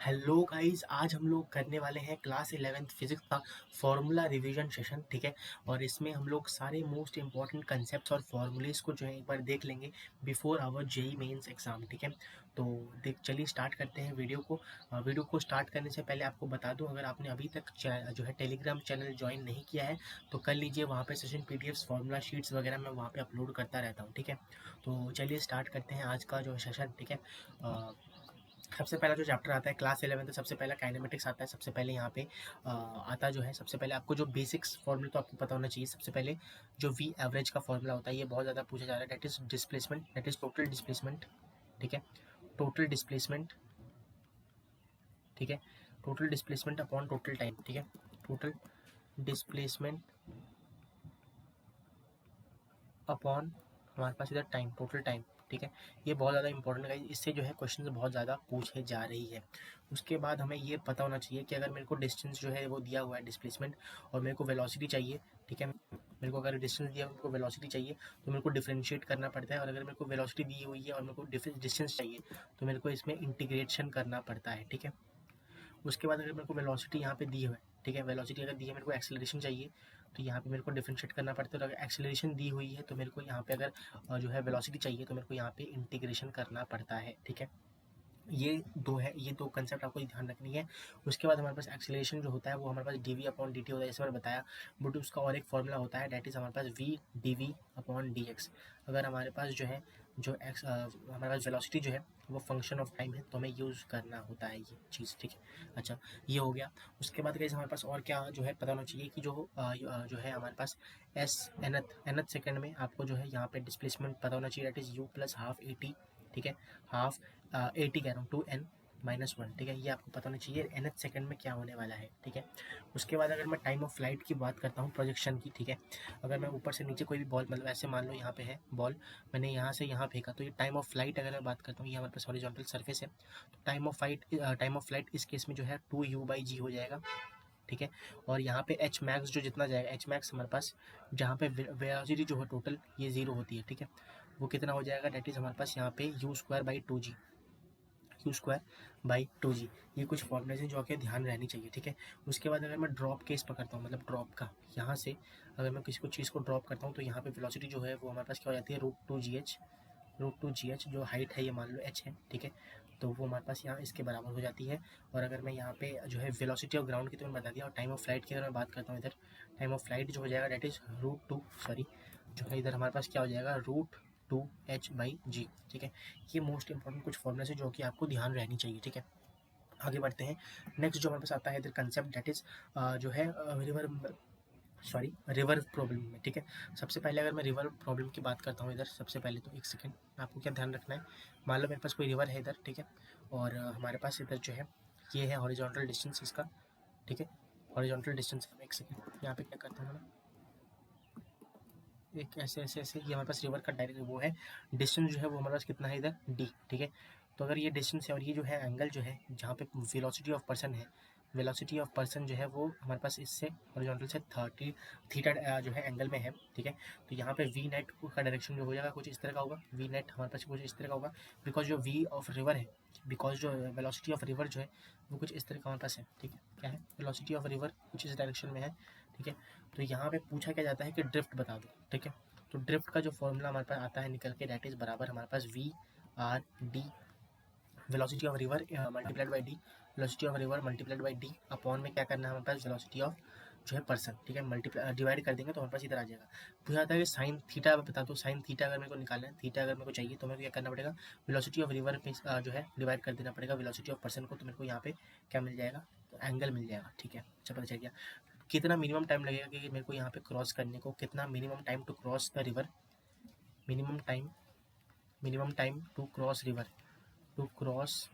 Hello guys, आज हम लोग करने वाले हैं क्लास 11th फिजिक्स का फॉर्मूला रिवीजन सेशन। ठीक है। और इसमें हम लोग सारे मोस्ट इंपॉर्टेंट कंसेप्ट्स और फॉर्मूलेस को जो है एक बार देख लेंगे before our JEE mains exam. ठीक है। तो देख चलिए स्टार्ट करते हैं वीडियो को। वीडियो को स्टार्ट करने से पहले आपको बता दूं, अगर आपने अभी तक जो है टेलीग्राम चैनल ज्वाइन नहीं किया है तो कर लीजिए। वहाँ पे सेशन पीडीएफ्स फॉर्मूला शीट्स वगैरह मैं वहाँ पे अपलोड करता रहता हूँ। ठीक है। तो चलिए स्टार्ट करते हैं आज का जो सेशन। ठीक है। सबसे पहला जो चैप्टर आता है क्लास 11 तो सबसे पहला काइनेमेटिक्स आता है। सबसे पहले यहाँ पे आता जो है, सबसे पहले आपको जो बेसिक्स फॉर्मूला तो आपको पता होना चाहिए। सबसे पहले जो वी एवरेज का फॉर्मूला होता है, ये बहुत ज़्यादा पूछा जा रहा है। That is displacement, that is total displacement. ठीक है। Total displacement. ठीक है। Total displacement upon total time. ठीक है। टोटल डिस्प्लेसमेंट अपॉन हमारे पास इधर टाइम, टोटल टाइम। ठीक है। ये बहुत ज़्यादा इंपॉर्टेंट है, इससे जो है क्वेश्चन बहुत ज़्यादा पूछे जा रही है। उसके बाद हमें ये पता होना चाहिए कि अगर मेरे को डिस्टेंस जो है वो दिया हुआ है डिस्प्लेसमेंट, और मेरे को वेलोसिटी चाहिए। ठीक है। मेरे को अगर डिस्टेंस दिया, मेरे को वेलोसिटी चाहिए, तो मेरे को डिफरेंशिएट करना पड़ता है। और अगर मेरे को वेलोसिटी दी हुई है और मेरे को डिस्टेंस चाहिए, तो मेरे को इसमें इंटीग्रेशन करना पड़ता है। ठीक है। उसके बाद अगर मेरे को वेलोसिटी यहाँ पे दी है, ठीक है, वेलोसिटी अगर दी है, मेरे को एक्सेलरेशन चाहिए, तो यहाँ पे मेरे को डिफरेंशिएट करना पड़ता है। और अगर एक्सेलरेशन दी हुई है तो मेरे को यहाँ पे अगर जो है वेलोसिटी चाहिए, तो मेरे को यहाँ पे इंटीग्रेशन करना पड़ता है। ठीक है। ये दो कंसेप्ट आपको ध्यान रखनी है। उसके बाद हमारे पास एक्सेलरेशन जो होता है वो हमारे पास D V upon D T होता है, जैसे मैंने बताया। बट उसका और एक फॉर्मूला होता है, डेट इज हमारे पास V D V upon D X. अगर हमारे पास जो है जो एक्स हमारे पास वेलोसिटी जो है वो फंक्शन ऑफ टाइम है, तो हमें यूज़ करना होता है ये चीज़। ठीक है। अच्छा, ये हो गया। उसके बाद गाइस हमारे पास और क्या जो है पता होना चाहिए कि जो है हमारे पास एस एनथ सेकेंड में आपको जो है यहाँ पे डिस्प्लेसमेंट पता होना चाहिए, that is u plus half a t. ठीक है। हाफ 80 कह रहा हूँ, 2n-1। ठीक है। ये आपको पता होना चाहिए nth सेकंड में क्या होने वाला है। ठीक है। उसके बाद अगर मैं टाइम ऑफ फ्लाइट की बात करता हूँ, प्रोजेक्शन की। ठीक है। अगर मैं ऊपर से नीचे कोई भी बॉल, मतलब ऐसे मान लो यहाँ पे है बॉल, मैंने यहाँ से यहाँ फेंका, तो ये टाइम ऑफ फ्लाइट अगर मैं बात करता हूँ, ये हमारे पास हॉरिजॉन्टल सरफेस है, तो टाइम ऑफ फ्लाइट इस केस में जो है 2u/g हो जाएगा। ठीक है। और यहाँ पे एच मैक्स जो जितना जाएगा, एच मैक्स हमारे पास जहाँ पे वेलोसिटी जो है टोटल ये 0 होती है। ठीक है। वो कितना हो जाएगा, डेट इज हमारे पास यहाँ पे u² बाई टू जी। ये कुछ फॉर्मूलेज हैं जो आपके ध्यान रहनी चाहिए। ठीक है। उसके बाद अगर मैं ड्रॉप केस पकड़ता हूँ, मतलब ड्रॉप का, यहाँ से अगर मैं किसी को चीज़ को ड्रॉप करता हूँ, तो यहाँ पे वेलोसिटी जो है वो हमारे पास क्या हो जाती है, √2gh जो हाइट है, ये मान लो h है। ठीक है। तो वो हमारे पास यहाँ इसके बराबर हो जाती है। और अगर मैं यहाँ पे जो है वेलोसिटी ऑफ ग्राउंड की तो मैंने बता दिया, और टाइम ऑफ फ्लाइट की अगर मैं बात करता हूँ, इधर टाइम ऑफ फ्लाइट जो हो जाएगा डेट इज जो है इधर हमारे पास क्या हो जाएगा, √2h/g। ठीक है। ये मोस्ट इंपॉर्टेंट कुछ फॉर्मूले है जो कि आपको ध्यान रहनी चाहिए। ठीक है। आगे बढ़ते हैं। नेक्स्ट जो हमारे पास आता है इधर कंसेप्ट, डेट इज जो है रिवर प्रॉब्लम में। ठीक है। सबसे पहले अगर मैं रिवर प्रॉब्लम की बात करता हूँ, इधर सबसे पहले तो एक सेकेंड, आपको क्या ध्यान रखना है। मान लो मेरे पास कोई रिवर है इधर। ठीक है। और हमारे पास इधर जो है ये है हॉरिजॉन्टल डिस्टेंस इसका। ठीक है। हॉरिजॉन्टल डिस्टेंस, एक सेकेंड यहाँ पे क्या करता हूँ मैं, एक ऐसे ऐसे ऐसे, ये हमारे पास रिवर का डायरेक्ट वो है डिस्टेंस जो है वो हमारे पास कितना है इधर d। ठीक है। तो अगर ये डिस्टेंस है और ये जो है एंगल जो है जहाँ पे वेलोसिटी ऑफ पर्सन है, वेलोसिटी ऑफ पर्सन जो है वो हमारे पास इससे हॉरिजॉन्टल से 30 थीटा जो है एंगल में है। ठीक है। तो यहाँ पे वी नेट का डायरेक्शन जो हो जाएगा कुछ इस तरह का होगा, वी नेट हमारे पास कुछ इस तरह का होगा, बिकॉज जो वी ऑफ रिवर है, बिकॉज जो वेलोसिटी ऑफ रिवर जो है वो कुछ इस तरह का हमारे पास है। ठीक है। क्या है, वेलोसिटी ऑफ रिवर कुछ इस डायरेक्शन में है। ठीक है। तो यहाँ पे पूछा क्या जाता है कि ड्रिफ्ट बता दो। ठीक है। तो ड्रिफ्ट का जो फॉर्मूला हमारे पास आता है निकल के, डेट इज बराबर हमारे पास v/d, velocity of river multiplied by D, velocity of river multiplied by D upon में क्या करना है हमारे पास, वेलोसिटी ऑफ जो है पर्सन। ठीक है। मल्टीप्लाई डिवाइड कर देंगे तो हमारे पास इधर आ जाएगा। पूछा जाता है कि साइन थीटा बता दो। साइन थीटा अगर मेरे को निकालना है, थीटा अगर मेरे को चाहिए, तो मेरे को क्या करना पड़ेगा, वेलोसिटी ऑफ रिवर पे जो है डिवाइड कर देना पड़ेगा वेलोसिटी ऑफ पर्सन को, तो मेरे को यहाँ पे क्या मिल जाएगा, तो एंगल मिल जाएगा। ठीक है। अच्छा, पता चल गया। कितना मिनिमम टाइम लगेगा कि मेरे को यहाँ पे क्रॉस करने को, कितना minimum time to cross the river, minimum time to cross river, to cross.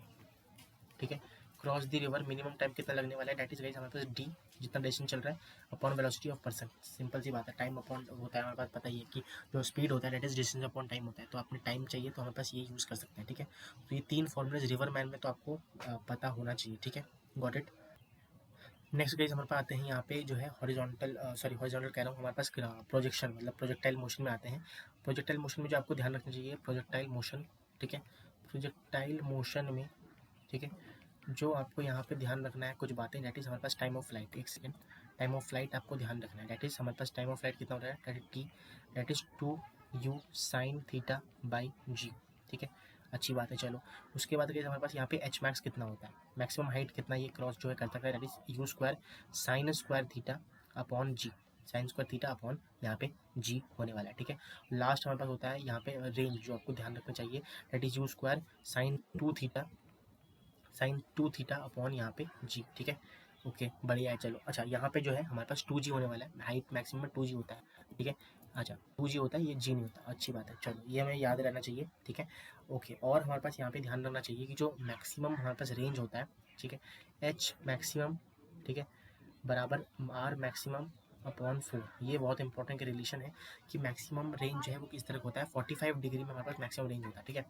ठीक है। Cross the river minimum time कितना लगने वाला है, डेट इज गाइस हमारे पास डी, जितना डिस्टेंस चल रहा है, upon velocity of person. Simple सी बात है, टाइम अपॉन होता है हमारे पास, पता ही है कि जो स्पीड होता है that is distance upon time होता है। तो आपने टाइम चाहिए तो हमारे पास ये यूज़ कर सकते हैं। ठीक है। तो ये तीन फॉर्मूलेज रिवर मैन में तो आपको पता होना चाहिए। ठीक है। Got it. नेक्स्ट गाइस हमारे पास आते हैं यहाँ पे जो है हॉरिजॉन्टल कह रहा हूँ, हमारे पास प्रोजेक्शन मतलब प्रोजेक्टाइल मोशन में आते हैं। प्रोजेक्टाइल मोशन में जो आपको ध्यान रखना चाहिए, प्रोजेक्टाइल मोशन। ठीक है। प्रोजेक्टाइल मोशन में, ठीक है, जो आपको यहाँ पे ध्यान रखना है कुछ बातें, दैट इज़ हमारे पास टाइम ऑफ फ्लाइट। एक सेकेंड, टाइम ऑफ फ्लाइट आपको ध्यान रखना है, दैट इज़ हमारे पास टाइम ऑफ फ्लाइट कितना हो रहा है, that is 2u sin theta by G, ठीक है, अच्छी बात है। चलो उसके बाद हमारे पास यहाँ पे एच मैक्स कितना होता है, मैक्सिमम हाइट कितना ये क्रॉस जो है कर सकता है, that is u square sine square theta upon g, sine square theta upon यहाँ पे जी होने वाला है, ठीक है। लास्ट हमारे पास होता है यहाँ पे रेंज, जो आपको ध्यान रखना चाहिए, that is u square sign to theta upon यहाँ पे जी, ठीक है। ओके बढ़िया है। चलो अच्छा, यहाँ पे जो है हमारे पास 2g होने वाला है, हाइट मैक्सिमम में 2g होता है, ठीक है। अच्छा 2g होता है, ये g नहीं होता, अच्छी बात है। चलो ये हमें याद रहना चाहिए, ठीक है। ओके, और हमारे पास यहाँ पे ध्यान रखना चाहिए कि जो मैक्सिमम हमारे पास रेंज होता है, ठीक है, एच मैक्सिमम, ठीक है, बराबर आर मैक्सिमम अपॉन 4। ये बहुत इंपॉर्टेंट रिलेशन है कि मैक्सिमम रेंज जो है वो किस तरह का होता है, 45 डिग्री में हमारे पास मैक्सिमम रेंज होता है, ठीक है।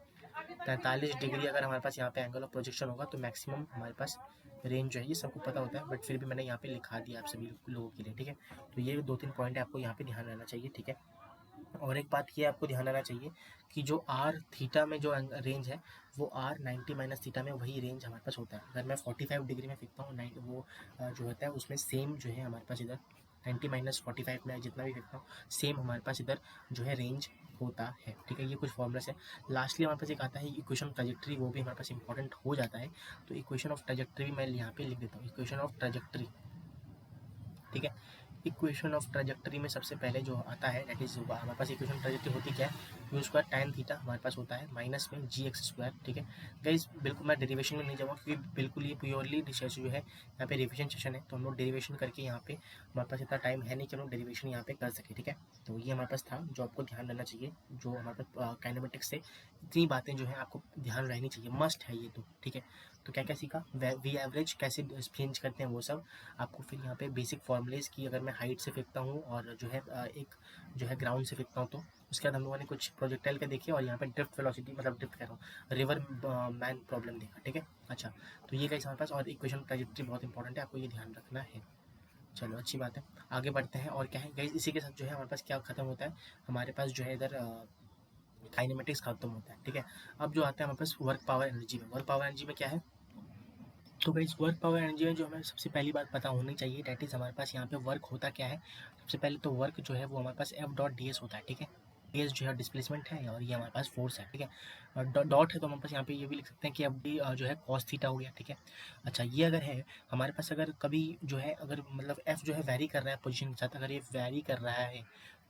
45 डिग्री अगर हमारे पास यहाँ पे एंगल ऑफ प्रोजेक्शन होगा तो मैक्सिमम हमारे पास रेंज जो है, ये सबको पता होता है, बट फिर भी मैंने यहाँ पे लिखा दिया आप सभी लोगों के लिए, ठीक है। तो ये 2-3 पॉइंट है, आपको यहाँ पे ध्यान रहना चाहिए, ठीक है। और एक बात ये आपको ध्यान रहना चाहिए कि जो आर थीटा में जो रेंज है वो आर 90 माइनस थीटा में वही रेंज हमारे पास होता है। अगर मैं 45 डिग्री में फेंकता हूँ, वो जो होता है उसमें सेम जो है हमारे पास इधर 90 माइनस 45 में जितना भी फेंकता हूँ सेम हमारे पास इधर जो है रेंज होता है, ठीक है। ये कुछ फॉर्मुलास है। लास्टली हमारे पास एक आता है इक्वेशन ऑफ ट्रैजेक्टरी, वो भी हमारे पास इंपॉर्टेंट हो जाता है। तो इक्वेशन ऑफ ट्रैजेक्टरी मैं यहाँ पे लिख देता हूँ, इक्वेशन ऑफ ट्रैजेक्टरी, ठीक है। इक्वेशन ऑफ ट्रैजेक्टरी में सबसे पहले जो आता है दैट इज हमारे पास इक्वेशन ट्रैजेक्टरी होती क्या है, यू स्क्वायर टैन थीटा हमारे पास होता है माइनस में जी एक्स स्क्वायर, ठीक है। गाइस बिल्कुल मैं डेरिवेशन में नहीं जाऊँगा क्योंकि बिल्कुल ये प्योरली रिसर्च जो है, यहाँ पे रिविजन सेशन है, तो हम लोग डेरिवेशन करके यहाँ पे हमारे पास इतना टाइम है नहीं कि हम लोग डेरिवेशन यहाँ पे कर सके, ठीक है। तो ये हमारे पास था जो आपको ध्यान रहना चाहिए, जो हमारे पास काइनेमेटिक्स से इतनी बातें जो है आपको ध्यान रहनी चाहिए, मस्ट है ये तो, ठीक है। तो क्या क्या सीखा, वी एवरेज कैसे चेंज करते हैं वो सब आपको, फिर यहाँ पे बेसिक फॉर्मूलेज की अगर मैं हाइट से फेंकता हूँ और जो है एक जो है ग्राउंड से फेंकता हूँ, तो उसके बाद हम लोगों ने कुछ प्रोजेक्टाइल के देखे और यहाँ पे ड्रिफ्ट वेलोसिटी, मतलब ड्रिफ्ट कह रहा हूँ, रिवर मैन प्रॉब्लम देखा, ठीक है। अच्छा तो ये गाइस हमारे पास, और इक्वेशन ट्रैजेक्टरी बहुत इंपॉर्टेंट है, आपको ये ध्यान रखना है। चलो अच्छी बात है, आगे बढ़ते हैं। और क्या है गाइस, इसी के साथ जो है हमारे पास क्या खत्म होता है, हमारे पास जो है इधर काइनेमेटिक्स खत्म होता है, ठीक है। अब जो आता है हमारे पास वर्क पावर एनर्जी में, वर्क पावर एनर्जी में क्या है, तो गाइस वर्क पावर एनर्जी में जो हमें सबसे पहली बात पता होनी चाहिए, डैट इज़ हमारे पास यहाँ पे वर्क होता क्या है। सबसे पहले तो वर्क जो है वो हमारे पास एफ डॉट डी एस होता है, ठीक है। डी एस जो है डिस्प्लेसमेंट है और ये हमारे पास फोर्स है, ठीक है। और डॉट है तो हमारे पास यहाँ पे ये भी लिख सकते हैं कि एफ डी जो है कॉस थीटा हो गया, ठीक है। अच्छा ये अगर है हमारे पास, अगर कभी जो है अगर मतलब एफ जो है वैरी कर रहा है पोजिशन के साथ, अगर ये वैरी कर रहा है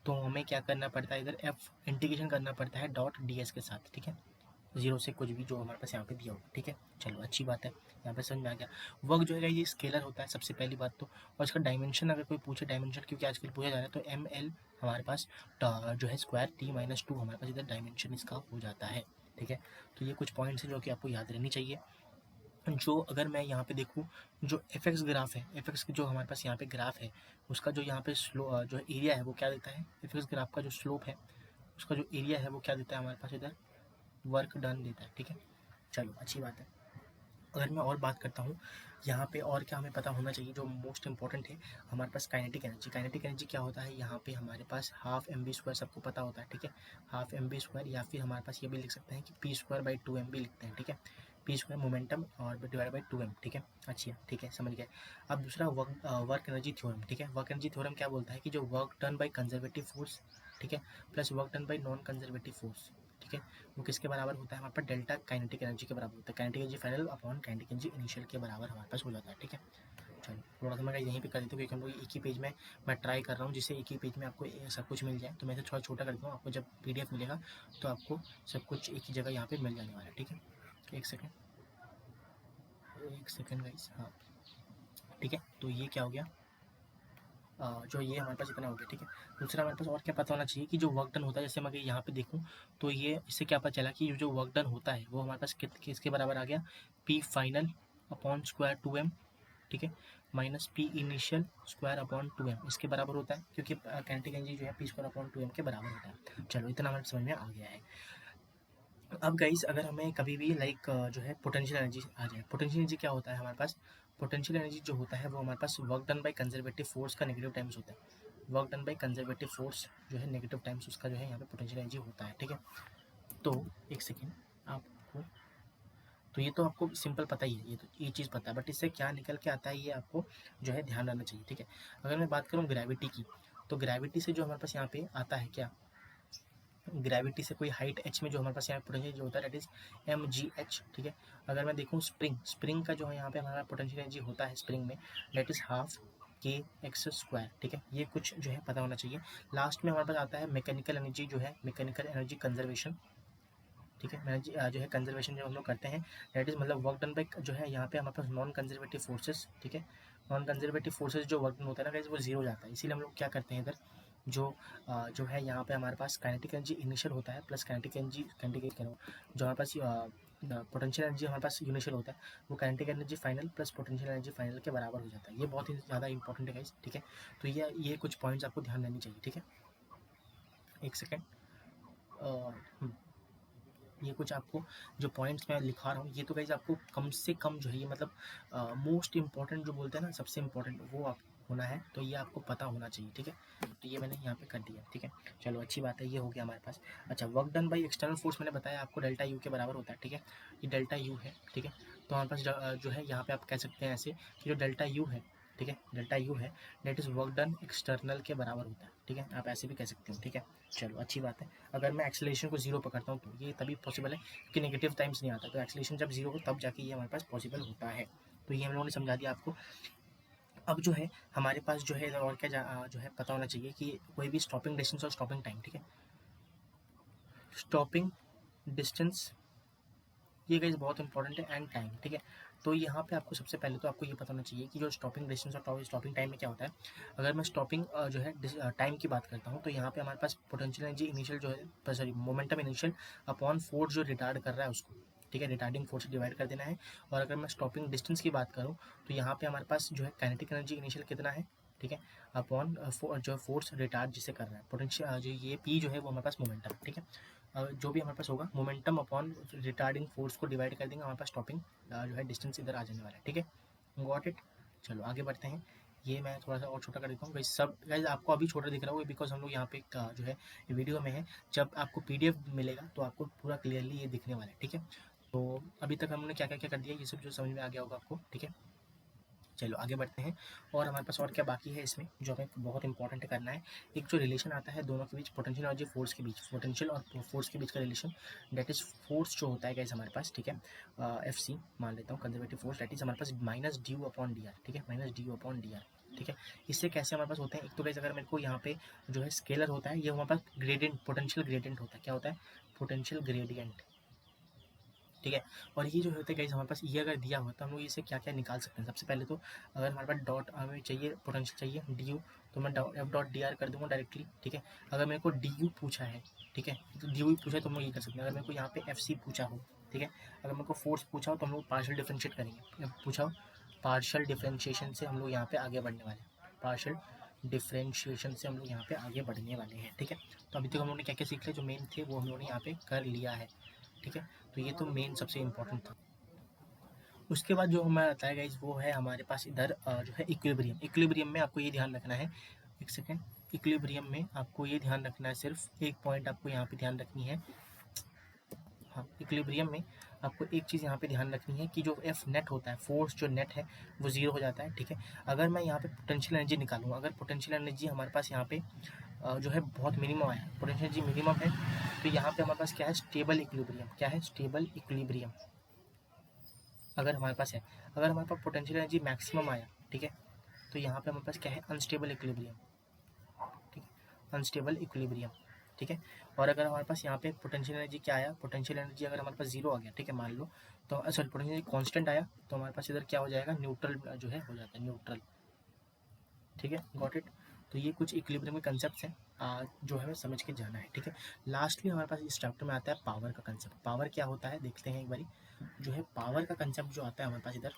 तो हमें क्या करना पड़ता है, इधर एफ इंटीग्रेशन करना पड़ता है डॉट डी एस के साथ, ठीक है। जीरो से कुछ भी जो हमारे पास यहाँ पे दिया होगा, ठीक है। चलो अच्छी बात है, यहाँ पे समझ में आ गया। वर्क जो है ये स्केलर होता है सबसे पहली बात तो, और इसका डायमेंशन अगर कोई पूछे, डायमेंशन क्योंकि आजकल पूछा जा रहा है, तो एम एल हमारे पास जो है स्क्वायर टी माइनस टू हमारे पास इधर डायमेंशन इसका हो जाता है, ठीक है। तो ये कुछ पॉइंट्स हैं जो कि आपको याद रहनी चाहिए। जो अगर मैं यहाँ पे देखूँ, जो एफ एक्स ग्राफ है, एफ एक्स जो हमारे पास यहाँ पे ग्राफ है, उसका जो यहाँ पे स्लो जो एरिया है वो क्या देता है, एफ एक्स ग्राफ का जो स्लोप है उसका जो एरिया है वो क्या देता है हमारे पास इधर, वर्क डन देता है, ठीक है। चलो अच्छी बात है। अगर मैं और बात करता हूँ यहाँ पे, और क्या हमें पता होना चाहिए जो मोस्ट इंपॉर्टेंट है, हमारे पास काइनेटिक एनर्जी। काइनेटिक एनर्जी क्या होता है, यहाँ पे हमारे पास हाफ एम बी स्क्वायर सबको पता होता है, ठीक है। हाफ एम बी स्क्वायर, या फिर हमारे पास ये भी लिख सकते हैं कि p square by two m b लिखते हैं, ठीक है। पी स्क्वायर मोमेंटम और डिवाइड बाई टू एम, ठीक है। अच्छा ठीक है, समझ गए। अब दूसरा वर्क एनर्जी थ्योरम, ठीक है। वर्क एनर्जी थ्योरम क्या बोलता है कि जो work done by conservative force, ठीक है, plus work done by non conservative force, ठीक है, वो किसके बराबर होता है, हमारे पास डेल्टा काइनेटिक एनर्जी के बराबर होता है। Kinetic energy final upon kinetic energy initial के बराबर हमारे पास हो जाता है, ठीक है। चलो थोड़ा सा मैं यहीं पे कर देता हूँ क्योंकि हम लोग एक ही पेज में मैं ट्राई कर रहा हूँ जिससे एक ही पेज में आपको सब कुछ मिल जाए, तो मैं इसे थोड़ा छोटा कर देता हूँ, आपको जब PDF मिलेगा तो आपको सब कुछ एक ही जगह यहाँ पे मिल जाने वाला है, ठीक है। एक सेकेंड, एक सेकेंड गाइस, हाँ ठीक है। तो ये क्या हो गया, जो ये हमारे पास इतना हो गया, ठीक है। दूसरा हमारे पास और क्या पता होना चाहिए कि जो वर्क डन होता है, जैसे मैं यहाँ पे देखूँ तो ये इससे क्या पता चला कि जो वर्क डन होता है वो हमारे पास किसके बराबर आ गया, p final upon square two m, ठीक है, minus p initial square upon two m, इसके बराबर होता है क्योंकि काइनेटिक एनर्जी जो है p square upon two m के बराबर होता है। चलो इतना हमारे समझ में आ गया है। अब गाइस अगर हमें कभी भी लाइक जो है पोटेंशियल एनर्जी आ जाए, पोटेंशियल एनर्जी क्या होता है हमारे पास, पोटेंशियल एनर्जी जो होता है वो हमारे पास work done by conservative force का नेगेटिव टाइम्स होता है। Work done by conservative force जो है नेगेटिव टाइम्स उसका जो है यहाँ पे पोटेंशियल एनर्जी होता है, ठीक है। तो एक सेकेंड, आपको तो ये तो आपको सिंपल पता ही है, ये चीज़ पता है, बट इससे क्या निकल के आता है ये आपको जो है ध्यान रखना चाहिए, ठीक है। अगर मैं बात करूँ ग्रेविटी की, तो ग्रेविटी से जो हमारे पास यहाँ पे आता है क्या, ग्रेविटी से कोई हाइट h में जो हमारे पास यहाँ पोटेंशियल जो होता है दैट इज mgh, ठीक है। अगर मैं देखूँ स्प्रिंग का जो है यहाँ पे हमारा पोटेंशियल एनर्जी होता है स्प्रिंग में दैट इज हाफ के एक्स स्क्वायर, ठीक है। ये कुछ जो है पता होना चाहिए। लास्ट में हमारे पास आता है मैकेनिकल एनर्जी, जो है मैकेनिकल एनर्जी कंजर्वेशन, ठीक है। एनर्जी जो है कंजर्वेशन जो हम लोग करते हैं दैट इज मतलब वर्क डन बाई जो है यहाँ पे हमारे पास नॉन कंजर्वेटिव फोर्सेस, ठीक है। नॉन कंजर्वेटिव फोर्सेस जो वर्क डन होता है ना गाइस वो जीरो हो जाता है, इसीलिए हम लोग क्या करते हैं इधर जो है यहाँ पे हमारे पास काइनेटिक एनर्जी इनिशियल होता है प्लस काइनेटिक एनर्जी जो हमारे पास पोटेंशियल एनर्जी हमारे पास इनिशियल होता है वो kinetic energy final plus potential energy final के बराबर हो जाता है। ये बहुत ही ज़्यादा इंपॉर्टेंट है गाइस, ठीक है। तो ये कुछ पॉइंट्स आपको ध्यान देनी चाहिए, ठीक है। एक सेकेंड, ये कुछ आपको जो पॉइंट्स मैं लिखा रहा हूँ ये तो गाइज आपको कम से कम जो है ये मतलब मोस्ट इंपॉर्टेंट जो बोलते हैं ना सबसे इम्पोर्टेंट वो आप होना है, तो ये आपको पता होना चाहिए, ठीक है। तो ये मैंने यहाँ पे कर दिया, ठीक है। चलो अच्छी बात है, ये हो गया हमारे पास। अच्छा, work done by external force मैंने बताया आपको डेल्टा यू के बराबर होता है, ठीक है। ये डेल्टा यू है, ठीक है। तो हमारे पास जो है यहाँ पे आप कह सकते हैं ऐसे कि जो डेल्टा यू है, ठीक है, डेल्टा यू है that is work done external के बराबर होता है, ठीक है। आप ऐसे भी कह सकते हो, ठीक है। चलो अच्छी बात है। अगर मैं एक्सेलरेशन को जीरो पकड़ता हूँ तो ये तभी पॉसिबल है कि नेगेटिव टाइम्स नहीं आता, तो एक्सेलरेशन जब जीरो हो तब जाके ये हमारे पास पॉसिबल होता है। तो ये हम लोगों ने समझा दिया आपको। अब जो है हमारे पास जो है और क्या जो है पता होना चाहिए कि कोई भी स्टॉपिंग डिस्टेंस और स्टॉपिंग टाइम, ठीक है। स्टॉपिंग डिस्टेंस ये गाइस बहुत इंपॉर्टेंट है एंड टाइम, ठीक है। तो यहाँ पे आपको सबसे पहले तो आपको ये पता होना चाहिए कि जो स्टॉपिंग डिस्टेंस और स्टॉपिंग टाइम में क्या होता है। अगर मैं स्टॉपिंग जो है टाइम की बात करता हूँ तो यहाँ पे हमारे पास पोटेंशियल एनर्जी इनिशियल जो है sorry momentum initial upon force जो रिटार्ड कर रहा है उसको, ठीक है, रिटार्डिंग फोर्स डिवाइड कर देना है। और अगर मैं स्टॉपिंग डिस्टेंस की बात करूँ तो यहाँ पे हमारे पास जो है काइनेटिक एनर्जी इनिशियल कितना है, ठीक है, अपॉन जो फोर्स रिटार्ड जिसे कर रहा है पोटेंशियल जो ये पी जो है वो हमारे पास मोमेंटम, ठीक है। जो भी हमारे पास होगा मोमेंटम अपॉन रिटार्डिंग फोर्स को डिवाइड कर देंगे, हमारे पास स्टॉपिंग जो है डिस्टेंस इधर आ जाने वाला है, ठीक है। Got it. चलो आगे बढ़ते हैं। ये मैं थोड़ा सा और छोटा कर देता हूँ गाइस, सब गाइस आपको अभी छोटा दिख रहा होगा बिकॉज हम लोग यहाँ पे जो है वीडियो में है। जब आपको पीडीएफ मिलेगा तो आपको पूरा क्लियरली ये दिखने वाला है, ठीक है। तो अभी तक हमने क्या क्या क्या कर दिया ये सब जो समझ में आ गया होगा आपको, ठीक है। चलो आगे बढ़ते हैं। और हमारे पास और क्या बाकी है इसमें जो हमें बहुत इंपॉर्टेंट करना है। एक जो रिलेशन आता है दोनों के बीच, पोटेंशियल और जो फोर्स के बीच, पोटेंशियल और फोर्स के बीच का रिलेशन दैट इज फोर्स जो होता है गाइस हमारे पास, ठीक है। एफ सी मान लेता हूँ कंजर्वेटिव फोर्स दैट इज हमारे पास minus D U upon D R, ठीक है, minus D U upon D R, ठीक है। इससे कैसे हमारे पास होते हैं, एक तो गाइस अगर मेरे को यहाँ पे जो है स्केलर होता है ये हमारे पास ग्रेडियंट पोटेंशियल ग्रेडियंट होता है, क्या होता है, पोटेंशियल ग्रेडियंट, ठीक है। और ये जो होते हैं गाइस हमारे पास ये अगर दिया हुआ तो हम लोग इसे क्या क्या निकाल सकते हैं। सबसे पहले तो अगर हमारे पास डॉट हमें चाहिए पोटेंशियल चाहिए डी यू, तो मैं एफ डॉट डी आर कर दूंगा डायरेक्टली, ठीक है। अगर मेरे को डी यू पूछा है, ठीक है, तो डी यू पूछा है तो हम लोग ये कर सकते हैं। अगर मेरे को यहाँ पे एफ सी पूछा हो, ठीक है, अगर मेरे को फोर्स पूछा हो तो हम लोग पार्शियल डिफ्रेंशिएट करेंगे, पूछा हो पार्शियल डिफ्रेंशिएशन से हम लोग यहाँ पे आगे बढ़ने वाले हैं, पार्शियल डिफ्रेंशिएशन से हम लोग यहाँ पे आगे बढ़ने वाले हैं, ठीक है। तो अभी तक हम लोगों ने क्या क्या सीख लिया, जो मेन थे वो हम लोगों ने यहाँ पे कर लिया है, ठीक है। तो ये तो मेन सबसे इम्पोर्टेंट था। उसके बाद जो हमारा आता है गाइज वो है हमारे पास इधर जो है इक्विलिब्रियम। इक्विलिब्रियम में आपको ये ध्यान रखना है, एक सेकेंड, इक्विलिब्रियम में आपको ये ध्यान रखना है, सिर्फ एक पॉइंट आपको यहाँ पे ध्यान रखनी है। हाँ, इक्विलिब्रियम में आपको एक चीज़ यहाँ पे ध्यान रखनी है कि जो एफ नेट होता है, फोर्स जो नेट है वो जीरो हो जाता है, ठीक है। अगर मैं यहाँ पे पोटेंशियल एनर्जी निकालूँ, अगर पोटेंशियल एनर्जी हमारे पास यहाँ पे जो है बहुत मिनिमम आया, पोटेंशियल एनर्जी मिनिमम है, तो यहाँ पे हमारे पास क्या है, स्टेबल इक्विलिब्रियम, क्या है, स्टेबल इक्विलिब्रियम अगर हमारे पास है। अगर हमारे पास पोटेंशियल एनर्जी मैक्सिमम आया, ठीक है, तो यहाँ पे हमारे पास क्या है, अनस्टेबल इक्विलिब्रियम, ठीक है, अनस्टेबल इक्विलिब्रियम, ठीक है। और अगर हमारे पास यहाँ पे पोटेंशियल एनर्जी क्या आया, पोटेंशियल एनर्जी अगर हमारे पास जीरो आ गया, ठीक है, मान लो, तो सॉरी पोटेंशियल एनर्जी कांस्टेंट आया तो हमारे पास इधर क्या हो जाएगा, न्यूट्रल जो है हो जाता है, न्यूट्रल, ठीक है, गॉट इट। तो ये कुछ इक्विलिब्रियम के कंसेप्ट हैं जो हमें समझ के जाना है, ठीक है। लास्टली हमारे पास इस चैप्टर में आता है पावर का कंसेप्ट। पावर क्या होता है देखते हैं एक बारी। जो है पावर का कंसेप्ट जो आता है हमारे पास इधर,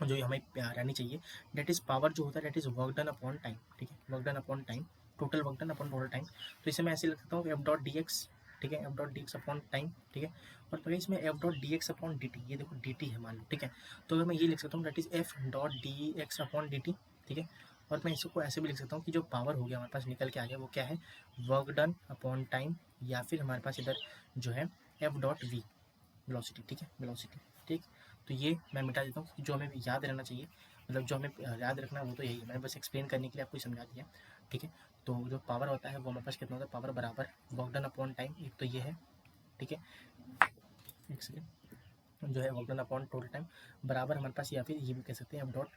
जो हमें रहनी चाहिए, डेट इज़ पावर जो होता है that is work done upon time, ठीक है, work done upon time, total work done upon total time. तो इसे मैं ऐसे लिख सकता हूँ एफ डॉट डी एक्स, ठीक है, F dot D x upon time, ठीक है। और फिर इसमें F dot D x upon D T, ये देखो डी टी है मान लो, ठीक है। तो अगर मैं ये लिख सकता हूँ that is F dot D x upon D T, ठीक है। और मैं इसको ऐसे भी लिख सकता हूँ कि जो पावर हो गया हमारे पास निकल के आ गया वो क्या है, वर्क डन अपॉन टाइम, या फिर हमारे पास इधर जो है एफ डॉट वी वेलोसिटी, ठीक है, वेलोसिटी, ठीक। तो ये मैं मिटा देता हूँ, जो हमें याद रहना चाहिए, मतलब जो हमें याद रखना है वो तो यही है, मैंने बस एक्सप्लेन करने के लिए आपको समझा दिया, ठीक है। तो जो पावर होता है वो हमारे पास कितना होता है, पावर बराबर वर्क डन अपॉन टाइम, एक तो ये है, ठीक है, एक सेकेंड, जो है work done upon total time बराबर हमारे पास, या फिर ये भी कह सकते हैं एफ डॉट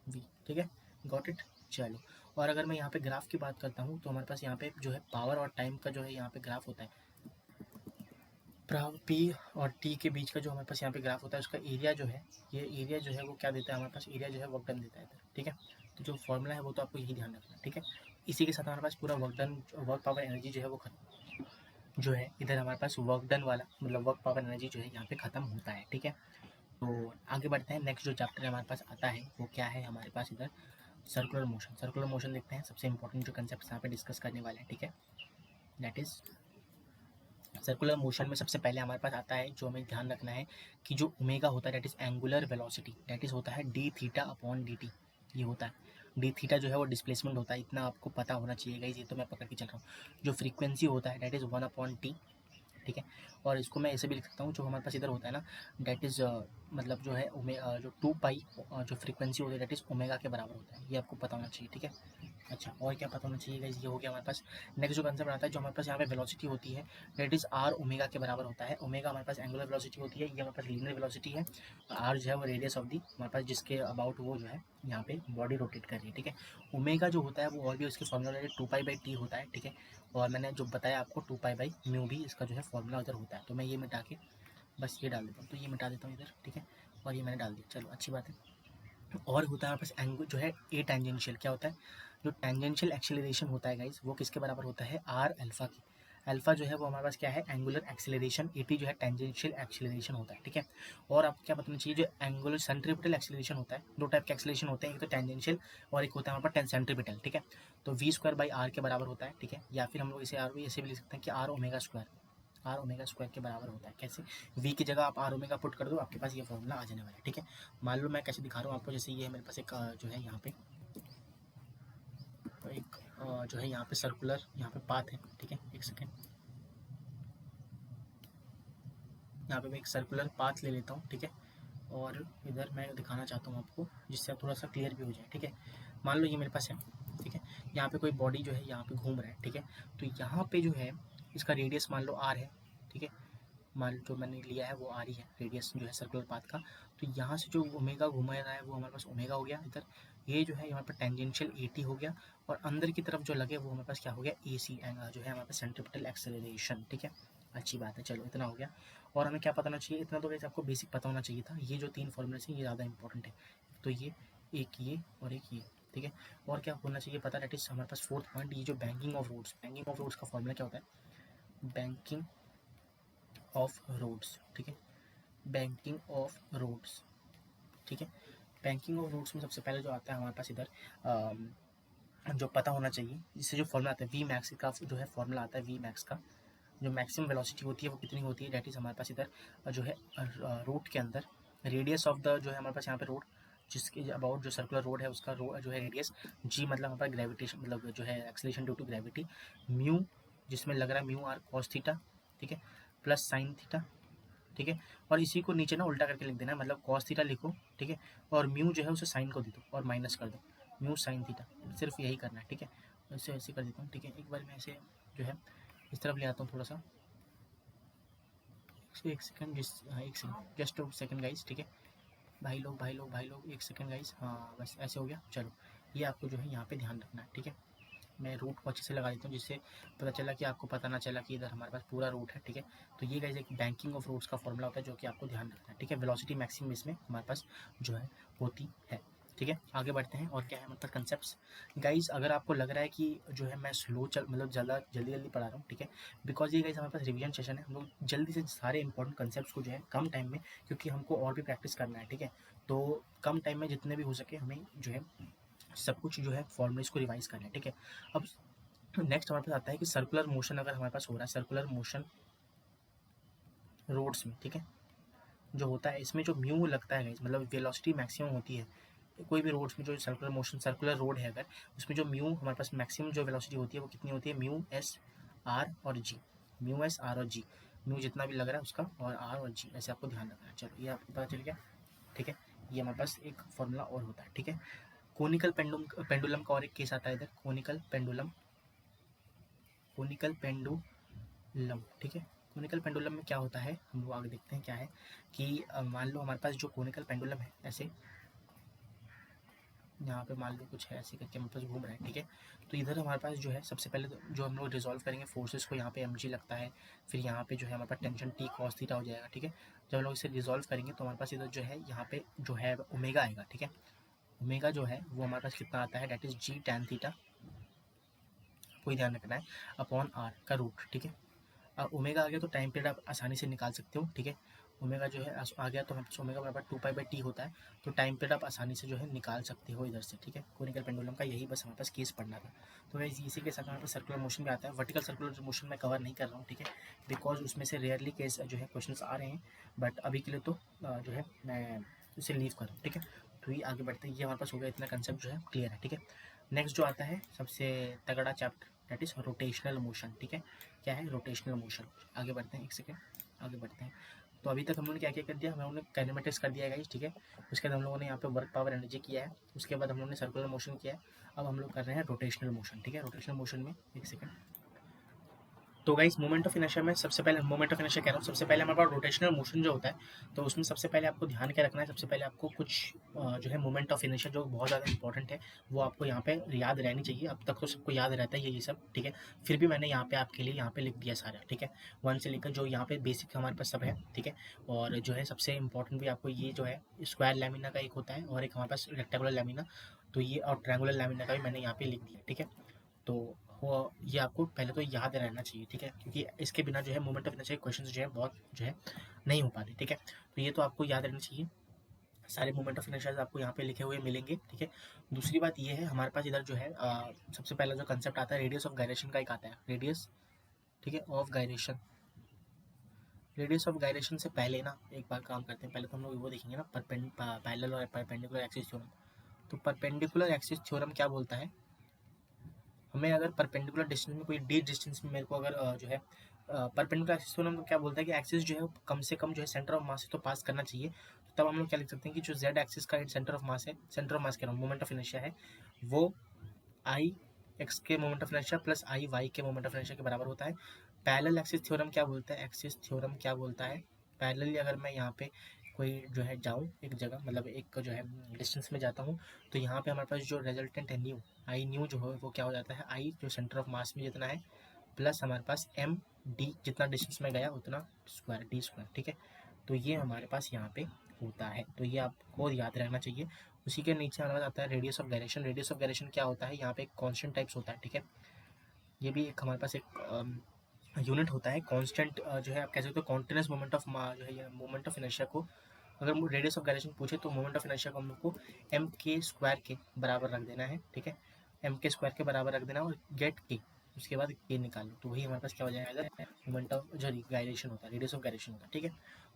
वी, ठीक है, गॉट इट। चलो, और अगर मैं यहाँ पे ग्राफ की बात करता हूँ तो हमारे पास यहाँ पे जो है पावर और टाइम का जो है यहाँ पे ग्राफ होता है, पी और टी के बीच का जो हमारे पास यहाँ पे ग्राफ होता है, उसका एरिया जो है, ये एरिया जो है वो क्या देता है हमारे पास, एरिया जो है वर्क डन देता है इधर, ठीक है। तो जो फॉर्मूला है वो तो आपको यही ध्यान रखना है, ठीक है। इसी के साथ हमारे पास पूरा work done, work power energy जो है वो जो है इधर हमारे पास वर्क डन वाला, मतलब वर्क पावर एनर्जी जो है यहाँ पे खत्म होता है, ठीक है। तो आगे बढ़ते हैं, नेक्स्ट जो चैप्टर हमारे पास आता है वो क्या है हमारे पास इधर, सर्कुलर मोशन। सर्कुलर मोशन देखते हैं, सबसे इंपॉर्टेंट जो कंसेप्ट यहाँ पे डिस्कस करने वाले हैं, ठीक है। दैट इज सर्कुलर मोशन में सबसे पहले हमारे पास आता है, जो हमें ध्यान रखना है कि जो ओमेगा होता है, that is angular velocity, that is होता है D theta upon D T, ये होता है। डी थीटा जो है वो डिस्प्लेसमेंट होता है, इतना आपको पता होना चाहिए गाइस, ये तो मैं पकड़ के चल रहा हूँ। जो फ्रीक्वेंसी होता है दैट इज 1/t, ठीक है। और इसको मैं ऐसे भी लिख सकता हूँ, जो हमारे पास इधर होता है ना, दैट इज़ मतलब जो है जो 2 पाई जो फ्रीक्वेंसी होती है दैट इज़ ओमेगा के बराबर होता है, ये आपको पता होना चाहिए, ठीक है। अच्छा, और क्या पता होना चाहिए गाइस, ये हो गया हमारे पास। नेक्स्ट जो कंसेप्ट आता है, जो हमारे पास यहाँ पे वेलोसिटी होती है दैट इज़ आर ओमेगा के बराबर होता है। ओमेगा हमारे पास एंगुलर वेलोसिटी होती है, ये हमारे पास लीनियर वेलोसिटी है। आर जो है वो रेडियस ऑफ दी हमारे पास, जिसके अबाउट वो जो है यहाँ पे बॉडी रोटेट कर रही है, ठीक है। ओमेगा जो होता है वो और भी उसके फॉर्मूला 2 पाई/t होता है, ठीक है। और मैंने जो बताया आपको 2 पाई/म्यू भी इसका जो है फॉर्मूला उधर होता है। तो मैं ये मिटा के बस ये डाल देता हूँ, तो ये मिटा देता हूँ इधर, ठीक है। और ये मैंने डाल दिया, चलो अच्छी बात है। और होता है हमारे पास एंगल जो है ए टेंजेंशियल, क्या होता है, जो टेंजेंशियल एक्सेलरेशन होता है गाइस, वो किसके बराबर होता है, आर अल्फा की। अल्फा जो है वो हमारे पास क्या है, एंगुलर एक्सेलरेशन, एटी जो है टेंजेंशियल एक्सेलरेशन होता है, ठीक है। और आपको क्या बताना चाहिए, जो एंगुलर सेंट्रीपिटल एक्सेलरेशन होता है, दो टाइप के एक्सेलरेशन होते हैं, एक तो टेंजेंशियल और एक होता है हमारे पास सेंट्रीपिटल, ठीक है। तो v² बाई आर के बराबर होता है, ठीक है। या फिर हम लोग इसे आर भी ऐसे भी लिख सकते हैं कि आर ओमेगा स्क्वायर के बराबर होता है। कैसे, v की जगह आप आर ओमेगा पुट कर दो, आपके पास ये फॉर्मूला आ जाने वाला है, ठीक है। मान लो मैं कैसे दिखा रहा हूँ आपको, जैसे ये है मेरे पास एक जो है यहाँ पे एक जो है यहाँ पे सर्कुलर यहाँ पे पाथ है, ठीक है। एक सेकेंड, यहाँ पे मैं एक सर्कुलर पाथ ले लेता हूँ, ठीक है। और इधर मैं दिखाना चाहता हूँ आपको, जिससे आप थोड़ा सा क्लियर भी हो जाए, ठीक है। मान लो ये मेरे पास है, ठीक है। यहाँ पे कोई बॉडी जो है यहाँ पे घूम रहा है, ठीक है। तो यहाँ पे जो है इसका रेडियस मान लो आर है, ठीक है। मान जो मैंने लिया है वो आर ही है, रेडियस जो है सर्कुलर पाथ का। तो यहाँ से जो ओमेगा घुमा रहा है वो हमारे पास ओमेगा हो गया इधर। ये जो है यहाँ पर टेंजेंशियल एटी हो गया, और अंदर की तरफ जो लगे वो हमारे पास क्या हो गया, ए सी जो है हमारे पास सेंट्रीपिटल एक्सेलरेशन, ठीक है। अच्छी बात है, चलो इतना हो गया। और हमें क्या पता होना चाहिए, इतना तो वैसे आपको बेसिक पता होना चाहिए था। ये जो 3 फॉर्मूले हैं ये ज़्यादा इंपॉर्टेंट है, तो ये एक ये और एक ये, ठीक है। और क्या होना चाहिए पता, दैट इज हमारे पास फोर्थ पॉइंट, ये जो banking of roads, banking of roads का फॉर्मूला क्या होता है, बैंकिंग ऑफ रोड्स, ठीक है। बैंकिंग ऑफ रोड्स, ठीक है। बैंकिंग ऑफ रोड्स में सबसे पहले जो आता है हमारे पास इधर जो पता होना चाहिए, जिससे जो फॉर्मूला आता है वी मैक्स का, जो है फॉर्मूला आता है वी मैक्स का, जो मैक्सिमम वेलोसिटी होती है वो कितनी होती है, डेट इज हमारे पास इधर जो है रोड के अंदर रेडियस ऑफ द, जो है हमारे पास यहाँ पे रोड, जिसके अबाउट जो सर्कुलर रोड है उसका जो है रेडियस, जी मतलब हमारे पास ग्रेविटेशन, मतलब जो है acceleration due to gravity, mu जिसमें लग रहा है म्यू आर कॉस थीटा, ठीक है, प्लस साइन थीटा, ठीक है। और इसी को नीचे ना उल्टा करके लिख देना है, मतलब कॉस थीटा लिखो, ठीक है। और म्यू जो है उसे साइन को दे दो और माइनस कर दो, म्यू साइन थीटा, सिर्फ यही करना है, ठीक है। ऐसे ऐसे कर देता हूँ, ठीक है। एक बार मैं ऐसे जो है इस तरफ ले आता हूँ थोड़ा सा, एक सेकंड, हाँ एक सेकंड, जस्ट सेकंड गाइस, ठीक है। भाई लोग एक सेकंड गाइस, हाँ बस ऐसे हो गया। चलो, ये आपको जो है यहाँ पे ध्यान रखना है, ठीक है। मैं रूट को अच्छे से लगा देता हूँ, जिससे पता चला कि आपको पता ना चला कि इधर हमारे पास पूरा रूट है, ठीक है। तो ये गाइस एक बैंकिंग ऑफ रूट्स का फॉर्मूला होता है, जो कि आपको ध्यान रखना है, ठीक है। वेलोसिटी मैक्सिमम इसमें हमारे पास जो है होती है, ठीक है। आगे बढ़ते हैं, और क्या है मतलब कंसेप्ट गाइस। अगर आपको लग रहा है कि जो है मैं स्लो चल, मतलब जल्दी जल्दी पढ़ा रहा हूँ, ठीक है, बिकॉज ये गाइस हमारे पास रिवीजन सेशन है, हम लोग जल्दी से सारे इंपॉर्टेंट कंसेप्ट को जो है कम टाइम में, क्योंकि हमको और भी प्रैक्टिस करना है, ठीक है। तो कम टाइम में जितने भी हो सके हमें जो है सब कुछ जो है फॉर्मूलेस को रिवाइज करना है, ठीक है। अब नेक्स्ट हमारे पास आता है कि सर्कुलर मोशन अगर हमारे पास हो रहा है, सर्कुलर मोशन रोड्स में, ठीक है, जो होता है इसमें जो म्यू लगता है गाइस, मतलब वेलोसिटी मैक्सिमम होती है कोई भी रोड्स में, जो सर्कुलर मोशन सर्कुलर रोड है अगर, उसमें जो म्यू हमारे पास मैक्सिमम जो वेलोसिटी होती है वो कितनी होती है, म्यू एस आर और जी, म्यू एस आर और जी। म्यू जितना भी लग रहा है उसका, और आर और जी ऐसे आपको ध्यान रखना है। चलो ये आपको पता चल गया, ठीक है। ये हमारे पास एक फॉर्मूला और होता है, ठीक है। कोनिकल पेंडुलम का और एक केस आता है इधर, कोनिकल पेंडुलम, ठीक है। कोनिकल पेंडुलम में क्या होता है हम लोग आगे देखते हैं क्या है कि मान लो हमारे पास जो कोनिकल पेंडुलम है ऐसे, यहाँ पे मान लो कुछ है ऐसे करके हमारे पास घूम रहा है, ठीक है। तो इधर हमारे पास जो है सबसे पहले तो जो हम लोग रिजॉल्व करेंगे फोर्सेस को, यहाँ पे mg लगता है, फिर यहाँ पे जो है हमारे पास टेंशन t cos थीटा हो जाएगा, ठीक है। जब हम लोग इसे रिजॉल्व करेंगे तो हमारे पास इधर जो है यहाँ पे जो है ओमेगा आएगा, ठीक है। ओमेगा जो है वो हमारे पास कितना आता है, that is g tan theta, कोई ध्यान रखना है, अपॉन आर का रूट, ठीक है। अब ओमेगा आ गया तो टाइम पीरियड आप आसानी से निकाल सकते हो, ठीक है। ओमेगा जो है आ गया तो हमारे ओमेगा बराबर 2 पाई/टी होता है, तो टाइम पीरियड आप आसानी से जो है निकाल सकते हो इधर से, ठीक है। कोनिकल पेंडुलम का यही बस हमारे पास केस पढ़ना था। तो वैसे इसी के साथ हमारे पास सर्कुलर मोशन भी आता है। वर्टिकल सर्कुलर मोशन मैं कवर नहीं कर रहा हूँ, ठीक है, बिकॉज उसमें से रेयरली केस जो है क्वेश्चन आ रहे हैं, बट अभी के लिए तो जो है मैं इसे लीव करूँ, ठीक है। तो ये आगे बढ़ते हैं, ये हमारे पास हो गया, इतना कंसेप्ट जो है क्लियर है, ठीक है। नेक्स्ट जो आता है सबसे तगड़ा chapter, that is rotational motion, ठीक है। क्या है रोटेशनल मोशन, आगे बढ़ते हैं, एक सेकेंड आगे बढ़ते हैं। तो अभी तक हम लोगों ने क्या क्या कर दिया, हम लोगों ने काइनेमेटिक्स कर दिया है, ठीक है। उसके बाद हम लोगों ने यहाँ पे वर्क पावर एनर्जी किया है, उसके बाद हम लोगों ने सर्कुलर मोशन किया है। अब हम लोग कर रहे हैं रोटेशनल मोशन, ठीक है। रोटेशनल मोशन में एक सेकेंड, तो गाइस मोमेंट ऑफ इनर्शिया में सबसे पहले, मोमेंट ऑफ इनर्शिया कह रहा हूँ, सबसे पहले हमारे पास रोटेशनल मोशन जो होता है, तो उसमें सबसे पहले आपको ध्यान क्या रखना है, सबसे पहले आपको कुछ जो है मोमेंट ऑफ इनर्शिया जो बहुत ज़्यादा इंपॉर्टेंट है वो आपको यहाँ पे याद रहनी चाहिए। अब तक तो सबको याद रहता है ये सब, ठीक है। फिर भी मैंने यहाँ पे आपके लिए यहाँ पे लिख दिया सारा, ठीक है, 1 से लेकर जो यहाँ पे बेसिक हमारे पास सब है, ठीक है। और जो है सबसे इंपॉर्टेंट भी आपको ये जो है स्क्वायर लैमिना का एक होता है और एक हमारे पास रेक्टेंगुलर लैमिना, तो ये और ट्रायंगुलर लैमिना का भी मैंने यहाँ पे लिख दिया, ठीक है। तो वो ये आपको पहले तो याद रहना चाहिए, ठीक है, क्योंकि इसके बिना जो है मोमेंट ऑफ इनर्शिया के क्वेश्चन जो है बहुत जो है नहीं हो पाते, ठीक है। तो ये तो आपको याद रहना चाहिए, सारे मोमेंट ऑफ इनर्शिया आपको यहाँ पे लिखे हुए मिलेंगे, ठीक है। दूसरी बात ये है हमारे पास इधर जो है सबसे पहला जो कंसेप्ट आता है रेडियस ऑफ गायरेशन का एक आता है, रेडियस, ठीक है, of gyration. Radius of gyration से पहले ना एक बार काम करते हैं, पहले तो हम लोग वो देखेंगे ना पैरेलल और परपेंडिकुलर एक्सिस थ्योरम। तो परपेंडिकुलर एक्सिस थ्योरम क्या बोलता है, हमें अगर परपेंडिकुलर डिस्टेंस में कोई डी डिस्टेंस में मेरे को अगर जो है परपेंडिकुलर एक्सिस थ्योरम को क्या बोलता है कि एक्सिस जो है कम से कम जो है सेंटर ऑफ मास से तो पास करना चाहिए। तो तब हम लोग क्या लिख सकते हैं कि जो जेड एक्सिस का सेंटर ऑफ मास है, सेंटर ऑफ मास कह रहा हूँ, मोमेंट ऑफ इनर्शिया है, वो आई एक्स के moment of inertia plus I y के मोमेंट ऑफ इनर्शिया के बराबर होता है। पैरेलल एक्सिस थ्योरम क्या बोलता है, एक्सिस थ्योरम क्या बोलता है, पैरेलली अगर मैं यहाँ पे कोई जो है जाऊँ एक जगह, मतलब एक जो है डिस्टेंस में जाता हूँ, तो यहाँ पे हमारे पास जो रिजल्टेंट है न्यू, आई न्यू जो है वो क्या हो जाता है, आई जो सेंटर ऑफ मास में जितना है प्लस हमारे पास एम डी, जितना डिस्टेंस में गया उतना स्क्वायर, डी स्क्वायर, ठीक है। तो ये हमारे पास यहाँ पे होता है, तो ये आपको याद रखना चाहिए। उसी के नीचे हमारे पास आता है radius of gyration. Radius of gyration क्या होता है, यहाँ पे एक कांस्टेंट टाइप्स होता है, ठीक है। ये भी एक हमारे पास एक यूनिट होता है कांस्टेंट, जो है आप कह सकते हो कॉन्टिन्यूस मोमेंट ऑफ जो है मोमेंट ऑफ इनर्शिया को अगर रेडियस ऑफ गायरेशन पूछे तो मोमेंट ऑफ इनर्शिया को हम लोग को एम के स्क्वायर के बराबर रख देना है, ठीक है, एम के स्क्वायर के बराबर रख देना और गेट के, उसके बाद के निकाल लो, तो वही हमारे पास क्या हो जाएगा, मोमेंट ऑफ जो गायरेशन होता है, रेडियस ऑफ गायरेशन होता है, ठीक है।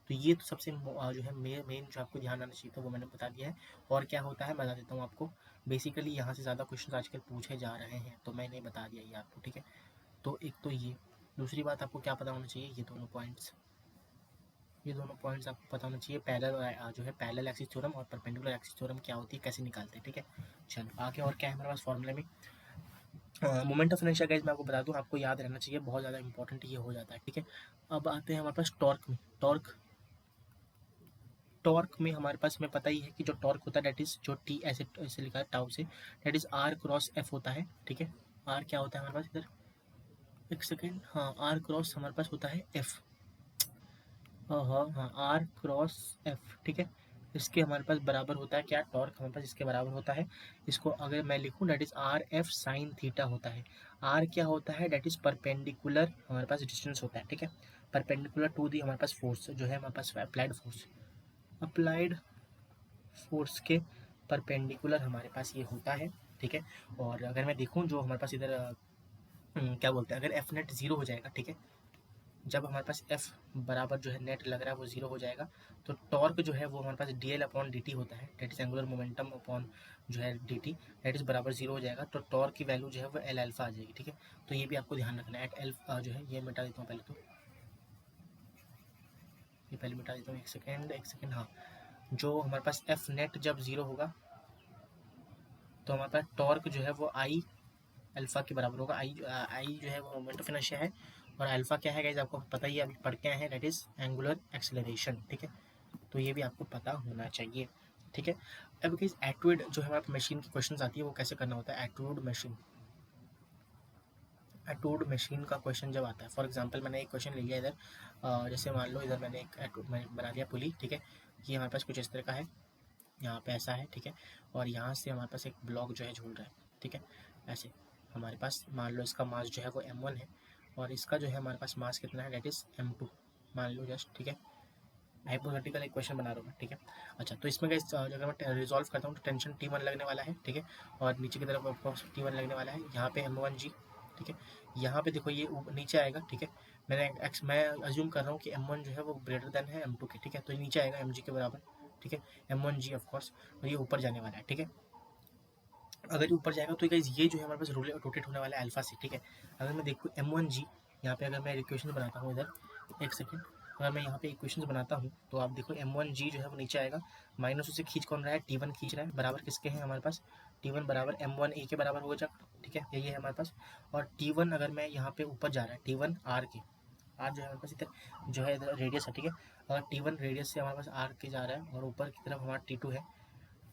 तो ये तो सबसे जो है मेन जो आपको ध्यान आना चाहिए था वो मैंने बता दिया है। और क्या होता है बता देता हूँ आपको, बेसिकली यहाँ से ज़्यादा क्वेश्चन आजकल पूछे जा रहे हैं तो मैंने बता दिया ये आपको, ठीक है। तो एक तो ये, दूसरी बात आपको क्या पता होना चाहिए, ये दोनों पॉइंट्स आपको पता होना चाहिए, पैरेलल जो है पैरेलल एक्सिस थ्योरम और परपेंडिकुलर एक्सिस थ्योरम क्या होती है, कैसे निकालते हैं, ठीक है। चलो आगे और क्या है हमारे पास फॉर्मूले में, मोमेंट ऑफ इनर्शिया गाइस मैं आपको बता दूं, आपको याद रहना चाहिए, बहुत ज़्यादा इंपॉर्टेंट ये हो जाता है, ठीक है। अब आते हैं हमारे पास टॉर्क में, टॉर्क में हमारे पास हमें पता ही है कि जो टॉर्क होता है डेट इज जो टी ऐसे ऐसे लिखा है टाउ से, that is r cross f होता है, ठीक है। आर क्या होता है हमारे पास इधर, एक सेकेंड, हाँ आर क्रॉस हमारे पास होता है एफ, हाँ हाँ आर क्रॉस एफ, ठीक है। इसके हमारे पास बराबर होता है क्या, टॉर्क हमारे पास इसके बराबर होता है, इसको अगर मैं लिखूँ that is r f sine theta होता है। आर क्या होता है, डेट इज परपेंडिकुलर हमारे पास डिस्टेंस होता है, ठीक है, परपेंडिकुलर टू दी हमारे पास फोर्स जो है हमारे पास अप्लाइड फोर्स के परपेंडिकुलर हमारे पास ये होता है, ठीक है। और अगर मैं देखूँ जो हमारे पास इधर क्या बोलते हैं, अगर एफ नेट जीरो हो जाएगा, ठीक है, जब हमारे पास एफ बराबर जो है नेट लग रहा है वो जीरो हो जाएगा, तो टॉर्क जो है वो हमारे पास D L upon D T होता है, that is angular momentum upon जो है डी टी, डेट इज बराबर जीरो हो जाएगा, तो टॉर्क की वैल्यू जो है वो एल अल्फा आ जाएगी, ठीक है। तो ये भी आपको ध्यान रखना है, एट एल जो है ये मिटा देता हूँ पहले तो, ये पहले मिटा देता हूँ, एक सेकेंड। हाँ, जो हमारे पास एफ नेट जब 0 होगा तो हमारे पास टॉर्क जो है वो आई अल्फा के बराबर होगा। आई जो है वो मोमेंट ऑफ इनर्शिया है, और अल्फा क्या है गाइस आपको पता ही है, अभी पढ़ के आए हैं, दैट इज एंगुलर एक्सेलरेशन। ठीक है, तो ये भी आपको पता होना चाहिए। ठीक है, अब गाइस एटूड जो है हमारे मशीन की क्वेश्चन आती है वो कैसे करना होता है। एटूड मशीन का क्वेश्चन जब आता है, फॉर एग्जांपल मैंने एक क्वेश्चन ले लिया इधर, जैसे मान लो इधर मैंने एक एटूड बना दिया पुली। ठीक है, ये हमारे पास कुछ इस तरह का है, यहाँ पे ऐसा है। ठीक है, और यहाँ से हमारे पास एक ब्लॉक जो है झूल रहा है। ठीक है, ऐसे हमारे पास मान लो इसका मास जो है वो m1 है, और इसका जो है हमारे पास मास कितना है, डेट इज m2 मान लो जस्ट। ठीक है, हाइपोथेटिकल एक क्वेश्चन बना रहा हूँ मैं। ठीक है, अच्छा तो इसमें अगर मैं रिजॉल्व करता हूँ तो टेंशन T1 लगने वाला है। ठीक है, और नीचे की तरफ T1 लगने वाला है, यहाँ पे m1g। ठीक है, यहाँ पे देखो ये नीचे आएगा। ठीक है, मैं अज्यूम कर रहा हूँ कि m1 जो है वो ग्रेटर देन है m2 के। ठीक है, तो ये नीचे आएगा mg के बराबर। ठीक है, m1g ऑफ कोर्स, और ये ऊपर जाने वाला है। ठीक है, अगर ये ऊपर जाएगा तो गाइस ये जो है हमारे पास रोटेट होने वाला है अल्फा से। ठीक है, अगर मैं देखूँ m1g, यहाँ पे अगर मैं इक्वेशन बनाता हूँ इधर, एक सेकेंड, अगर मैं यहाँ पे इक्वेशन बनाता हूँ तो आप देखो m1g जो है वो नीचे आएगा, माइनस उसे खींच कौन रहा है, T1 खींच रहा है, बराबर किसके हैं हमारे पास, T1 बराबर m1a के बराबर हो जाएगा। ठीक है, यही है हमारे पास, और T1 अगर मैं यहाँ पे ऊपर जा रहा है, T1 r के, आर जो है हमारे पास इधर जो है इधर रेडियस है। ठीक है, अगर T1 रेडियस से हमारे पास आर के जा रहा है, और ऊपर की तरफ हमारा T2 है,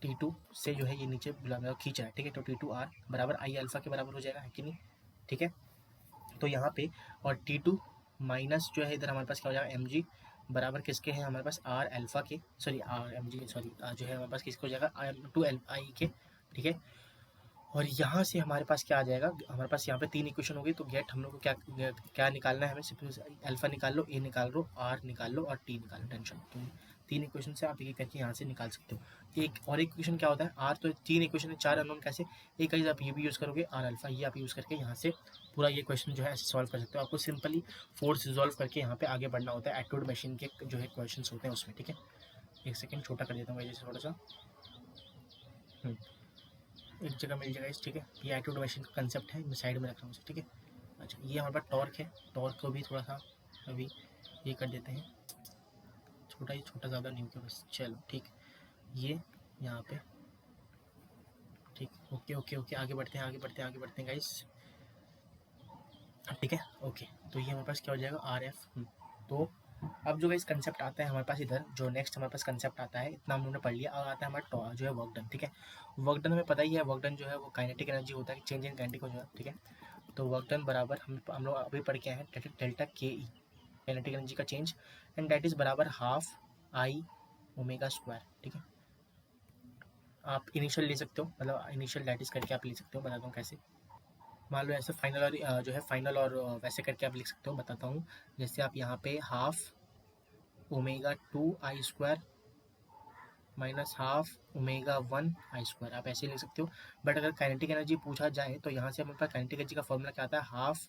T2 से जो है ये नीचे खींच रहा है। ठीक है, तो T2R बराबर आई अल्फा के बराबर हो जाएगा, है कि नहीं। ठीक है, तो यहाँ पे और T2 माइनस जो है इधर हमारे पास क्या हो जाएगा, mg बराबर किसके हैं हमारे पास, आर अल्फा के, sorry r m g sorry जो है हमारे पास किसको हो जाएगा, टू एल आई के। ठीक है, और यहाँ से हमारे पास क्या आ जाएगा, हमारे पास यहाँ पे 3 इक्वेशन हो गई, तो गेट हम लोग को क्या निकालना है, हमें सिर्फ अल्फा निकाल लो, ए निकाल लो, आर निकाल लो, और टी निकाल लो, टेंशन। तो 3 इक्वेशन से आप एक करके यहाँ से निकाल सकते हो। एक और इक्वेशन क्या होता है, आर, तो 3 इक्वेशन है, 4 अननोन कैसे, एक चीज़ आप ये भी यूज़ करोगे, आर अल्फा, ये आप यूज़ करके यहाँ से पूरा ये क्वेश्चन जो है ऐसे सॉल्व कर सकते हो। आपको सिंपली फोर्स रिजॉल्व करके यहाँ पे आगे बढ़ना होता है, एटूड मशीन के जो है क्वेश्चन होते हैं उसमें। ठीक है, एक सेकेंड छोटा कर देता हूँ जैसे थोड़ा सा, एक जगह मिल जाएगा इस। ठीक है, ये एटूड मशीन का कंसेप्ट है, मैं साइड में रख रहा हूँ उसे। ठीक है, अच्छा ये हमारे पास टॉर्क है, टॉर्क को भी थोड़ा सा अभी ये कर देते हैं, छोटा ही छोटा, ज़्यादा नहीं होगा बस, चलो ठीक, ये यहाँ पे ठीक, ओके ओके ओके, आगे बढ़ते हैं गाइस। ठीक है, ओके, तो ये हमारे पास क्या हो जाएगा, आर एफ। तो अब जो गाइस कंसेप्ट आता है हमारे पास इधर, जो नेक्स्ट हमारे पास कंसेप्ट आता है, इतना हम लोगों ने पढ़ लिया, अब आता है हमारा जो है वर्क डन। ठीक है, वर्क डन हमें पता ही है, वर्क डन जो है वो काइनेटिक एनर्जी होता है, चेंज इन काइनेटिक हो जाए। ठीक है, तो वर्क डन बराबर हम लोग अभी पढ़ के आए हैं, डेल्टा के ई, काइनेटिक एनर्जी का चेंज, एंड दैट इज बराबर हाफ आई ओमेगा स्क्वायर। ठीक है, आप इनिशियल ले सकते हो, मतलब इनिशियल दैट इज करके आप ले सकते हो, बताता हूँ कैसे। मान लो ऐसे फाइनल और जो है फाइनल और वैसे करके आप लिख सकते हो, बताता हूँ। जैसे आप यहाँ पे हाफ ओमेगा 2 आई स्क्वायर माइनस हाफ ओमेगा 1 आई स्क्वायर, आप ऐसे लिख सकते हो। बट अगर काइनेटिक एनर्जी पूछा जाए तो यहाँ से हमारे पास काइनेटिक एनर्जी का फॉर्मूला क्या आता है, half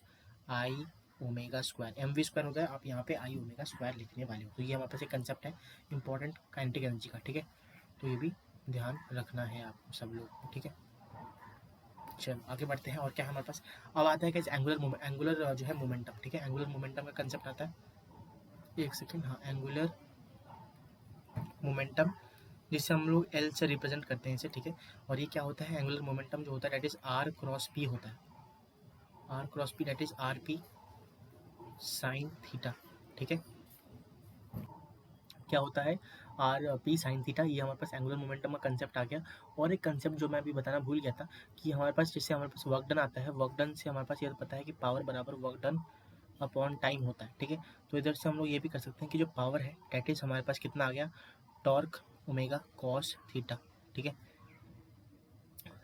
I omega square, m v square होता है, आप यहाँ पे आई ओमेगा स्क्वायर लिखने वाले हो। तो ये हमारे पास एक कंसेप्ट है इंपॉर्टेंट काइनेटिक एनर्जी का। ठीक है, तो ये भी ध्यान रखना है आप सब लोग को। ठीक है, चलो आगे बढ़ते हैं, और क्या है हमारे पास, अब आता है कि एंगुलर जो है मोमेंटम। ठीक है, एंगुलर मोमेंटम का कंसेप्ट आता है, एक सेकेंड, हाँ, एंगुलर मोमेंटम, जिससे हम लोग एल से रिप्रेजेंट करते हैं इसे। ठीक है, और ये क्या होता है, एंगुलर मोमेंटम जो होता है that is r cross p होता है, r cross p that is r p sine theta. ठीक है, क्या होता है, आर पी साइन थीटा, ये हमारे पास एंगुलर मोमेंटम का कंसेप्ट आ गया। और एक कंसेप्ट जो मैं अभी बताना भूल गया था, कि हमारे पास जिससे हमारे पास वर्क डन आता है, वर्क डन से हमारे पास ये पता है कि पावर बराबर वर्क डन अपॉन टाइम होता है। ठीक है, तो इधर से हम लोग ये भी कर सकते हैं कि जो पावर है दैट इज हमारे पास कितना आ गया, टॉर्क ओमेगा कॉस थीटा। ठीक है,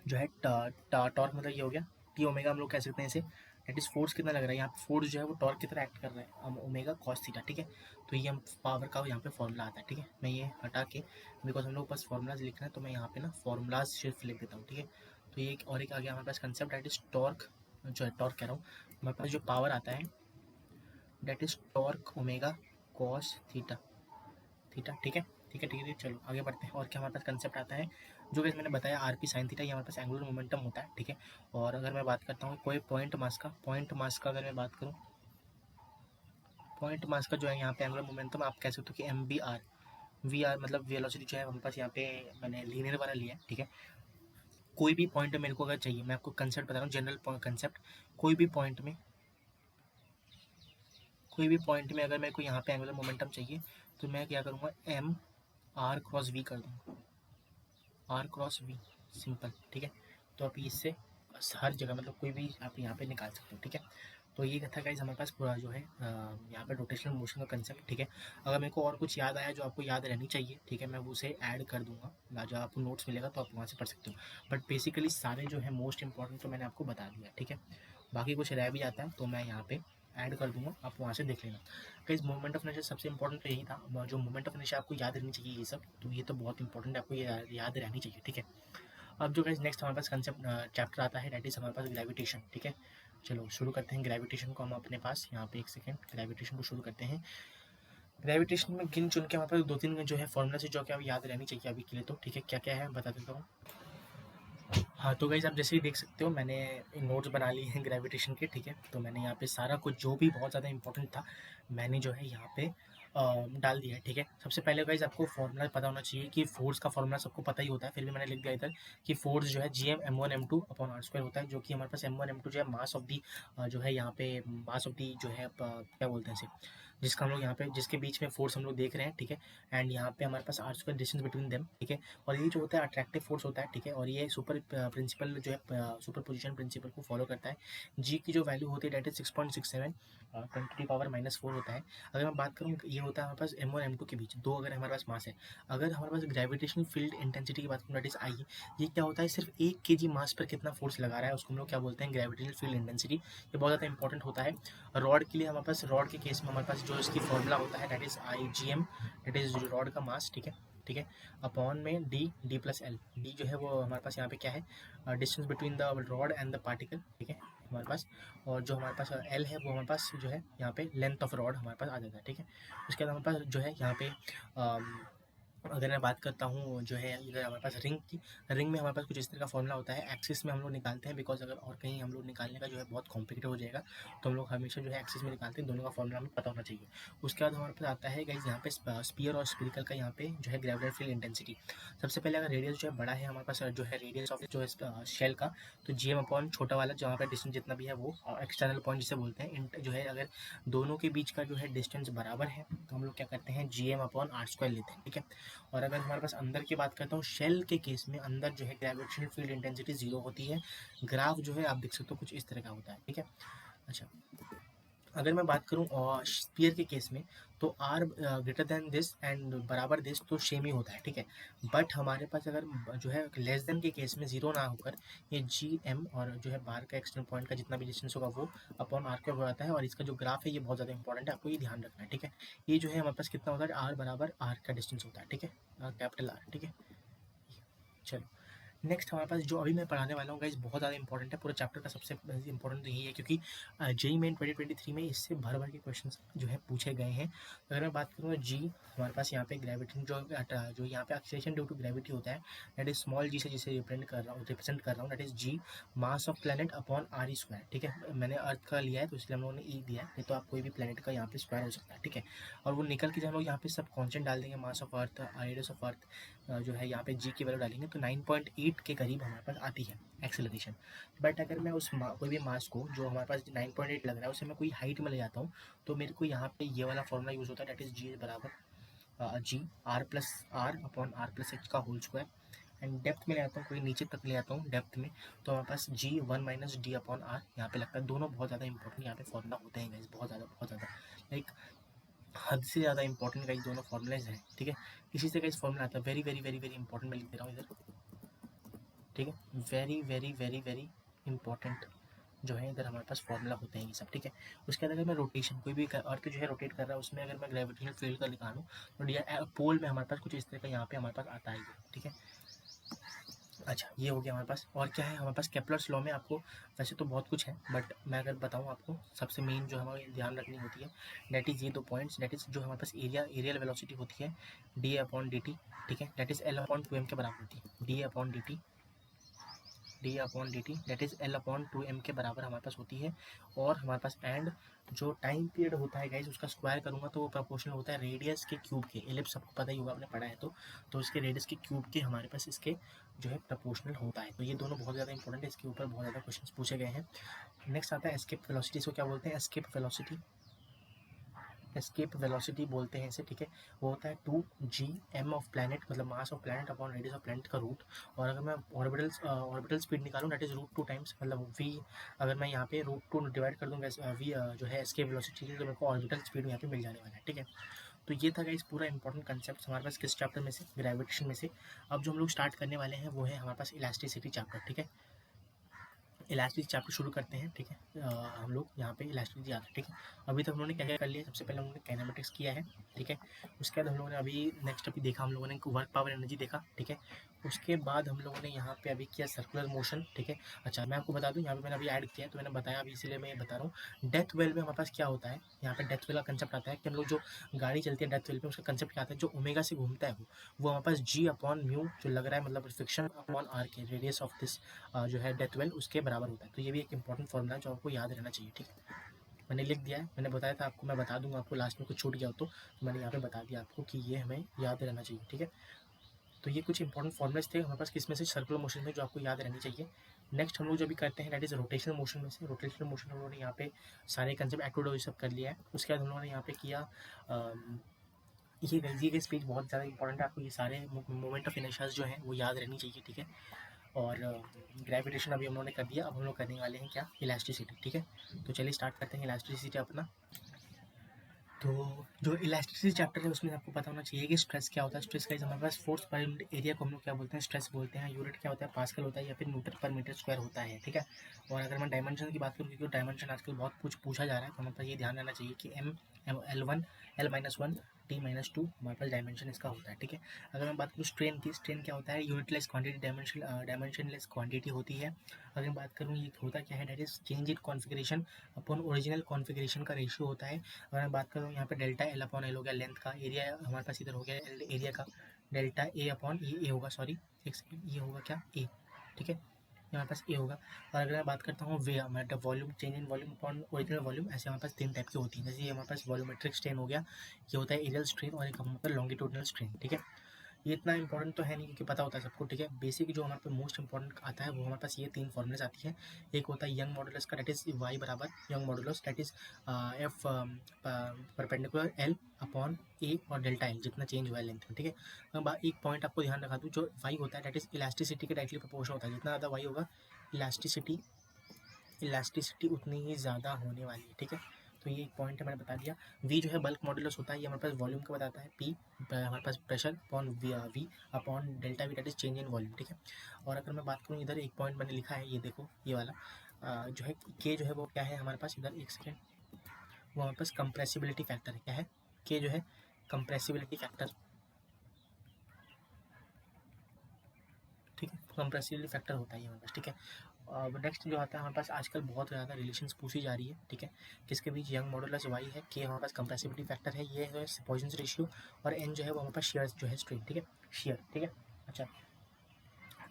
जो है टॉर्क मतलब ये हो गया, टी ओमेगा हम लोग कह सकते हैं इसे, दैट इज फोर्स कितना लग रहा है, यहाँ पे फोर्स जो है वो टॉर्क की तरह एक्ट कर रहा है, ओमेगा कॉस थीटा। ठीक है, तो ये हम पावर का यहाँ पे फॉर्मूला आता है। ठीक है, मैं ये हटा के, बिकॉज हम लोग पास फॉर्मूलाज लिखना है तो मैं यहाँ पे ना फॉर्मूलाज सिर्फ लिख देता हूँ। ठीक है, तो ये और एक आ गया हमारे पास कंसेप्ट दैट इज टॉर्क, जो है टॉर्क कह रहा हूँ, हमारे पास जो पावर आता है that is torque omega cos theta. Theta, ठीक है, ठीक है, ठीक है, चलो आगे बढ़ते हैं। और क्या हमारे पास कंसेप्ट आता है, जो कि मैंने बताया आर पी साइन थीटा, ये हमारे पास एंगुलर मोमेंटम होता है। ठीक है, और अगर मैं बात करता हूँ कोई पॉइंट मास का अगर मैं बात करूँ, पॉइंट मास का जो है यहाँ पे एंगुलर मोमेंटम आप कह सकते हो कि m b r, v r मतलब वेलोसिटी जो है हमारे पास यहाँ पे मैंने लीनियर वाला लिया है, ठीक है। कोई भी पॉइंट मेरे को अगर चाहिए, मैं आपको कंसेप्ट बता रहा हूँ, जनरल कंसेप्ट, कोई भी पॉइंट में अगर मेरे को यहाँ पे एंगुलर मोमेंटम चाहिए तो मैं क्या करूँगा, एम आर क्रॉस वी कर दूँगा, आर क्रॉस वी, सिंपल, ठीक है। तो आप इससे हर जगह मतलब कोई भी आप यहाँ पे निकाल सकते हो, ठीक है। तो ये था गाइस हमारे पास पूरा जो है यहाँ पे रोटेशनल मोशन का कंसेप्ट, ठीक है। अगर मेरे को और कुछ याद आया जो आपको याद रहनी चाहिए, ठीक है, मैं वो उसे ऐड कर दूंगा, जब आपको नोट्स मिलेगा तो आप वहाँ से पढ़ सकते हो। बट बेसिकली सारे जो है मोस्ट इंपॉर्टेंट तो मैंने आपको बता दिया, ठीक है। बाकी कुछ रह भी जाता है तो मैं यहाँ पे ऐड कर दूंगा, आप वहाँ से देख लेना। गाइस मोमेंट ऑफ इनर्शिया सबसे इंपॉर्टेंट तो यही था, जो मोमेंट ऑफ इनर्शिया आपको याद रहनी चाहिए ये सब, तो ये तो बहुत इंपॉर्टेंट है, आपको ये याद रहनी चाहिए, ठीक है। अब जो गाइस नेक्स्ट हमारे पास कंसेप्ट चैप्टर आता है, दैट इज हमारे पास ग्रेविटेशन, ठीक है। चलो शुरू करते हैं ग्रेविटेशन को हम अपने पास यहाँ पे, एक सेकेंड, ग्रेविटेशन को शुरू करते हैं। ग्रेविटेशन में गिन चुन के हमारे पास 2-3 जो है फॉर्मूला से जो कि आप याद रहनी चाहिए अभी के लिए, तो ठीक है, क्या क्या है बता देता हूँ। हाँ तो गाइस आप जैसे ही देख सकते हो मैंने नोट्स बना लिए हैं ग्रेविटेशन के, ठीक है। तो मैंने यहाँ पे सारा कुछ जो भी बहुत ज़्यादा इंपॉर्टेंट था मैंने जो है यहाँ पे डाल दिया है, ठीक है। सबसे पहले गाइस आपको फॉर्मूला पता होना चाहिए कि फोर्स का फॉर्मूला सबको पता ही होता है, फिर भी मैंने लिख दिया इधर कि फोर्स जो है g m m one m two upon r square होता है, जो कि हमारे पास एम वन एम टू जो है मास ऑफ दी जो है यहाँ पे मास ऑफ दी जो है क्या बोलते हैं इसे, जिसका हम लोग यहाँ पे जिसके बीच में फोर्स हम लोग देख रहे हैं, ठीक है। एंड यहाँ पे हमारे पास R square distance between them, ठीक है। और ये जो होता है अट्रैक्टिव फोर्स होता है, ठीक है। और ये सुपर प्रिंसिपल जो है सुपर पोजिशन प्रिंसिपल को फॉलो करता है। जी की जो वैल्यू होती है डेट इज 6.67 10⁻⁻⁴ होता है। अगर मैं बात करूँ, ये होता है हमारे पास एम वन एम टू के बीच दो, अगर हमारे पास मास है। अगर हमारे पास ग्रेविटेशन फील्ड इंटेंसिटी की बात करूँ, डेट इज आई, ये क्या होता है, सिर्फ 1 kg मास पर कितना फोर्स लगा रहा है उसको हम लोग क्या बोलते हैं, ग्रेविटेशनल फील्ड इंटेंसिटी। ये बहुत ज़्यादा इंपॉर्टेंट होता है। रॉड के लिए हमारे पास, रॉड के केस में हमारे पास जो इसकी फॉर्मूला होता है that is I g m, that is rod का मास, ठीक है, ठीक है, अपॉन में डी प्लस एल। डी जो है वो हमारे पास यहाँ पे क्या है, distance between the rod and the particle, ठीक है, हमारे पास। और जो हमारे पास एल है वो हमारे पास जो है यहाँ पे लेंथ ऑफ रॉड हमारे पास आ जाता है, ठीक है। उसके बाद हमारे पास जो है यहाँ पे अगर मैं बात करता हूँ जो है इधर हमारे पास रिंग की, रिंग में हमारे पास कुछ इस तरह का फॉर्मूला होता है, एक्सिस में हम लोग निकालते हैं, बिकॉज अगर और कहीं हम लोग निकालने का जो है बहुत कॉम्प्लिकेटेड हो जाएगा, तो हम लोग हमेशा जो है एक्सिस में निकालते हैं, दोनों का फॉर्मूला हमें पता होना चाहिए। उसके बाद हमारे पास आता है गाइस यहाँ पे स्पीयर और स्पीरिकल का यहाँ पे जो है ग्रेविटेशनल फील्ड इंटेंसिटी। सबसे पहले अगर रेडियस जो है बड़ा है हमारे पास जो है रेडियस ऑफ जो है शेल का, तो जी एम अपॉन छोटा वाला जहाँ पे डिस्टेंस जितना भी है वो एक्सटर्नल पॉइंट जिसे बोलते हैं जो है, अगर दोनों के बीच का जो है डिस्टेंस बराबर है तो हम लोग क्या करते हैं, g m upon r square लेते हैं, ठीक है। और अगर हमारे पास अंदर की बात करता हूँ, शेल के केस में अंदर जो है ग्रेविटेशनल फील्ड इंटेंसिटी 0 होती है। ग्राफ जो है आप देख सकते हो कुछ इस तरह का होता है, ठीक है। अच्छा, अगर मैं बात करूँ स्पीयर के केस में, तो r greater than this and बराबर दिस तो सेम ही होता है, ठीक है। बट हमारे पास अगर जो है लेस देन के केस में 0 ना होकर ये जी एम और जो है बाहर का एक्सटर्नल पॉइंट का जितना भी डिस्टेंस होगा वो अपॉन आर के हो जाता है। और इसका जो ग्राफ है ये बहुत ज़्यादा इंपॉर्टेंट है, आपको ये ध्यान रखना है, ठीक है। ये जो है हमारे पास कितना होता है, आर बराबर आर का डिस्टेंस होता है, ठीक है, कैपिटल आर, ठीक है। चलो नेक्स्ट हमारे पास जो अभी मैं पढ़ाने वाला हूँ गाइस बहुत ज़्यादा इंपॉर्टेंट है, पूरे चैप्टर का सबसे इंपॉर्टेंट तो यही है, क्योंकि जेई मेन 2023 में इससे भर भर के क्वेश्चंस जो है पूछे गए हैं। अगर मैं बात करूँ जी, हमारे पास यहाँ पे ग्रेविटी जो यहाँ पे एक्सीलरेशन ड्यू टू ग्रेविटी होता है, दैट इज स्मॉल जी से जिसे रिप्रेजेंट कर रहा हूँ, that is g mass of planet upon r square, ठीक है। मैंने अर्थ का लिया है तो इसलिए हम लोगों ने ई दिया है, नहीं तो आप कोई भी प्लेनेट का यहाँ पे स्क्वायर हो सकता है, ठीक है। और वो निकल के जब हम लोग यहाँ पे सब कॉन्स्टेंट डाल देंगे, mass of earth, radius of earth जो है यहाँ पे जी की वैल्यू डालेंगे तो 9.8 के करीब हमारे पास आती है एक्सेलरेशन। बट अगर मैं उस कोई भी मास को जो हमारे पास 9.8 लग रहा है उसे मैं कोई हाइट में ले जाता हूँ, तो मेरे को यहाँ पे ये वाला फॉर्मूला यूज़ होता है, दैट इज जी बराबर G R plus R upon R plus H का होल स्क्वायर। एंड डेप्थ में ले आता हूँ, कोई नीचे तक ले आता हूँ डेप्थ में, तो हमारे पास जी 1 माइनस डी अपॉन आर यहाँ पे लगता है। दोनों बहुत ज़्यादा इंपॉर्टेंट यहाँ पे फॉर्मूला होते हैं गाइस, बहुत ज़्यादा लाइक हद से ज़्यादा इंपॉर्टेंट गाइस दोनों फॉर्मूलाज हैं, ठीक है। इसी से गाइस फॉर्मूला आता है, very very very very important, मैं लिख दे रहा हूँ इधर, ठीक है। Very very very very important जो है इधर हमारे पास फॉर्मूला होते हैं ये सब, ठीक है। उसके बाद अगर मैं रोटेशन कोई भी अर्थ जो है रोटेट कर रहा है उसमें अगर मैं ग्रेविटेशनल फील्ड का निकालूँ तो पोल में हमारे पास कुछ इस तरह का यहाँ पे हमारे पास आता है ये, ठीक है। अच्छा, ये हो गया हमारे पास। और क्या है हमारे पास, केपलर्स लॉ में आपको वैसे तो बहुत कुछ है, बट मैं अगर बताऊँ आपको सबसे मेन जो हमें ध्यान रखनी होती है, दैट इज़ ये 2 पॉइंट्स, दैट इज़ जो हमारे पास एरियल वेलोसिटी होती है डी अपॉन डी टी, ठीक है, that is L upon 2m के बराबर होती है, D upon D T D upon D T that is L upon 2m के बराबर हमारे पास होती है। और हमारे पास एंड जो टाइम पीरियड होता है गाइज उसका स्क्वायर करूँगा तो वो प्रोपोर्शनल होता है रेडियस के क्यूब के। एलिप्स सबको पता ही होगा, आपने पढ़ा है तो इसके रेडियस के क्यूब के हमारे पास इसके जो है प्रोपोर्शनल होता है। तो ये दोनों बहुत ज़्यादा इंपॉर्टेंट है, इसके ऊपर बहुत ज़्यादा क्वेश्चन पूछे गए हैं। नेक्स्ट आता है एस्केप वेलोसिटी। इसको क्या बोलते हैं? एस्केप वेलोसिटी, एस्केप वेलोसिटी बोलते हैं इसे, ठीक है। वो होता है 2g(m) ऑफ प्लैनेट, मतलब mass of planet upon radius of planet का रूट। और अगर मैं ऑर्बिटल स्पीड निकालूँ दैट इज √2 टाइम्स, मतलब v अगर मैं यहाँ पे √2 डिवाइड कर दूँ वैसे v जो है एस्केप वेलोसिटी की, तो मेरे को ऑर्बिटल स्पीड यहाँ पे मिल जाने वाला है, ठीक है। तो ये था गाइस पूरा इंपॉर्टेंट कंसेप्ट हमारे पास किस चैप्टर में से? ग्रेविटेशन में से। अब जो हम लोग स्टार्ट करने वाले हैं वो है हमारे पास इलास्टिसिटी चैप्टर, ठीक है। इलास्टिक चैप्टर शुरू करते हैं, ठीक है। हम लोग यहाँ पे इलास्टिसिटी आता है, ठीक है। अभी तक हम लोगों ने क्या क्या कर लिया? सबसे पहले हम लोगों ने काइनेमेटिक्स किया है, ठीक है। उसके बाद हम लोगों ने अभी नेक्स्ट अभी देखा, हम लोगों ने वर्क पावर एनर्जी देखा, ठीक है। उसके बाद हम लोगों ने यहाँ पे अभी किया सर्कुलर मोशन, ठीक है। अच्छा मैं आपको बता दूँ, यहाँ पे मैंने अभी ऐड किया है तो मैंने बताया अभी, इसीलिए मैं बता रहा हूँ। डेथ वेल में हमारे पास क्या होता है? यहाँ पे डेथ वेल का कंसेप्ट आता है कि हम लोग जो गाड़ी चलती है डेथ वेल पे, उसका कंसेप्ट क्या आता है? जो ओमेगा से घूमता है वो हमारे पास g/μ जो लग रहा है, मतलब फ्रिक्शन अपॉन r के रेडियस ऑफ दिस जो है डेथ वेल उसके बराबर होता है। तो ये भी एक इंपॉर्टेंट फॉर्मूला है जो आपको याद रहना चाहिए, ठीक है। मैंने लिख दिया है, मैंने बताया था आपको, मैं बता दूंगा आपको लास्ट में कुछ छूट गया तो मैंने यहाँ पे बता दिया आपको कि ये हमें याद रहना चाहिए, ठीक है। तो ये कुछ इंपॉर्टेंट फॉर्मुलेस थे हमारे पास, किसमें से? सर्कुलर मोशन में, जो आपको याद रहनी चाहिए। नेक्स्ट हम लोग जो भी करते हैं दैट इज रोटेशनल मोशन में से। रोटेशनल मोशन हम लोगों ने यहाँ पे सारे कंसेप्ट एक्टोडो सब कर लिया है। उसके बाद हम लोगों ने यहाँ पे किया ये स्पीच बहुत ज़्यादा इंपॉर्टेंट है, आपको ये सारे मोमेंट ऑफ इनर्शियाज जो हैं वो याद रहनी चाहिए, ठीक है। और ग्रेविटेशन अभी हम लोगों ने कर दिया। अब हम लोग करने वाले हैं क्या? इलास्टिसिटी, ठीक है। तो चलिए स्टार्ट करते हैं इलास्टिसिटी अपना। तो जो इलास्टिसिटी चैप्टर है उसमें आपको पता होना चाहिए कि स्ट्रेस क्या होता है। स्ट्रेस का हमारे पास फोर्स पर यूनिट एरिया को हम लोग क्या बोलते हैं? स्ट्रेस बोलते हैं। यूनिट क्या होता है? पास्कल होता है या फिर न्यूटन पर मीटर स्क्वायर होता है, ठीक है। और अगर मैं डायमेंशन की बात करूँ, क्योंकि डायमेंशन आजकल बहुत कुछ पूछा जा रहा है, तो हमारे पास ये ध्यान रहना चाहिए कि L1 L-1 T-2 हमारे पास डायमेंशन इसका होता है, ठीक है। अगर मैं बात करूँ स्ट्रेन की, स्ट्रेन क्या होता है? यूनिटलेस क्वांटिटी, डायमेंशनलेस क्वांटिटी होती है। अगर मैं बात करूँ ये होता क्या है? That is change in configuration upon original configuration का रेशियो होता है। अगर मैं बात करूँ यहाँ पे डेल्टा एल अपॉन एल हो गया लेंथ का, एरिया हमारे पास इधर हो गया एरिया का डेल्टा ए अपॉन ए होगा, सॉरी एक सेकेंड, ये होगा क्या? ए, ठीक है, हमारे पास ए होगा। और अगर मैं बात करता हूँ वे मतलब volume, change in volume upon original volume, ऐसे हमारे पास 3 टाइप की होती है। जैसे ये हमारे पास वॉल्यूमेट्रिक स्ट्रेन हो गया, ये होता है एरियल स्ट्रेन, और एक हमारे पास लॉन्गिट्यूडनल स्ट्रेन, ठीक है। ये इतना इंपॉर्टेंट तो है नहीं क्योंकि पता होता है सबको, ठीक है। बेसिक जो हमारे पे मोस्ट इंपॉर्टेंट आता है वो हमारे पास ये 3 फॉर्मुलेस आती है। एक होता है यंग मॉडुलस का, दैट इज y बराबर Young modulus that is F perpendicular L upon A और डेल्टा एल, जितना चेंज हुआ है लेंथ में, ठीक है। अब एक पॉइंट आपको ध्यान रखा दूँ, जो y होता है दैट इज इलास्टिसिटी के डायरेक्टली प्रोपोर्शनल होता है। जितना ज़्यादा y होगा इलास्टिसिटी उतनी ही ज़्यादा होने वाली है, ठीक है। तो ये एक पॉइंट है, मैंने बता दिया। v जो है बल्क मॉडुलस होता है, ये हमारे पास वॉल्यूम का बताता है। p हमारे पास pressure upon v upon delta v that is change in volume, ठीक है। और अगर मैं बात करूँ इधर एक पॉइंट मैंने लिखा है, ये देखो ये वाला जो है k जो है वो क्या है हमारे पास? इधर एक सेकेंड, वो हमारे पास कंप्रेसिबिलिटी फैक्टर है। क्या है? k जो है कंप्रेसिबिलिटी फैक्टर, ठीक है। कंप्रेसिबिलिटी फैक्टर होता है ये हमारे पास, ठीक है। अब नेक्स्ट जो आता है हमारे पास, आजकल बहुत ज़्यादा रिलेशंस पूछी जा रही है, ठीक है। किसके बीच? यंग मॉडुलस y है, k हमारे पास कंप्रेसिबिलिटी फैक्टर है, ये है पॉइजन्स रेशियो, और n जो है वो हमारे पास शेयर जो है स्ट्रेन, ठीक है, शेयर, ठीक है। अच्छा,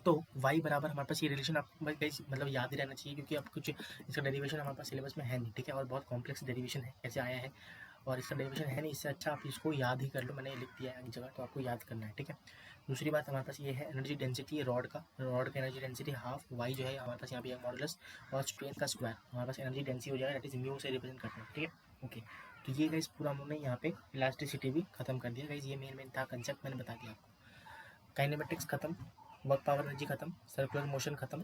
तो y बराबर हमारे पास ये रिलेशन आपको मतलब याद ही रहना चाहिए, क्योंकि अब कुछ इसका डेरिवेशन हमारे पास सिलेबस में है नहीं, ठीक है। और बहुत कॉम्प्लेक्स डेरिवेशन है, कैसे आया है और इसका डेरिवेशन है नहीं, इससे अच्छा आप इसको याद ही कर लो। मैंने लिख दिया है एक जगह, तो आपको याद करना है, ठीक है। दूसरी बात हमारे पास ये है एनर्जी डेंसिटी रॉड का एनर्जी डेंसिटी हाफ y जो है हमारे पास यहाँ पे मॉडुलस, और स्ट्रेन का स्क्वायर हमारे पास एनर्जी डेंसिटी हो जाएगा, दैट इज म्यू से रिप्रेजेंट करते हैं, ठीक है। ओके, तो ये गाइस पूरा हमने यहाँ पे इलास्टिसिटी भी खत्म कर दिया गाइस। ये मेन था कंसेप्ट, मैंने बता दिया आपको। काइनेमेटिक्स खत्म, वर्क पावर एनर्जी खत्म, सर्कुलर मोशन खत्म,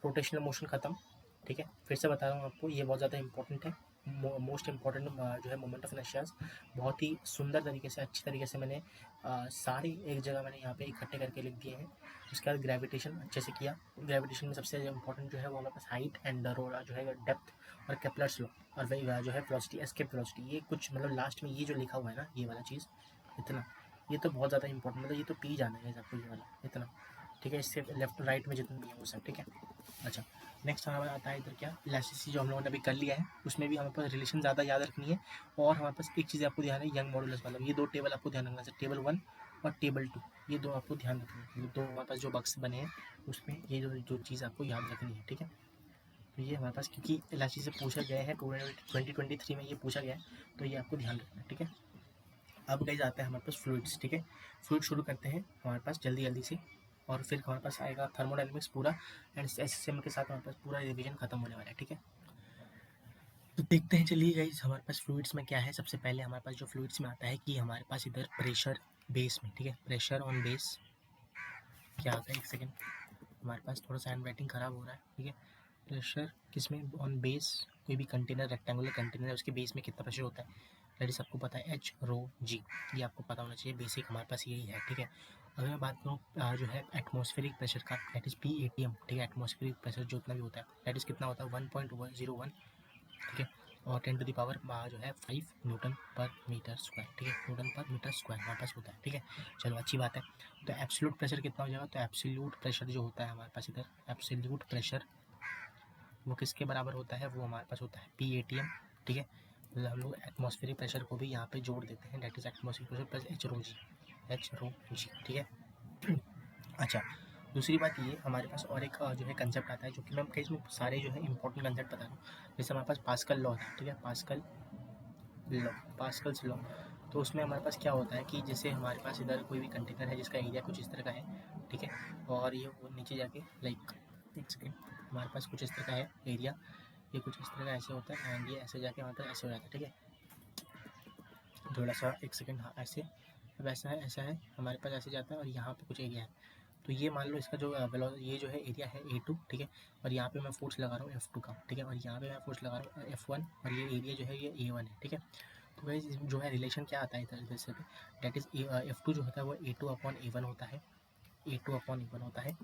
रोटेशनल मोशन खत्म, ठीक है। फिर से बता रहा हूँ आपको, ये बहुत ज़्यादा इंपॉर्टेंट है, मोस्ट इंपॉर्टेंट जो है मोमेंट ऑफ इनर्शियाज। बहुत ही सुंदर तरीके से, अच्छी तरीके से मैंने सारे एक जगह मैंने यहाँ पे इकट्ठे करके लिख दिए हैं। उसके बाद ग्रेविटेशन अच्छे से किया। ग्रेविटेशन में सबसे इंपॉर्टेंट जो है वो हमारे पास हाइट एंड जो है डेप्थ और केपलर्स लॉ, और वही जो है वेलोसिटी, एस्केप वेलोसिटी, ये कुछ मतलब लास्ट में ये जो लिखा हुआ है ना, ये वाला चीज़ इतना, ये तो बहुत ज़्यादा इंपॉर्टेंट, मतलब ये तो पी जाना है आपको, ये वाला इतना, ठीक है। इससे लेफ्ट राइट में जितने भी है वो सब, ठीक है। अच्छा, नेक्स्ट हमारा आता है इधर क्या? इलास्टिसिटी जो हम लोगों ने अभी कर लिया है, उसमें भी हमारे पास रिलेशन ज़्यादा याद रखनी है। और हमारे पास एक चीज़ आपको ध्यान है, यंग मॉडुलस, मतलब ये 2 टेबल आपको ध्यान रखना है, टेबल 1 और टेबल 2, ये दो आपको ध्यान रखना है, ये दो हमारे पास जो बक्स बने हैं उसमें ये जो चीज़ आपको याद रखनी है, ठीक है। तो ये हमारे पास क्योंकि एलआईसी से पूछा गया है 2023 में ये पूछा गया है, तो ये आपको ध्यान रखना है, ठीक है। अब गाइस आता है हमारे पास फ्लूइड्स, ठीक है। फ्लूइड शुरू करते हैं हमारे पास जल्दी जल्दी से, और फिर हमारे पास आएगा थर्मोडायनेमिक्स पूरा, एंड एसएसएम के साथ हमारे पास पूरा रिवीजन खत्म होने वाला है, ठीक है। तो देखते हैं चलिए गाइस हमारे पास फ्लूइड्स में क्या है। सबसे पहले हमारे पास जो फ्लूइड्स में आता है कि हमारे पास इधर प्रेशर बेस में, ठीक है, प्रेशर ऑन बेस क्या आता है, एक सेकेंड, हमारे पास थोड़ा सा हैंड राइटिंग ख़राब हो रहा है, ठीक है। प्रेशर किसमें, ऑन बेस, कोई भी कंटेनर, रेक्टेंगुलर कंटेनर है उसके बेस में कितना प्रेशर होता है, दैट इज आपको पता है एच रो जी, ये आपको पता होना चाहिए, बेसिक हमारे पास यही है, ठीक है। अगर मैं बात करूँ जो है एटमॉस्फेरिक प्रेशर का, दैट इज PATM, ठीक है। एटमॉस्फेरिक प्रेशर जो उतना भी होता है दैट इज कितना होता है 1.101, ठीक है। और 10 टू द पावर जो है 5 न्यूटन पर मीटर स्क्वायर, ठीक है, न्यूटन पर मीटर स्क्वायर हमारे पास होता है, ठीक है। चलो अच्छी बात है। तो एब्सोल्यूट प्रेशर कितना हो जाएगा, तो एब्सोल्यूट प्रेशर जो होता है हमारे पास इधर, एब्सोल्यूट प्रेशर वो किसके बराबर होता है, वो हमारे पास होता है PATM, ठीक है। मतलब हम लोग एटमॉस्फेरिक प्रेशर को भी यहाँ पे जोड़ देते हैं, that is atmospheric pressure plus H rho g, ठीक है। अच्छा, दूसरी बात ये हमारे पास और एक जो है कंसेप्ट आता है, जो कि मैं कई इसमें सारे जो है इंपॉर्टेंट कंसेप्ट बता रहा हूँ। जैसे हमारे पास पास्कल लॉ है, ठीक है, पास्कल्स लॉ। तो उसमें हमारे पास क्या होता है कि जैसे हमारे पास इधर कोई भी कंटेनर है जिसका एरिया कुछ इस तरह का है, ठीक है, और ये वो नीचे जाके लाइक, एक सेकेंड, हमारे पास कुछ इस तरह का है एरिया, ये कुछ इस तरह का ऐसे होता है, एंड ये ऐसे जाके हमारे पास ऐसे हो जाता है, ठीक है। थोड़ा सा एक सेकेंड, हाँ ऐसे, अब ऐसा है, ऐसा है, हमारे पास ऐसे जाता है और यहाँ पे कुछ एरिया है। तो ये मान लो इसका जो ये जो है एरिया है A2, ठीक है, और यहाँ पे मैं फोर्स लगा रहा हूँ F2 का, ठीक है, और यहाँ पे मैं फोर्स लगा रहा हूँ F1, और ये एरिया जो है ये A1 है, ठीक है। तो गाइस जो है रिलेशन क्या आता है इधर इधर से, दैट इज F2 जो होता है वो A2/A1 होता है, A2/A1 होता है।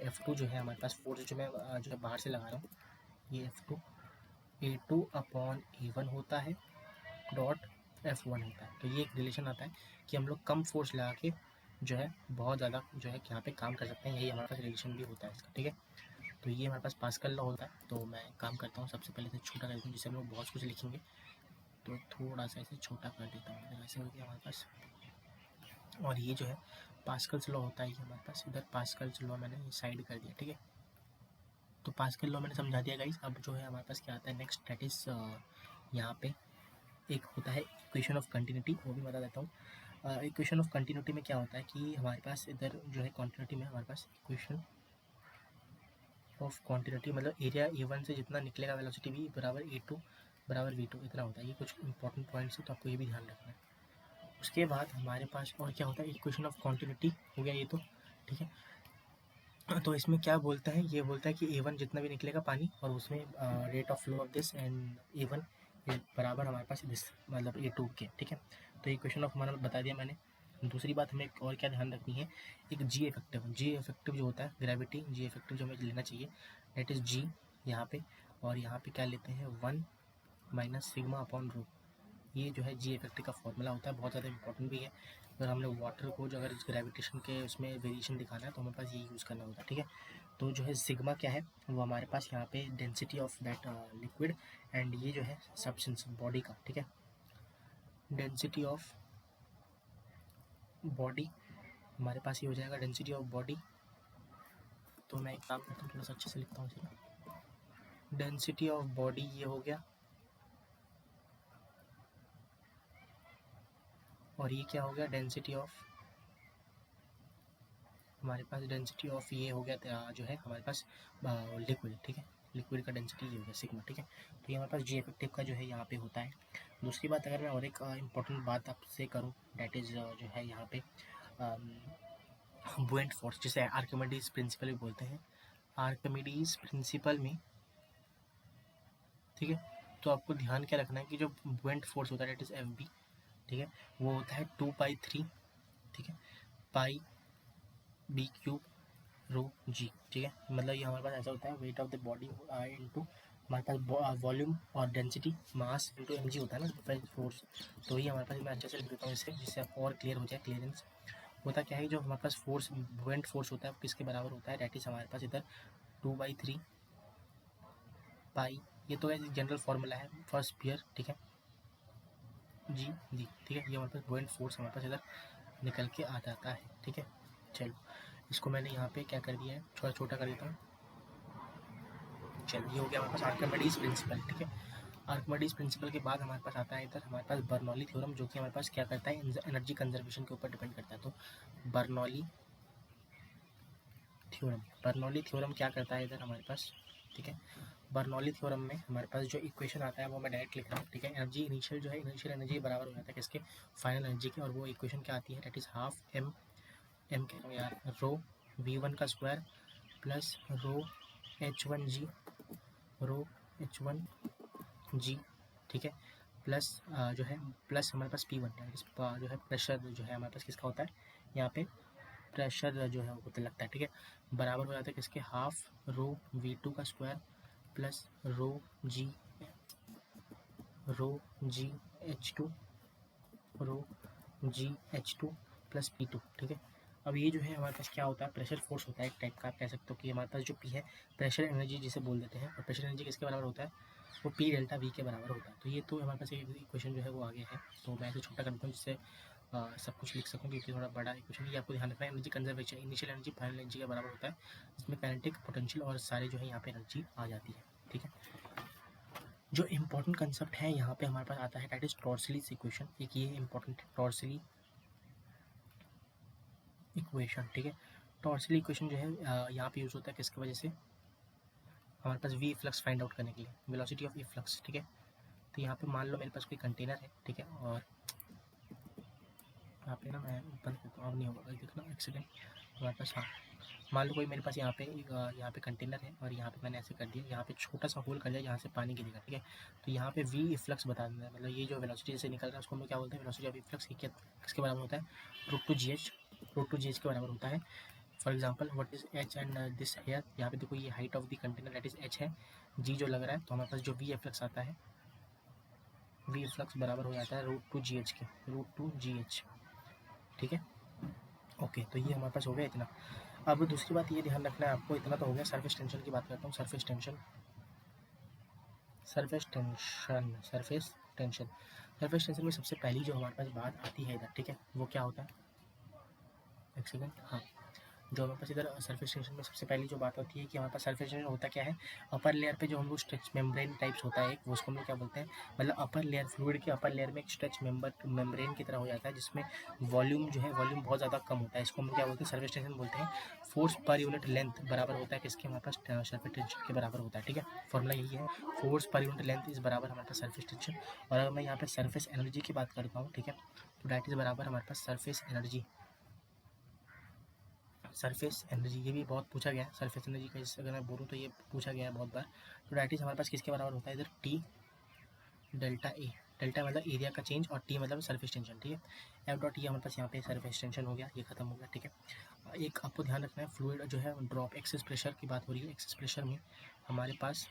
F2 जो है हमारे पास फोर्स जो मैं जो है बाहर से लगा रहा हूँ, ये F2 A2/A1 होता है, डॉट F1 होता है। तो ये एक रिलेशन आता है कि हम लोग कम फोर्स लगा के जो है बहुत ज़्यादा जो है यहाँ पे काम कर सकते हैं, यही हमारे पास रिलेशन भी होता है इसका, ठीक है। तो ये हमारे पास पास्कल लॉ होता है। तो मैं काम करता हूँ, सबसे पहले इसे छोटा कर देता हूँ, जिससे हम लोग बहुत कुछ लिखेंगे, तो थोड़ा सा इसे छोटा कर देता हूँ, ऐसे हो गया हमारे पास। और ये जो है पास्कल्स लॉ होता है, ये हमारे पास इधर पास्कल्स लॉ मैंने ये साइड कर दिया, ठीक है। तो पास्कल लॉ मैंने समझा दिया गाइस। अब जो है हमारे पास क्या आता है नेक्स्ट, दैट इज यहाँ पे एक होता है इक्वेशन ऑफ कंटिन्यूटी, वो भी बता देता हूँ। इक्वेशन ऑफ कंटिन्यूटी में क्या होता है कि हमारे पास इधर जो है कंटिन्यूटी में हमारे पास इक्वेशन ऑफ कंटिन्यूटी मतलब एरिया A1 से जितना निकलेगा वेलोसिटी V बराबर A2 बराबर V2 इतना होता है। ये कुछ इंपॉर्टेंट पॉइंट्स है, तो आपको ये भी ध्यान रखना है। उसके बाद हमारे पास और क्या होता है, इक्वेशन ऑफ कंटिन्यूटी हो गया ये तो, ठीक है। तो इसमें क्या बोलता है, ये बोलता है कि A1 जितना भी निकलेगा पानी, और उसमें rate of flow of this and A1 बराबर हमारे पास दिस मतलब A2 के, ठीक है। तो इक्वेशन ऑफ हमारा बता दिया मैंने। दूसरी बात हमें और क्या ध्यान रखनी है, एक जी इफेक्टिव जो होता है ग्रेविटी, जी इफेक्टिव जो हमें लेना चाहिए, डेट इज जी यहाँ पे, और यहाँ पे क्या लेते हैं 1 माइनस सिग्मा अपॉन रो। ये जो है जी इफेक्टिव का फॉर्मूला होता है, बहुत ज़्यादा इंपॉर्टेंट भी है। अगर हमने वाटर को जो अगर ग्रेविटेशन के उसमें वेरिएशन दिखाना है तो हमारे पास ये यूज़ करना होगा, ठीक है। तो जो है सिग्मा क्या है, वो हमारे पास यहाँ पे density of that liquid, and ये जो है सब्सटेंस बॉडी का, ठीक है, डेंसिटी ऑफ बॉडी हमारे पास ये हो जाएगा डेंसिटी ऑफ बॉडी। तो मैं एक काम करता हूँ, थोड़ा सा अच्छे से लिखता हूँ इसे, डेंसिटी ऑफ बॉडी ये हो गया, और ये क्या हो गया डेंसिटी ऑफ, हमारे पास डेंसिटी ऑफ ये हो गया जो है हमारे पास लिक्विड, ठीक है, लिक्विड का डेंसिटी ये हो गया सिग्मा, ठीक है। तो ये हमारे पास जी इफेक्टिव का जो है यहाँ पे होता है। दूसरी बात अगर मैं और एक इम्पोर्टेंट बात आपसे करूँ, डैट इज़ जो है यहाँ पे बुएंट फोर्स, जिसे आर्किमिडीज प्रिंसिपल भी बोलते हैं। आर्किमिडीज प्रिंसिपल में, ठीक है, तो आपको ध्यान क्या रखना है कि जो बुएंट फोर्स होता है डैट इज़ FB, ठीक है, वो होता है 2π3, ठीक है, पाई B क्यूब रो जी, ठीक है। मतलब ये हमारे पास ऐसा होता है weight of the body into हमारे पास वॉल्यूम और डेंसिटी मास इनटू mg होता है ना, डिफरेंट फोर्स। तो ये हमारे पास मैं अच्छे से लिख देता हूँ इसे, जिससे आपको और क्लियर हो जाए, क्लियरेंस होता क्या है, जो हमारे पास फोर्स बुएंट फोर्स होता है वो किसके बराबर होता है, डैट इज हमारे पास इधर 2/3 पाई, ये तो जनरल फार्मूला है फर्स्ट पेयर, ठीक है, जी जी, ठीक है। ये हमारे पास बुएंट फोर्स हमारे पास इधर निकल के आ जाता है। ठीक है, चलो इसको मैंने यहाँ पे क्या कर दिया है, थोड़ा छोटा कर देता हूँ। चलो ये हो गया हमारे पास आर्किमिडीज प्रिंसिपल। ठीक है, आर्किमिडीज प्रिंसिपल के बाद हमारे पास आता है इधर हमारे पास बर्नौली थ्योरम, जो कि हमारे पास क्या करता है, एनर्जी कंजर्वेशन के ऊपर डिपेंड करता है। तो बर्नौली थ्योरम क्या करता है इधर हमारे पास। ठीक है, बर्नौली थ्योरम में हमारे पास जो इक्वेशन आता है वो मैं डायरेक्ट लिख रहा हूँ। ठीक है, एनर्जी इनिशियल जो है, इनिशियल एनर्जी बराबर हो जाता है किसके, फाइनल एनर्जी के, और वो इक्वेशन क्या आती है, डेट इज हाफ एम कह रहा हूँ यार, रो V1 का स्क्वायर प्लस रो H1G। ठीक है, प्लस जो है प्लस हमारे पास P1 जो है प्रेशर जो है हमारे पास किसका होता है, यहाँ पे प्रेशर जो है वो लगता है। ठीक है, बराबर हो जाता है किसके, हाफ रो V2 का स्क्वायर प्लस रो जी एच टू प्लस P2। ठीक है, अब ये जो है हमारे पास क्या होता है, प्रेशर फोर्स होता है एक टाइप का, आप कह सकते हो कि हमारे पास जो P है प्रेशर एनर्जी जिसे बोल देते हैं, और प्रेशर एनर्जी किसके बराबर होता है, वो P डेल्टा V के बराबर होता है। तो ये तो हमारे पास एक इक्वेशन जो है वो आगे है, तो मैं इसे छोटा कर देता हूँ जिससे सब कुछ लिख सकूँ, क्योंकि थोड़ा बड़ा इक्वेशन ये आपको ध्यान रखना है। Energy conservation initial energy final energy के बराबर होता है, जिसमें काइनेटिक, पोटेंशियल और सारे जो है यहाँ पे एनर्जी आ जाती है। ठीक है, जो इम्पोर्टेंट कंसेप्ट है यहाँ पे हमारे पास आता है, दैट इज टॉर्सलीज इक्वेशन। एक ये इम्पोर्टेंट टॉर्सली इक्वेशन। ठीक है, टॉर्सली इक्वेशन जो है यहाँ पे यूज होता है किसकी वजह से, हमारे पास वी फ्लक्स फाइंड आउट करने के लिए, वेलोसिटी ऑफ ई फ्लक्स। ठीक है, तो यहाँ पे मान लो मेरे पास कोई कंटेनर है। ठीक है, और यहाँ पे ना मैं बंद करता हूँ, अब नहीं होगा, देखना एक सेकेंड, हमारे पास, हाँ मान लो कोई मेरे पास यहाँ पे कंटेनर है, और यहाँ पे मैंने ऐसे कर दिया, यहाँ पे छोटा सा होल कर दिया जहाँ से पानी गिरेगा। ठीक है, तो यहाँ पे वी फ्लक्स बता देना है, मतलब ये जो वेलोसिटी से निकल रहा है उसको हम लोग क्या बोलते हैं, वेलोसिटी ऑफ ई फ्लक्स। ये क्या किसके बराबर होता है, √2gh के बराबर होता है। For example what is h and this here, यहाँ पे देखो ये height of the container that is h है, जी जो लग रहा है, तो हमारे पास जो वी फ्लक्स आता है, वी फ्लक्स बराबर हो जाता है √2gh के, √2gh। ठीक है, ओके, तो ये हमारे पास हो गया इतना। अब दूसरी बात ये ध्यान रखना है आपको, इतना तो हो गया, सरफेस टेंशन की बात करता हूँ। सरफेस टेंशन में सबसे पहली जो हमारे पास बात आती है इधर, ठीक है, वो क्या होता है, एक सेकेंड, हाँ, जो हमारे पास इधर सरफेस टेंशन में सबसे पहली जो बात होती है कि हमारे पास सरफेस टेंशन होता क्या है, अपर लेयर पे जो हम लोग स्ट्रेच मेम्ब्रेन टाइप्स होता है एक, वो उसको हम लोग क्या बोलते हैं, मतलब अपर लेयर, फ्लूइड के अपर लेयर में एक स्ट्रेच मेम्ब्रेन की तरह हो जाता है, जिसमें वॉल्यूम जो है वॉल्यूम बहुत ज़्यादा कम होता है, इसको हम क्या बोलते हैं, सरफेस टेंशन बोलते हैं। फोर्स पर यूनिट लेंथ बराबर होता है किसके, हमारे पास सरफेस टेंशन के बराबर होता है। ठीक है, फॉर्मूला यही है, फोर्स पर यूनिट लेंथ इस बराबर हमारे पास सरफेस टेंशन। और अगर मैं यहाँ पे सरफेस एनर्जी की बात करता हूँ, ठीक है, तो डैट इज बराबर हमारे पास सरफेस एनर्जी, ये भी बहुत पूछा गया है, सरफेस एनर्जी का अगर मैं बोलूँ तो ये पूछा गया है बहुत बार। तो डैट इज हमारे पास किसके बराबर होता है इधर, टी डेल्टा ए, डेल्टा मतलब एरिया का चेंज और टी मतलब सरफेस टेंशन। ठीक है, एफ डॉट ये हमारे पास यहाँ पे सरफेस टेंशन हो गया, ये खत्म हो गया। ठीक है, एक आपको ध्यान रखना है, फ्लूइड जो है ड्रॉप, एक्सेस प्रेशर की बात हो रही है, एक्सेस प्रेशर में हमारे पास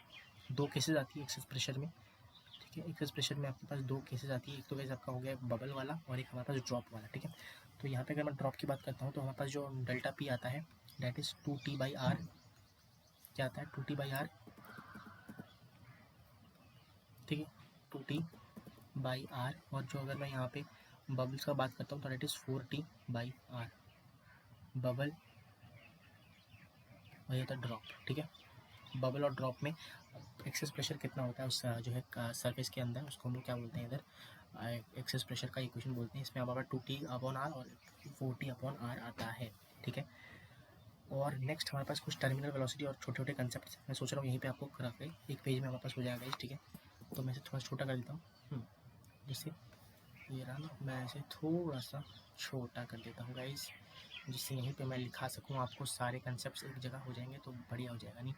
दो केसेज आती है एक्सेस प्रेशर में। ठीक है, एक्सेस प्रेशर में आपके पास दो केसेज आती है, एक तो केस आपका हो गया बबल वाला, और एक हमारे पास ड्रॉप वाला। ठीक है, तो यहाँ पे अगर मैं ड्रॉप की बात करता हूँ तो हमारे पास जो डेल्टा पी आता है दैट इज 2T/R, क्या आता है 2T/R। ठीक है, 2T/R, और जो अगर मैं यहाँ पे बबल्स का बात करता हूँ तो दैट इज 4T/R बबल, और ये था ड्रॉप। ठीक है, बबल और ड्रॉप में एक्सेस प्रेशर कितना होता है उस जो है सरफेस के अंदर, उसको हम लोग क्या बोलते हैं इधर, एक्सेस प्रेशर का इक्वेशन बोलते हैं। इसमें हमारा 2T/R और 4T/R आता है। ठीक है, और नेक्स्ट हमारे पास कुछ टर्मिनल वेलोसिटी और छोटे छोटे कंसेप्ट, मैं सोच रहा हूँ यहीं पे आपको करा के एक पेज में हमारे पास हो जाएगा। ठीक है, तो मैं इसे थोड़ा छोटा कर देता हूँ, जिससे ये रहा ना, मैं इसे थोड़ा सा छोटा कर देता हूँ गाइस, जिससे यहीं पे मैं लिखा सकूँ, आपको सारे कंसेप्ट एक जगह हो जाएंगे तो बढ़िया हो जाएगा। नहीं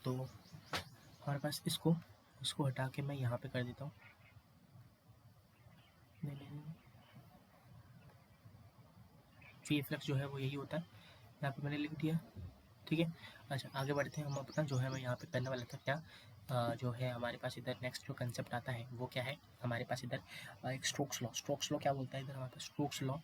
तो हमारे पास इसको हटा के मैं यहाँ पे कर देता हूँ, नहीं, वी फ्लक्स जो है वो यही होता है, यहाँ पे मैंने लिख दिया। ठीक है, अच्छा आगे बढ़ते हैं हम अपना, जो है मैं यहाँ पे करने वाला था क्या, जो है हमारे पास इधर नेक्स्ट जो कंसेप्ट आता है वो क्या है, हमारे पास इधर एक स्ट्रोक्स लॉ क्या बोलता है इधर हमारे पास, स्ट्रोक्स लॉ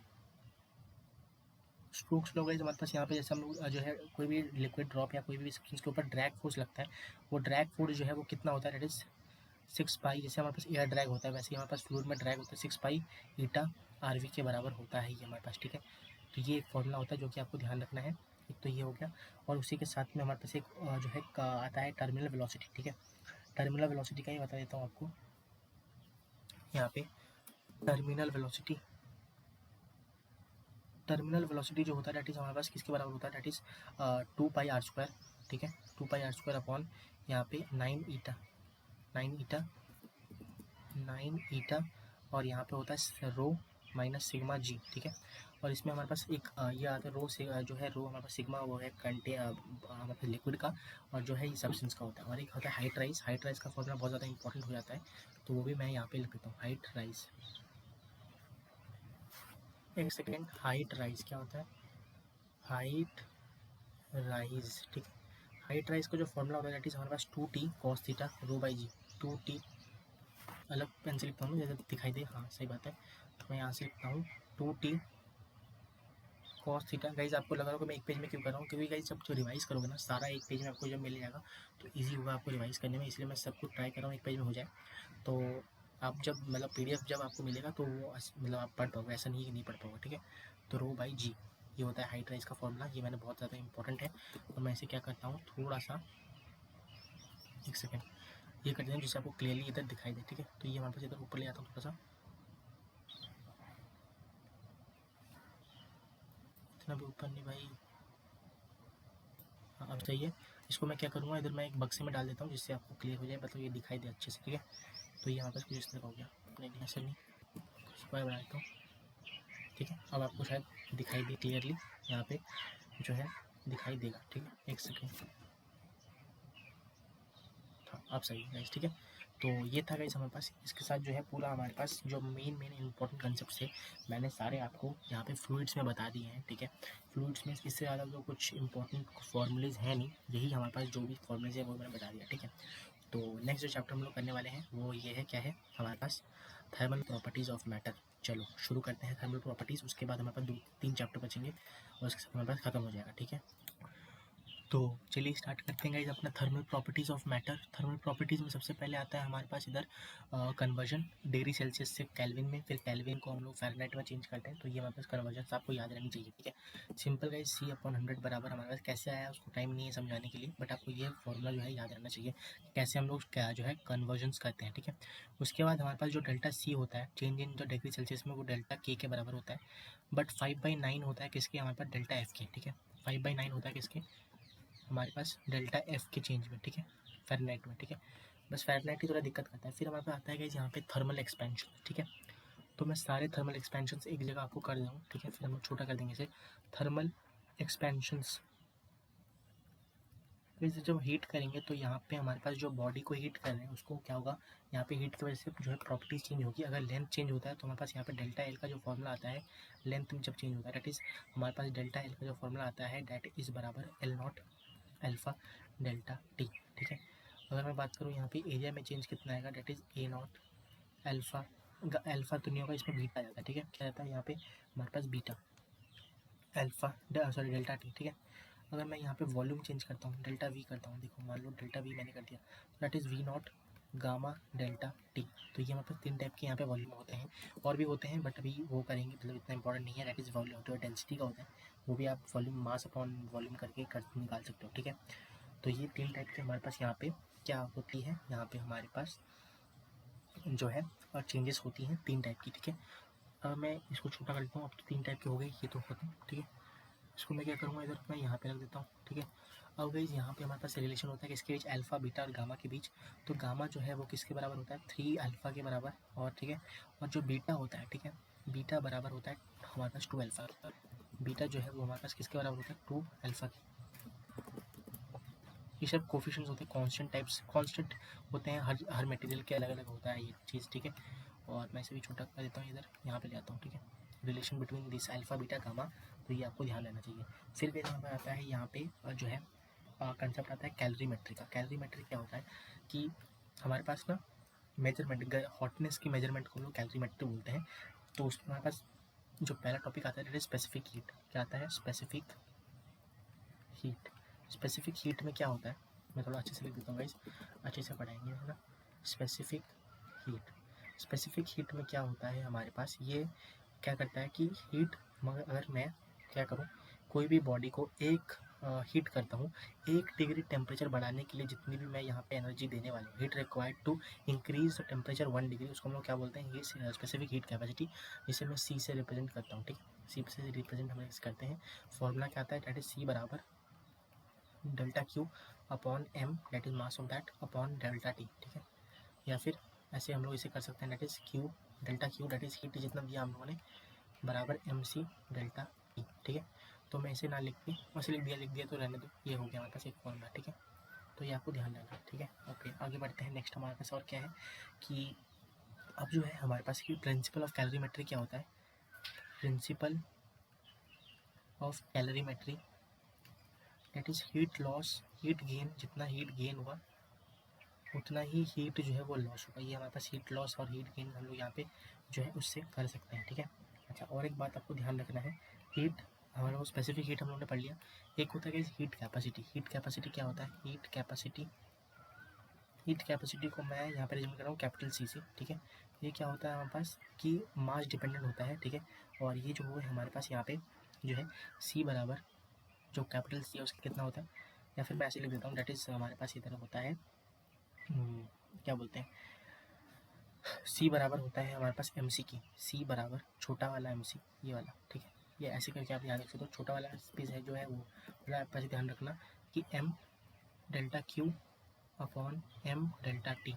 गाइस हमारे पास यहाँ पे, जैसे हम लोग जो है कोई भी लिक्विड ड्रॉप या कोई भी सब्सटेंस के ऊपर ड्रैग फोर्स लगता है, वो ड्रैग फोर्स जो है वो कितना होता है, दैट इज 6 पाई, जैसे हमारे पास एयर ड्रैग होता है वैसे ही हमारे पास फ्लूइड में ड्रैग होता है, 6 पाई ईटा आरवी के बराबर होता है ये हमारे पास, ठीक है। तो ये एक फॉर्मूला होता है जो कि आपको ध्यान रखना है। एक तो ये हो गया, और उसी के साथ में हमारे पास एक जो है आता है टर्मिनल वेलोसिटी, ठीक है। टर्मिनल वेलोसिटी का ही बता देता हूँ आपको यहाँ पे। टर्मिनल वेलोसिटी जो होता है डेट इज हमारे पास किसके बराबर होता है, that is 2 pi r square, ठीक है। 2 पाई आर स्क्वायर अपॉन यहाँ पे 9 ईटा और यहाँ पे होता है रो माइनस सिग्मा जी, ठीक है। और इसमें हमारे पास एक ये आता है रो से जो है रो हमारे पास सिग्मा वो है हमारे पास लिक्विड का, और जो है ये सब्सटेंस का होता है। और एक होता है हाइट राइज का फॉर्मूला बहुत ज़्यादा इंपॉर्टेंट हो जाता है, तो वो भी मैं यहाँ पे लिख देता हूँ, हाइट राइज। एक सेकेंड, हाइट राइज क्या होता है, हाइट राइज, ठीक है। हाइट राइज का जो फॉर्मूला होता है दैट इज हमारे पास 2t cos theta rho by g. 2t अलग पेन से लिखता हूँ जैसे दिखाई दे, हाँ सही बात है। तो मैं यहाँ से लिखता हूँ 2t cos थीटा। गाइज आपको लग रहा होगा मैं एक पेज में क्यों कर रहा हूँ, क्योंकि गाइज जब जो रिवाइज करोगे ना सारा एक पेज में आपको जब मिल जाएगा तो ईजी होगा आपको रिवाइज करने में, इसलिए मैं सब कुछ ट्राई कर रहा हूँ एक पेज में हो जाए। तो आप जब मतलब PDF जब आपको मिलेगा तो वो मतलब आप पढ़ पाओगे, ऐसा नहीं कि नहीं पढ़ पाओगे, ठीक है। तो रो बाई जी ये होता है हाइट राइज का फॉर्मूला, ये मैंने बहुत ज़्यादा इंपॉर्टेंट है। और मैं इसे क्या करता हूँ थोड़ा सा, एक सेकेंड, ये कर देता हूँ जिससे आपको क्लियरली इधर दिखाई दे, ठीक है। तो ये हमारे पास इधर ऊपर ले आता हूँ थोड़ा सा, इतना भी ऊपर नहीं भाई, हाँ अब सही है। इसको मैं क्या करूँगा, इधर मैं एक बक्से में डाल देता हूँ जिससे आपको क्लियर हो जाए, मतलब ये दिखाई दे अच्छे से, ठीक है। तो ये हमारे पास कुछ इस तरह का हो गया, नहीं ऐसा नहीं, स्क्वायर बना देता हूँ, ठीक है। अब आपको शायद दिखाई दे क्लियरली, यहाँ पे जो है दिखाई देगा, ठीक है। एक सेकेंड, हाँ अब सही है, ठीक है। तो ये था गाइस हमारे पास, इसके साथ जो है पूरा हमारे पास जो मेन इंपॉर्टेंट कंसेप्ट थे मैंने सारे आपको यहाँ पे फ्लूइड्स में बता दिए हैं, ठीक है। फ्लूइड्स में इससे ज़्यादा तो कुछ इंपॉर्टेंट फॉर्मूलेज है नहीं, यही हमारे पास जो भी फॉर्मूलेज है वो मैंने बता दिया, ठीक है। तो नेक्स्ट जो चैप्टर हम लोग करने वाले हैं वो ये है, क्या है हमारे पास, थर्मल प्रॉपर्टीज़ ऑफ मैटर। चलो शुरू करते हैं थर्मल प्रॉपर्टीज़, उसके बाद हमारे पास 2-3 चैप्टर बचेंगे और उसके साथ हमारे पास ख़त्म हो जाएगा, ठीक है। तो चलिए स्टार्ट करते हैं गाइज अपना thermal properties of matter. Thermal properties में सबसे पहले आता है हमारे पास इधर कन्वर्जन डिग्री सेल्सियस से केल्विन में, फिर केल्विन को हम लोग फ़ारेनहाइट में चेंज करते हैं, तो ये हमारे पास कन्वर्जन आपको याद रहनी चाहिए, ठीक है। सिंपल गाइज C/100 बराबर हमारे पास कैसे आया उसको टाइम नहीं है समझाने के लिए, बट आपको ये फॉर्मूला जो है याद रहना चाहिए कैसे हम लोग क्या जो है कन्वर्जन्स करते हैं, ठीक है। उसके बाद हमारे पास जो डेल्टा C होता है चेंज इन जो डिग्री सेल्सियस में, वो डेल्टा K के बराबर होता है, बट 5/9 होता है किसके, हमारे पास डेल्टा F के, ठीक है। 5/9 होता है किसके, हमारे पास डेल्टा एफ के चेंज में, ठीक है, फ़ारेनहाइट में, ठीक है। बस फ़ारेनहाइट की थोड़ा दिक्कत करता है। फिर हमारे पास आता है गाइस यहाँ पे थर्मल एक्सपेंशन, ठीक है। तो मैं सारे थर्मल एक्सपेंशंस एक जगह आपको कर दूँ, ठीक है, फिर हम लोग छोटा कर देंगे इसे। थर्मल एक्सपेंशंस जैसे जब हीट करेंगे तो यहाँ पे हमारे पास जो बॉडी को हीट कर रहे हैं उसको क्या होगा, यहाँ पे हीट की वजह से जो है प्रॉपर्टीज चेंज होगी। अगर लेंथ चेंज होता है तो हमारे पास यहाँ पे डेल्टा एल का जो फॉर्मूला आता है लेंथ में जब चेंज होता है, डेट इज़ हमारे पास डेल्टा एल का जो फॉर्मूला आता है डेट इज़ बराबर L0 अल्फ़ा डेल्टा टी, ठीक है। अगर मैं बात करूँ यहाँ पे एरिया में चेंज कितना आएगा, that is A0 alpha, alpha तो नहीं होगा इसमें बीटा आ जाता है, ठीक है। क्या आता है यहाँ पे हमारे पास beta alpha sorry delta T, ठीक है। अगर मैं यहाँ पे वॉल्यूम चेंज करता हूँ डेल्टा वी करता हूँ, देखो मान लो डेल्टा वी मैंने कर दिया, that is V0 gamma delta t. तो ये हमारे पास 3 टाइप के यहाँ पे वॉल्यूम होते हैं, और भी होते हैं बट अभी वो करेंगे, मतलब इतना इंपॉर्टेंट नहीं है। दैट इज़ वॉल्यूम जो डेंसिटी का होता है वो भी आप वॉल्यूम मास अपॉन वॉल्यूम करके निकाल सकते हो, ठीक है। तो ये 3 टाइप के हमारे पास यहाँ पे क्या होती है, यहाँ पे हमारे पास जो है और चेंजेस होती हैं 3 टाइप की, ठीक है। अब मैं इसको छोटा कर देता हूँ, अब तो 3 टाइप की हो गई, ये तो खत्म, ठीक है। इसको मैं क्या करूँगा, इधर मैं यहाँ पे रख देता हूँ, ठीक है। अब गाइस यहाँ पे हमारे पास रिलेशन होता है किसके बीच, अल्फ़ा बीटा और गामा के बीच। तो गामा जो है वो किसके बराबर होता है 3 अल्फ़ा के बराबर, और ठीक है, और जो बीटा होता है, ठीक है, बीटा बराबर होता है हमारे पास 2 अल्फ़ा। बीटा जो है वो हमारे पास किसके बराबर होता है 2 अल्फ़ा के। ये सब कोफिशिएंट्स होते हैं, कांस्टेंट टाइप्स, कांस्टेंट होते हैं, हर मटेरियल के अलग अलग होता है ये चीज़, ठीक है। और मैं इसे भी छोटा कर देता हूँ, इधर यहाँ पे ले आता हूँ, ठीक है। Relation between this alpha beta gamma, तो ये आपको ध्यान रहना चाहिए। फिर भी यहाँ पर आता है यहाँ पे जो है कंसेप्ट आता है कैलोरीमेट्री का। कैलोरीमेट्री क्या होता है कि हमारे पास ना मेजरमेंट, हॉटनेस की मेजरमेंट को हम लोग कैलोरीमेट्री बोलते हैं। तो उसमें हमारे पास जो पहला टॉपिक आता है स्पेसिफिक हीट। क्या आता है स्पेसिफिक हीट। स्पेसिफिक हीट में क्या होता है, मैं थोड़ा अच्छे से लिख देता हूँ गाइस, अच्छे से पढ़ाएंगे, है ना। Specific heat. स्पेसिफिक हीट में क्या होता है हमारे पास, ये क्या करता है कि हीट, मगर अगर मैं क्या करूँ, कोई भी बॉडी को एक हीट करता हूँ, 1 डिग्री टेम्परेचर बढ़ाने के लिए जितनी भी मैं यहाँ पे एनर्जी देने वाला हूँ, heat required to increase the temperature 1 degree, उसको हम लोग क्या बोलते हैं, ये स्पेसिफिक हीट कैपेसिटी, जिसे मैं सी से रिप्रेजेंट करता हूँ। ठीक है, सी से रिप्रेजेंट हम करते हैं। फॉर्मूला क्या आता है, डेट इज सी बराबर delta Q upon m, that is mass of that, upon delta T. ठीक है, या फिर ऐसे हम लोग इसे कर सकते हैं, that is q delta q, that is heat जितना दिया हम लोगों ने, बराबर एम सी डेल्टा ई। ठीक है, तो मैं इसे ना लिख के वैसे लिख दिया तो रहने दो, ये हो गया हमारे पास एक फॉर्मूला। ठीक है, तो ये आपको ध्यान रखना। ठीक है, ओके, आगे बढ़ते हैं। नेक्स्ट हमारे पास और क्या है कि अब जो है हमारे पास कि प्रिंसिपल ऑफ कैलोरीमेट्री क्या होता है, principle of calorimetry that is heat loss, heat gain, जितना हीट गेन हुआ उतना ही हीट जो है वो लॉस होगा। ये हमारे पास हीट लॉस और हीट गेन हम लोग यहाँ पे जो है उससे कर सकते हैं। ठीक है, अच्छा, और एक बात आपको ध्यान रखना है, हीट हमारा वो स्पेसिफिक हीट हम लोगों ने पढ़ लिया। एक होता है कि हीट कैपेसिटी। हीट कैपेसिटी क्या होता है, हीट कैपेसिटी, हीट कैपेसिटी को मैं यहाँ पे रिप्रेजेंट कर रहा हूँ कैपिटल सी से। ठीक है, ये क्या होता है हमारे पास कि मास डिपेंडेंट होता है। ठीक है, और ये जो है हमारे पास यहाँ पे जो है सी बराबर जो कैपिटल सी है उसका कितना होता है, या फिर मैं ऐसे लिख देता हूँ, डेट इज हमारे पास इधर होता है क्या बोलते हैं, सी बराबर होता है हमारे पास एम सी की, सी बराबर छोटा वाला एम सी, ये वाला। ठीक है, ये ऐसे करके आप याद रख सकते हो। छोटा वाला स्पेस है जो है वो मतलब आप ऐसे ध्यान रखना कि m delta Q upon m delta t,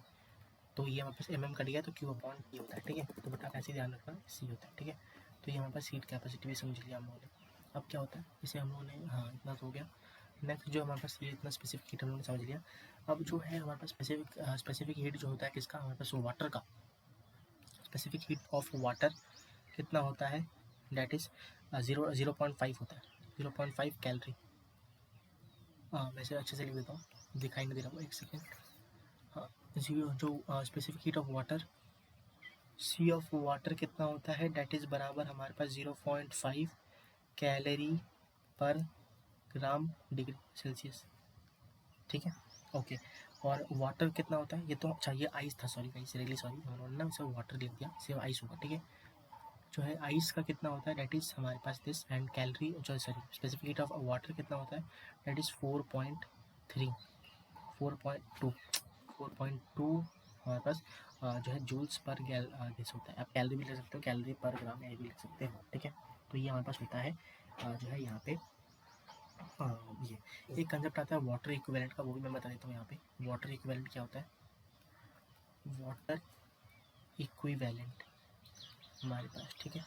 तो ये हमारे पास एम कट गया तो क्यू अपॉन टी होता है। ठीक है, तो बेटा ऐसे ध्यान रखना सी होता है। ठीक है, तो ये हमारे पास हीट कैपेसिटी भी समझ लिया हम लोगों ने। अब क्या होता है, इसे हम लोगों ने, हाँ इतना तो हो गया। नेक्स्ट जो हमारे पास ये इतना स्पेसिफिक हीट हम लोगों ने समझ लिया। अब जो है हमारे पास स्पेसिफिक हीट जो होता है किसका, हमारे पास वाटर का। स्पेसिफिक हीट ऑफ वाटर कितना होता है, डेट इज 0.5 होता है, 0.5 कैलोरी। हाँ, वैसे अच्छे से लिख देता हूँ, दिखाई नहीं दे रहा हूँ, एक सेकेंड। हाँ, जो specific heat of water, c of water कितना होता है, डेट इज़ बराबर हमारे पास 0.5 कैलोरी पर ग्राम डिग्री सेल्सियस। ठीक है, ओके, और वाटर कितना होता है, ये तो अच्छा ये आइस था, सॉरी गाइस, रियली सॉरी, उन्होंने ना उसे वाटर लिख दिया, सिर्फ आइस होगा। ठीक है, जो है आइस का कितना होता है, डेट इज़ हमारे पास दिस, एंड कैलोरी जो sorry specific heat of water कितना होता है, डेट इज़ 4.3, 4.2, 4.2 हमारे पास जो है जूल्स पर दिस होता है। आप कैलोरी भी लिख सकते हो, कैलोरी पर ग्राम ये भी लिख सकते हो। ठीक है, तो ये हमारे पास होता है जो है यहाँ पे ये एक कंसेप्ट आता है वाटर इक्विवेलेंट का, वो भी मैं बता देता हूँ यहाँ पे। वाटर इक्विवेलेंट क्या होता है, वाटर इक्विवेलेंट हमारे पास, ठीक है,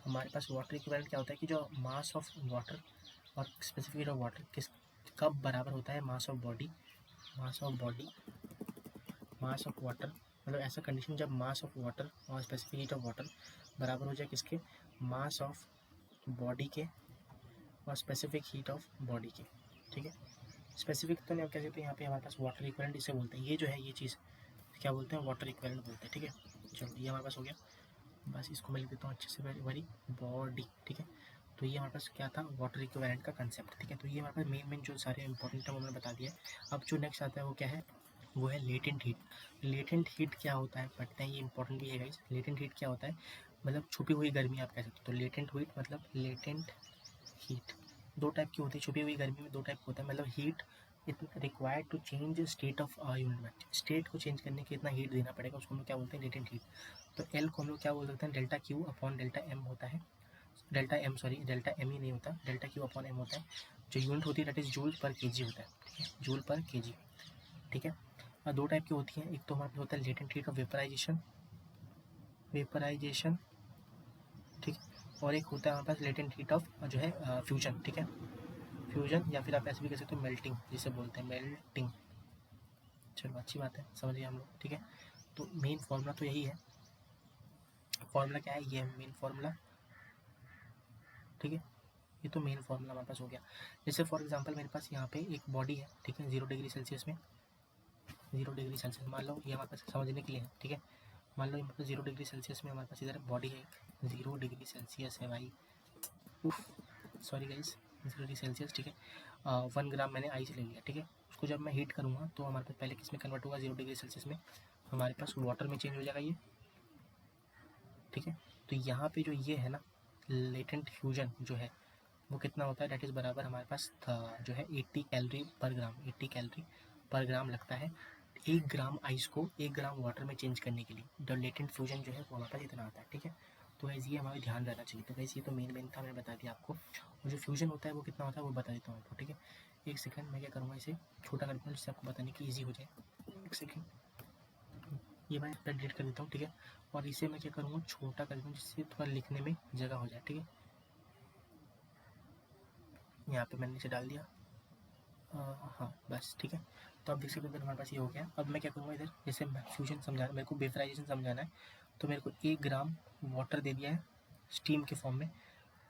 हमारे पास वाटर इक्विवेलेंट क्या होता है कि जो मास ऑफ वाटर और स्पेसिफिक हीट ऑफ वाटर किस कब बराबर होता है, mass of body, mass of body, mass of water, मतलब ऐसा कंडीशन जब मास ऑफ वाटर और स्पेसिफिक हीट ऑफ वाटर बराबर हो जाए किसके, मास ऑफ बॉडी के और स्पेसिफिक हीट ऑफ बॉडी के। ठीक है, स्पेसिफिक तो नहीं कह सकते, यहाँ पे हमारे पास वाटर इक्विवेलेंट इसे बोलते हैं, ये जो है ये चीज़ क्या बोलते हैं, वाटर इक्विवेलेंट बोलते हैं। ठीक है, चलो ये हमारे पास हो गया, बस इसको मैं लिख देता हूँ अच्छे से, वेरी बॉडी। ठीक है, तो ये हमारे पास क्या था, वाटर इक्विवेलेंट का कंसेप्ट। ठीक है, तो ये हमारे पास मेन जो सारे इंपॉर्टेंट है वो मैंने बता दिया है। अब जो नेक्स्ट आता है वो क्या है, वो है लेटेंट हीट। लेटेंट हीट क्या होता है पढ़ते हैं, ये इंपॉर्टेंट भी है गाइस। लेटेंट हीट क्या होता है, मतलब छुपी हुई गर्मी आप कह सकते हो। तो लेटेंट हीट मतलब लेटेंट हीट दो टाइप की होती है, छुपी हुई गर्मी में दो टाइप होता है, मतलब हीट इतना required to change state of unit, state को चेंज करने के इतना हीट देना पड़ेगा, उसको हम लोग क्या बोलते हैं, लेटेंट हीट। तो एल को हम लोग क्या बोल सकते हैं, delta Q upon delta M होता है, delta M sorry delta M ही नहीं होता, डेल्टा क्यू अपॉन एम होता है। जो यूनिट होती है दैट इज जूल पर केजी होता है। ठीक है, जूल पर केजी। ठीक है, और दो टाइप की होती हैं, एक तो हमारे पास होता है latent heat of vaporization, vaporization, ठीक है, और एक होता है हमारे पास लेटेंट हीट ऑफ जो है फ्यूजन। ठीक है, फ्यूजन, या फिर आप ऐसे भी कह सकते हो मेल्टिंग, जिसे बोलते हैं मेल्टिंग। चलो अच्छी बात है, समझिए हम लोग। ठीक है, तो मेन फॉर्मूला तो यही है, फॉर्मूला क्या है, ये मेन फॉर्मूला। ठीक है, ये तो मेन फॉर्मूला हमारे पास हो गया। जैसे फॉर एग्जांपल मेरे पास यहाँ पे एक बॉडी है, ठीक है, 0 डिग्री सेल्सियस में, 0 डिग्री सेल्सियस मान लो, ये हमारे पास समझने के लिए है। ठीक है, मान लो यहाँ पर 0 डिग्री सेल्सियस में हमारे पास इधर बॉडी है, 0 डिग्री सेल्सियस है भाई, सॉरी गाइस, 0 डिग्री सेल्सियस। ठीक है, 1 ग्राम मैंने आइस ले लिया। ठीक है, उसको जब मैं हीट करूँगा तो हमारे पास पहले किस में कन्वर्ट होगा, 0 डिग्री सेल्सियस में, हमारे पास वाटर में चेंज हो जाएगा ये, ठीक है। तो यहाँ पे जो ये है ना लेटेंट फ्यूजन जो है वो कितना होता है, डेट इज़ बराबर हमारे पास जो है 80 कैलोरी पर ग्राम, 80 कैलोरी पर ग्राम लगता है 1 ग्राम आइस को 1 ग्राम वाटर में चेंज करने के लिए। द लेटेंट फ्यूजन जो है वो हमारे पास इतना आता है, ठीक है। तो गाइस ये हमारा ध्यान रहना चाहिए। तो गाइस ये तो मेन था, मैंने बता दिया आपको। और जो फ्यूजन होता है वो कितना होता है वो बता देता हूँ आपको, ठीक है। एक सेकंड, मैं क्या करूँगा, इसे छोटा कर दूँगा जिससे आपको बताने की ईजी हो जाए। एक सेकंड, ये मैं डिलीट कर देता हूँ, ठीक है। और इसे मैं क्या करूँगा, छोटा कर दूँ जिससे थोड़ा लिखने में जगह हो जाए, ठीक है। यहाँ पे मैंने नीचे डाल दिया, हाँ बस ठीक है। तो अब देख सकते हो इधर हमारे पास ये हो गया। अब मैं क्या करूँगा, इधर जैसे फ्यूजन समझाना, मेरे को वेपराइजेशन समझाना है, तो मेरे को 1 ग्राम वाटर दे दिया है स्टीम के फॉर्म में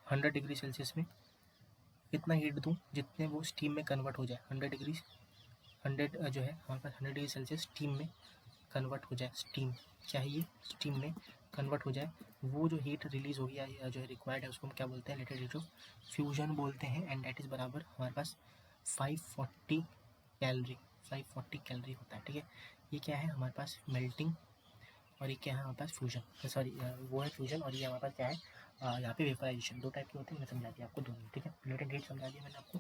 100 डिग्री सेल्सियस में। इतना हीट दूँ जितने वो स्टीम में कन्वर्ट हो जाए, 100 डिग्री, 100 जो है हमारे पास 100 डिग्री सेल्सियस स्टीम में कन्वर्ट हो जाए। स्टीम क्या है, ये स्टीम में कन्वर्ट हो जाए। वो जो हीट रिलीज़ हो गया या जो है रिक्वायर्ड है उसको हम क्या बोलते हैं, लेटेंट हीट ऑफ फ्यूजन बोलते हैं। एंड दैट इज़ बराबर हमारे पास 540 कैलोरी, 540 कैलोरी होता है, ठीक है। ये क्या है हमारे पास मेल्टिंग, और ये क्या है हमारे पास फ्यूजन, सॉरी वो है फ्यूजन, और ये हमारे पास क्या है यहाँ पे वेपराइजेशन। 2 टाइप के होते हैं, मैंने समझा दिया आपको दोनों, ठीक है। लेटेंट हीट समझा दिया मैंने आपको।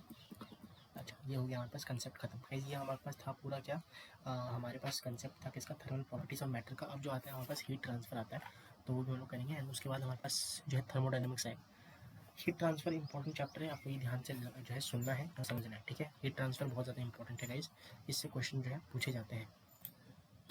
अच्छा, ये हो गया हमारे पास कंसेप्ट खत्म। गाइस ये हमारे पास था पूरा क्या, हमारे पास कंसेप्ट था किसका, थर्मल प्रॉपर्टीज ऑफ मैटर का। अब जो आता है हमारे पास हीट ट्रांसफर आता है, तो वो भी हम लोग करेंगे। एंड उसके बाद हमारे पास जो है थर्मोडाइनमिक्स आएगा। हीट ट्रांसफर इंपॉर्टेंट चैप्टर है, आपको ये ध्यान से जो है सुनना है और समझना है, ठीक है। हीट ट्रांसफर बहुत ज़्यादा इंपॉर्टेंट है गाइस, इससे क्वेश्चन जो है पूछे जाते हैं।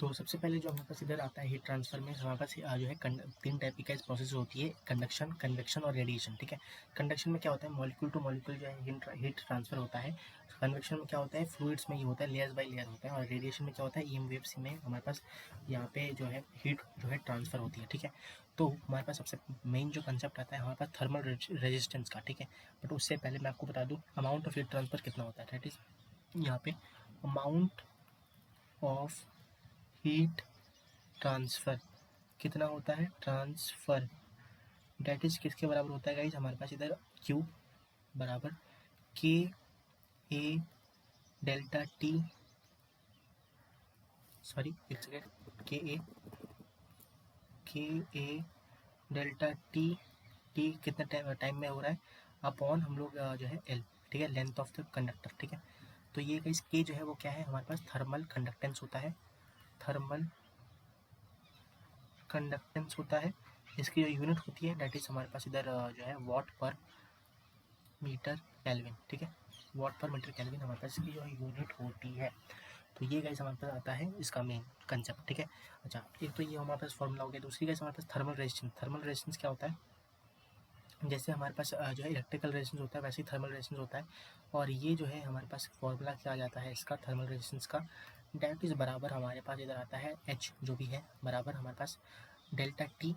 तो सबसे पहले जो हमारे पास इधर आता है हीट ट्रांसफर में, हमारे पास जो है 3 टाइप की प्रोसेस होती है, कंडक्शन, कन्वेक्शन और रेडिएशन, ठीक है। कंडक्शन में क्या होता है, मॉलिक्यूल टू मॉलिक्यूल जो है हीट ट्रांसफर होता है। कन्वेक्शन में क्या होता है, फ्लूइड्स में ये होता है, लेयर बाय लेयर होता है। और रेडिएशन में क्या होता है, EM वेव्स में हमारे पास यहाँ पे जो है हीट जो है ट्रांसफर होती है, ठीक है। तो हमारे पास सबसे मेन जो कंसेप्ट आता है हमारे पास थर्मल रेजिस्टेंस का, ठीक है। बट उससे पहले मैं आपको बता दूँ अमाउंट ऑफ हीट ट्रांसफर कितना होता है, दैट इज यहाँ पे अमाउंट ऑफ हीट ट्रांसफ़र कितना होता है, ट्रांसफ़र डेट इज़ किसके बराबर होता है गाइज, हमारे पास इधर Q बराबर के ए डेल्टा टी, सॉरी एक सेकेंड, के ए डेल्टा टी, टी कितने टाइम में हो रहा है, अपॉन हम लोग जो है L, ठीक है, लेंथ ऑफ द कंडक्टर, ठीक है। तो ये गाइज के जो है वो क्या है, हमारे पास थर्मल कंडक्टेंस होता है, थर्मल कंडक्टेंस होता है। इसकी जो यूनिट होती है डेट इज़ हमारे पास इधर जो है वाट पर मीटर केल्विन, ठीक है। वाट पर मीटर केल्विन हमारे पास इसकी जो यूनिट होती है। तो ये गाइस हमारे पास आता है इसका मेन कंसेप्ट, ठीक है। अच्छा, एक तो ये हमारे पास फॉर्मूला हो गया। दूसरी गाइस हमारे पास थर्मल रेजिस्टेंस। थर्मल रेजिस्टेंस क्या होता है, जैसे हमारे पास जो है इलेक्ट्रिकल रेजिस्टेंस होता है वैसे ही थर्मल रेजिस्टेंस होता है। और ये जो है हमारे पास फॉर्मूला क्या आ जाता है इसका, थर्मल रेजिस्टेंस का, डेट इज़ बराबर हमारे पास इधर आता है H जो भी है बराबर हमारे पास डेल्टा टी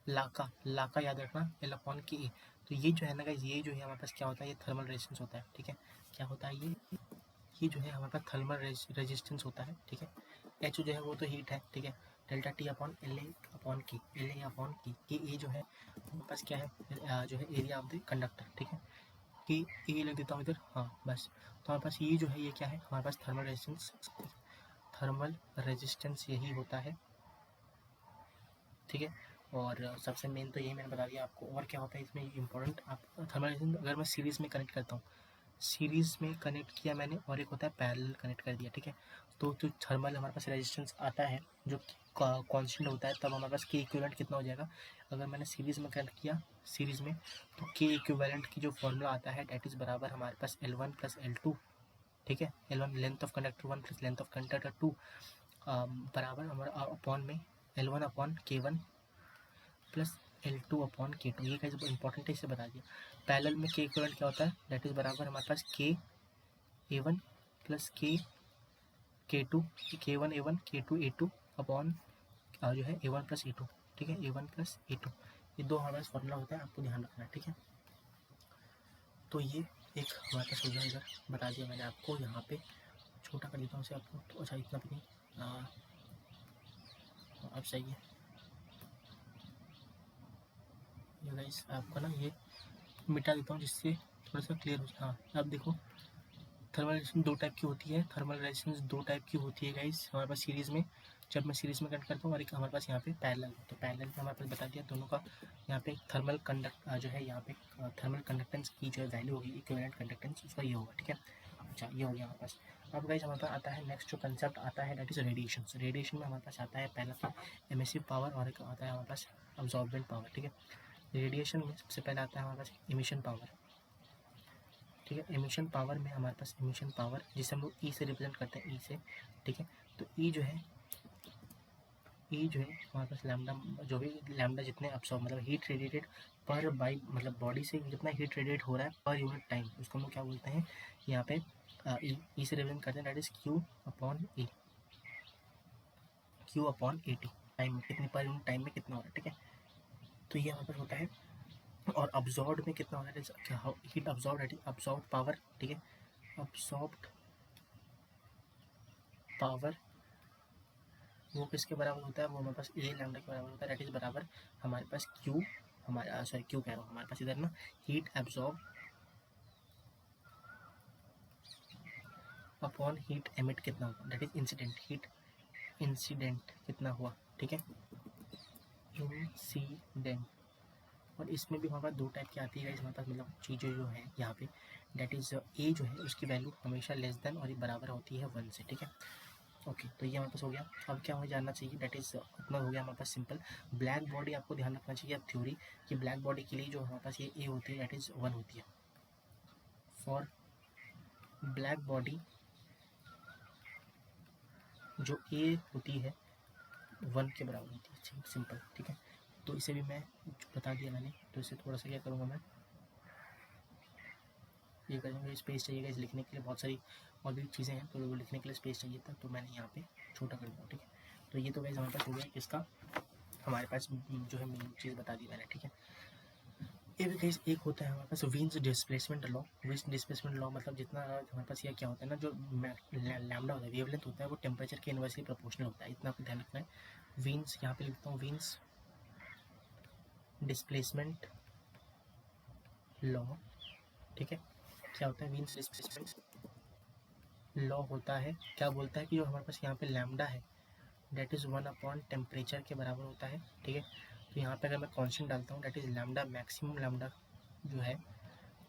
लाका याद रखना, L अपॉन के ए। तो ये जो है ना गाइस, ये जो है हमारे पास क्या होता है, ये थर्मल रेजिस्टेंस होता है, ठीक है। क्या होता है ये जो है हमारे पास थर्मल रेजिस्टेंस होता है, ठीक है। एच जो है वो तो हीट है, ठीक है। Delta T upon L A upon की, एल ए अपॉन की, के ए जो है हमारे पास क्या है, जो है एरिया ऑफ द कंडक्टर, ठीक है। कि ए लिख देता हूँ इधर, हाँ बस। तो हमारे पास ये जो है ये क्या है, हमारे पास थर्मल रेजिस्टेंस, थर्मल रेजिस्टेंस यही होता है, ठीक है। और सबसे मेन तो यही मैंने बता दिया आपको। और क्या होता है इसमें इम्पोर्टेंट, आप थर्मल रेजिस्टेंस अगर मैं सीरीज़ में कनेक्ट करता हूँ, सीरीज़ में कनेक्ट किया मैंने, और एक होता है पैरेलल कनेक्ट कर दिया, ठीक है। तो जो थर्मल हमारे पास रेजिस्टेंस आता है जो कांस्टेंट होता है, तब हमारे पास के इक्विवेलेंट कितना हो जाएगा, अगर मैंने सीरीज़ में कनेक्ट किया सीरीज़ में, तो के इक्विवेलेंट की जो फॉर्मूला आता है डेट इज़ बराबर हमारे पास L1 + L2, ठीक है। L1 length of conductor 1 + length of conductor 2 बराबर हमारा अपॉन में L1 upon K1 plus L2 upon K2। ये कैसे इंपॉर्टेंट है, इसे बता दिया। पैरेलल में के इक्विवेलेंट क्या होता है, दैट इज़ बराबर हमारे पास के A1 plus K2, K1 A1 K2 A2 upon जो है A1 + A2, ठीक है, A1 + A2। ये दो हमारे पास फॉर्मूला होता है, आपको ध्यान रखना है, ठीक है। तो ये एक हमारे पास हो गया, इधर बता दिया मैंने आपको। यहाँ पे छोटा कर देता हूँ इसे आपको, तो अच्छा इतना भी नहीं, अब सही है। ये गाइस आपका ना ये मिटा देता हूँ जिससे थोड़ा सा क्लियर हो जाए। हाँ अब देखो, थर्मल रेजिस्टेंस दो टाइप की होती है, थर्मल रेजिस्टेंस दो टाइप की होती है गाइस हमारे पास सीरीज़ में, जब मैं सीरीज़ में कनेक्ट करता हूँ, और एक हमारे पास यहाँ पे पैरेलल, तो पैरेलल में हमारे पास बता दिया दोनों का यहाँ पे थर्मल कंडक्ट जो है यहाँ पे थर्मल कंडक्टेंस की जो है वैल्यू होगी इक्विवेलेंट कंडक्टेंस उसका ये होगा, ठीक है। अच्छा ये हो गया हमारे पास। अब गाइस हमारे पास आता है नेक्स्ट जो कंसेप्ट आता है दैट इज रेडिएशन। रेडिएशन में हमारे पास आता है पहला तो एमिसिव पावर और एक आता है हमारे पास अब्जॉर्बेंट पावर, ठीक है। रेडिएशन में सबसे पहले आता है हमारे पास इमिशन पावर, ठीक है। एमिशन पावर में हमारे पास एमिशन पावर जिसे हम लोग ई से रिप्रेजेंट करते हैं, ई से, ठीक है। तो ई जो है हमारे पास लैम्डा, जो भी लैम्डा जितने अब्सॉर्ब मतलब हीट रेडिएटेड पर बाई मतलब बॉडी से जितना हीट रेडिएट हो रहा है पर यूनिट टाइम, उसको हम लोग क्या बोलते हैं यहाँ पे ई से रिप्रेजेंट करते हैं that is Q upon A, Q upon A T, time में कितनी पर यूनिट टाइम में कितना हो रहा है, ठीक है। तो ये हमारे पास होता है। और अब्जॉर्ब में कितना हो रहा है, हीट अब्जॉर्ब है, अब्जॉर्ब पावर, ठीक है। अब्सॉर्ब्ड पावर वो किसके बराबर होता है, वो हमारे पास ए लैम्डा के बराबर होता है, दैट इज बराबर हमारे पास क्यू, हमारे सॉरी क्यू कह रहा हूँ, हमारे पास इधर ना heat absorb upon heat emit कितना हुआ, that is incident heat, incident कितना हुआ, ठीक है, इंसिडेंट। और इसमें भी हमारे पास दो टाइप की आती है हमारे पास, मतलब चीज़ें जो है यहाँ पे दैट इज ए जो है उसकी वैल्यू हमेशा लेस देन और ये बराबर होती है 1 से, ठीक है। ओके तो ये हमारे पास हो गया। अब क्या हमें जानना चाहिए, दैट इज इतना हो गया हमारे पास सिंपल। ब्लैक बॉडी आपको ध्यान रखना चाहिए अब थ्योरी कि ब्लैक बॉडी के लिए जो हमारे पास ये ए होती है दैट इज 1 होती है, फॉर ब्लैक बॉडी जो ए होती है 1 के बराबर होती है, सिंपल, ठीक है। तो इसे भी मैं बता दिया मैंने, तो इसे थोड़ा सा क्या करूँगा मैं, ये करेंगे, स्पेस चाहिएगा इसे लिखने के लिए, बहुत सारी और भी चीज़ें हैं तो वो लिखने के लिए स्पेस चाहिए था, तो मैंने यहाँ पे छोटा कर दिया, ठीक है। तो ये तो गाइस हमारे पास हो गया किसका, हमारे पास जो है मेन चीज़ बता दी मैंने, ठीक है। ये भी गाइस एक होता है हमारे पास Wien's displacement law. Wien's displacement law मतलब जितना हमारे पास ये क्या होता है ना, जो लैम्डा होता है वेवलेंथ होता है वो टेम्परेचर के इनवर्सली प्रोपोर्शनल होता है, इतना आपको ध्यान रखना है। वीन्स यहाँ पे लिखता हूँ, वीन्स डिस्प्लेसमेंट लॉ, ठीक है। क्या होता है वीन्स डिस्प्लेसमेंट लॉ होता है, क्या बोलता है कि जो हमारे पास यहाँ पे लैम्डा है डेट इज़ 1 अपॉन टेम्परेचर के बराबर होता है, ठीक है। तो यहाँ पे अगर मैं कॉन्स्टेंट डालता हूँ that is lambda, maximum lambda जो है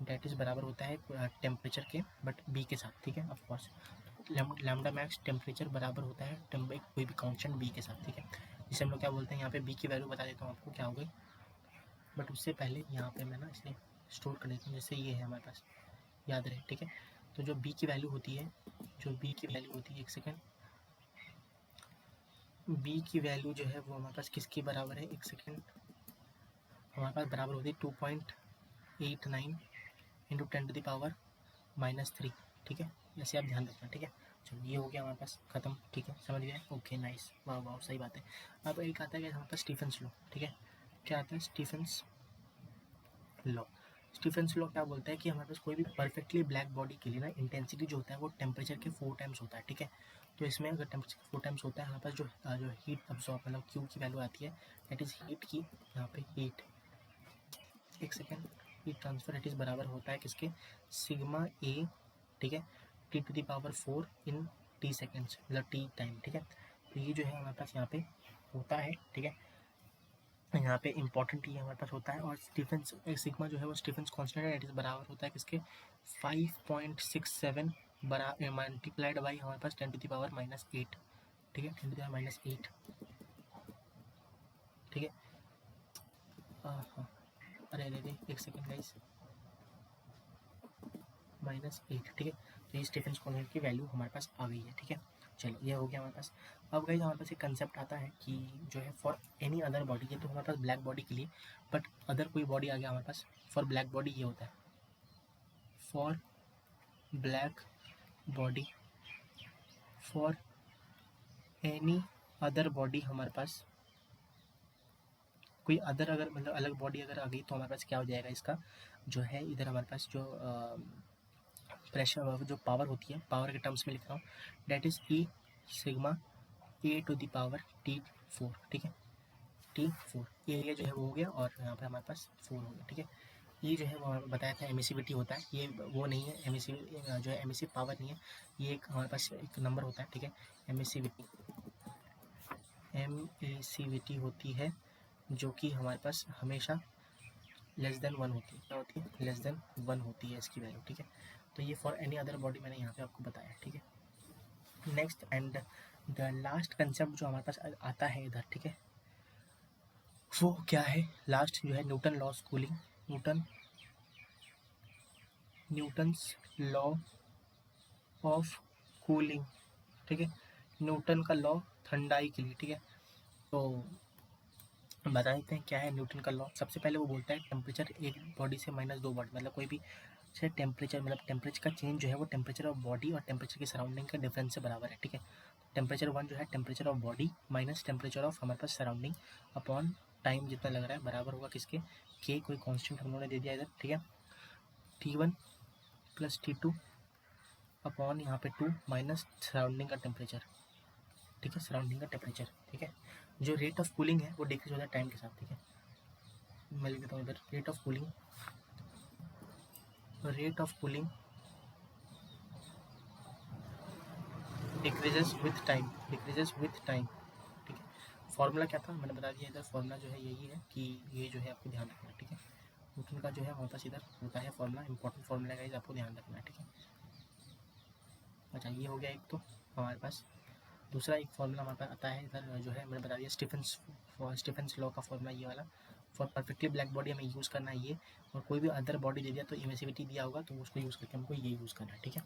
डेट इज़ बराबर होता है टेम्परेचर के बट बी के साथ, ठीक है। ऑफकोर्स लैम्डा मैक्स टेम्परेचर बराबर होता है कोई भी कॉन्स्टेंट बी के साथ, ठीक है। जिसे हम लोग क्या बोलते हैं, यहाँ पे बी की वैल्यू बता देता हूँ आपको क्या हो गई, बट उससे पहले यहाँ पे मैं ना इसे स्टोर कर देता हूँ, जैसे ये है हमारे पास, याद रहे, ठीक है। तो जो बी की वैल्यू होती है, जो बी की वैल्यू होती है, एक सेकेंड, बी की वैल्यू जो है वो हमारे पास किसके बराबर है, एक सेकेंड, हमारे पास बराबर होती है 2.89 इंटू 10⁻⁻3, ठीक है। जैसे आप ध्यान रखना, ठीक है। चलो ये हो गया हमारे पास खत्म, ठीक है, समझ गए, ओके नाइस, वाह वाह सही बात है। अब एक आता है कि हमारे पास स्टीफेंस लॉ, ठीक है। क्या आता है स्टीफेंस लॉ, स्टीफेंस लॉ क्या बोलता है कि हमारे पास कोई भी परफेक्टली ब्लैक बॉडी के लिए ना इंटेंसिटी जो होता है वो टेम्परेचर के 4 टाइम्स होता है, ठीक है। तो इसमें अगर टेम्परेचर 4 टाइम्स होता है हमारे पास जो हीट अब्सॉर्ब मतलब क्यू की वैल्यू आती है दैट इज हीट की, यहाँ पे हीट, एक second, heat transfer it is बराबर होता है किसके, सिग्मा ए, ठीक है, T⁴ इन टी सेकेंड्स मतलब टी टाइम, ठीक है। तो ये जो है हमारे पास यहाँ पे होता है, ठीक है। यहाँ पे इंपॉर्टेंट ये हमारे पास होता है। और स्टीफेंस सिग्मा जो है वो स्टीफेंस कांस्टेंट है, इट इज़ बराबर होता है किसके 5.67 मल्टीप्लाइड बाई हमारे पास 10⁻⁻8, ठीक है, 10⁻⁻8, ठीक है। हाँ अरे अरे एक सेकेंड गाइस, -8, ठीक है। तो ये स्टीफेंस कांस्टेंट की वैल्यू हमारे पास आ गई है, ठीक है। चलो ये हो गया हमारे पास। अब गाइस हमारे पास एक कंसेप्ट आता है कि जो है फॉर एनी अदर बॉडी, ये तो हमारे पास ब्लैक बॉडी के लिए, बट अदर कोई बॉडी आ गया हमारे पास, फॉर ब्लैक बॉडी ये होता है, for black body, for any other body हमारे पास कोई अदर अगर मतलब अलग बॉडी अगर आ गई तो हमारे पास क्या हो जाएगा, इसका जो है इधर हमारे पास जो प्रेशर जो पावर होती है, पावर के टर्म्स में लिख रहा हूँ date is E sigma A⁴, ठीक है, T4, ये जो है वो हो गया और यहाँ पे हमारे पास 4 हो गया, ठीक है। ये जो है वो हमें बताया था एमिसिविटी होता है, ये वो नहीं है एमिसिव जो है एमिसिव पावर नहीं है, ये एक हमारे पास एक नंबर होता है, ठीक है। एमिसिविटी होती है जो कि हमारे पास हमेशा लेस देन 1 होती है। क्या होती है? लेस देन 1 होती है इसकी वैल्यू, ठीक है। तो ये फॉर एनी अदर बॉडी मैंने यहाँ पे आपको बताया, ठीक है। Next and the last concept जो हमारे पास आता है इधर, ठीक है, वो क्या है? लास्ट जो है Newton law of cooling, Newton's law of cooling, ठीक है। न्यूटन का लॉ ठंडाई के लिए, ठीक है। तो बता देते हैं क्या है न्यूटन का लॉ। सबसे पहले वो बोलता है टेम्परेचर एक बॉडी से माइनस 2 बॉडी, मतलब कोई भी से टेम्परेचर, मतलब टेम्परेचर का चेंज जो है वो टेम्परेचर ऑफ बॉडी और टेम्परेचर की सराउंडिंग का डिफरेंस से बराबर है, ठीक है। टेम्परेचर 1 जो है temperature of body minus temperature of हमारे पास सराउंडिंग अपॉन टाइम जितना लग रहा है बराबर होगा किसके? के, कोई कॉन्स्टेंट हम लोगों ने दे दिया इधर, ठीक है। T1 प्लस T2 अपॉन यहाँ पे 2 माइनस सराउंडिंग का टेम्परेचर, ठीक है, सराउंडिंग का टेम्परेचर, ठीक है। जो रेट ऑफ कूलिंग है वो डिक्रीज होता है टाइम के साथ, ठीक है। मैं लिख देता हूँ इधर rate of cooling decreases with time, ठीक है। फॉर्मूला क्या था मैंने बता दिया इधर, फॉर्मूला जो है यही है कि ये जो है आपको ध्यान रखना है, ठीक है। न्यूटन का जो है हमारे पास इधर होता है फॉर्मूला, इंपॉर्टेंट फॉर्मूला गाइस आपको ध्यान रखना है, ठीक है। अच्छा, ये हो गया एक तो हमारे पास। दूसरा एक फॉर्मूला हमारे पास आता है इधर जो है मैंने बता दिया स्टीफेंस लॉ का फॉर्मूला, ये वाला। फॉर परफेक्टली ब्लैक बॉडी हमें यूज़ करना है ये, और कोई भी अदर बॉडी दे दिया तो इमिसिविटी दिया होगा तो उसको यूज़ करके हमको ये यूज़ करना है, ठीक है।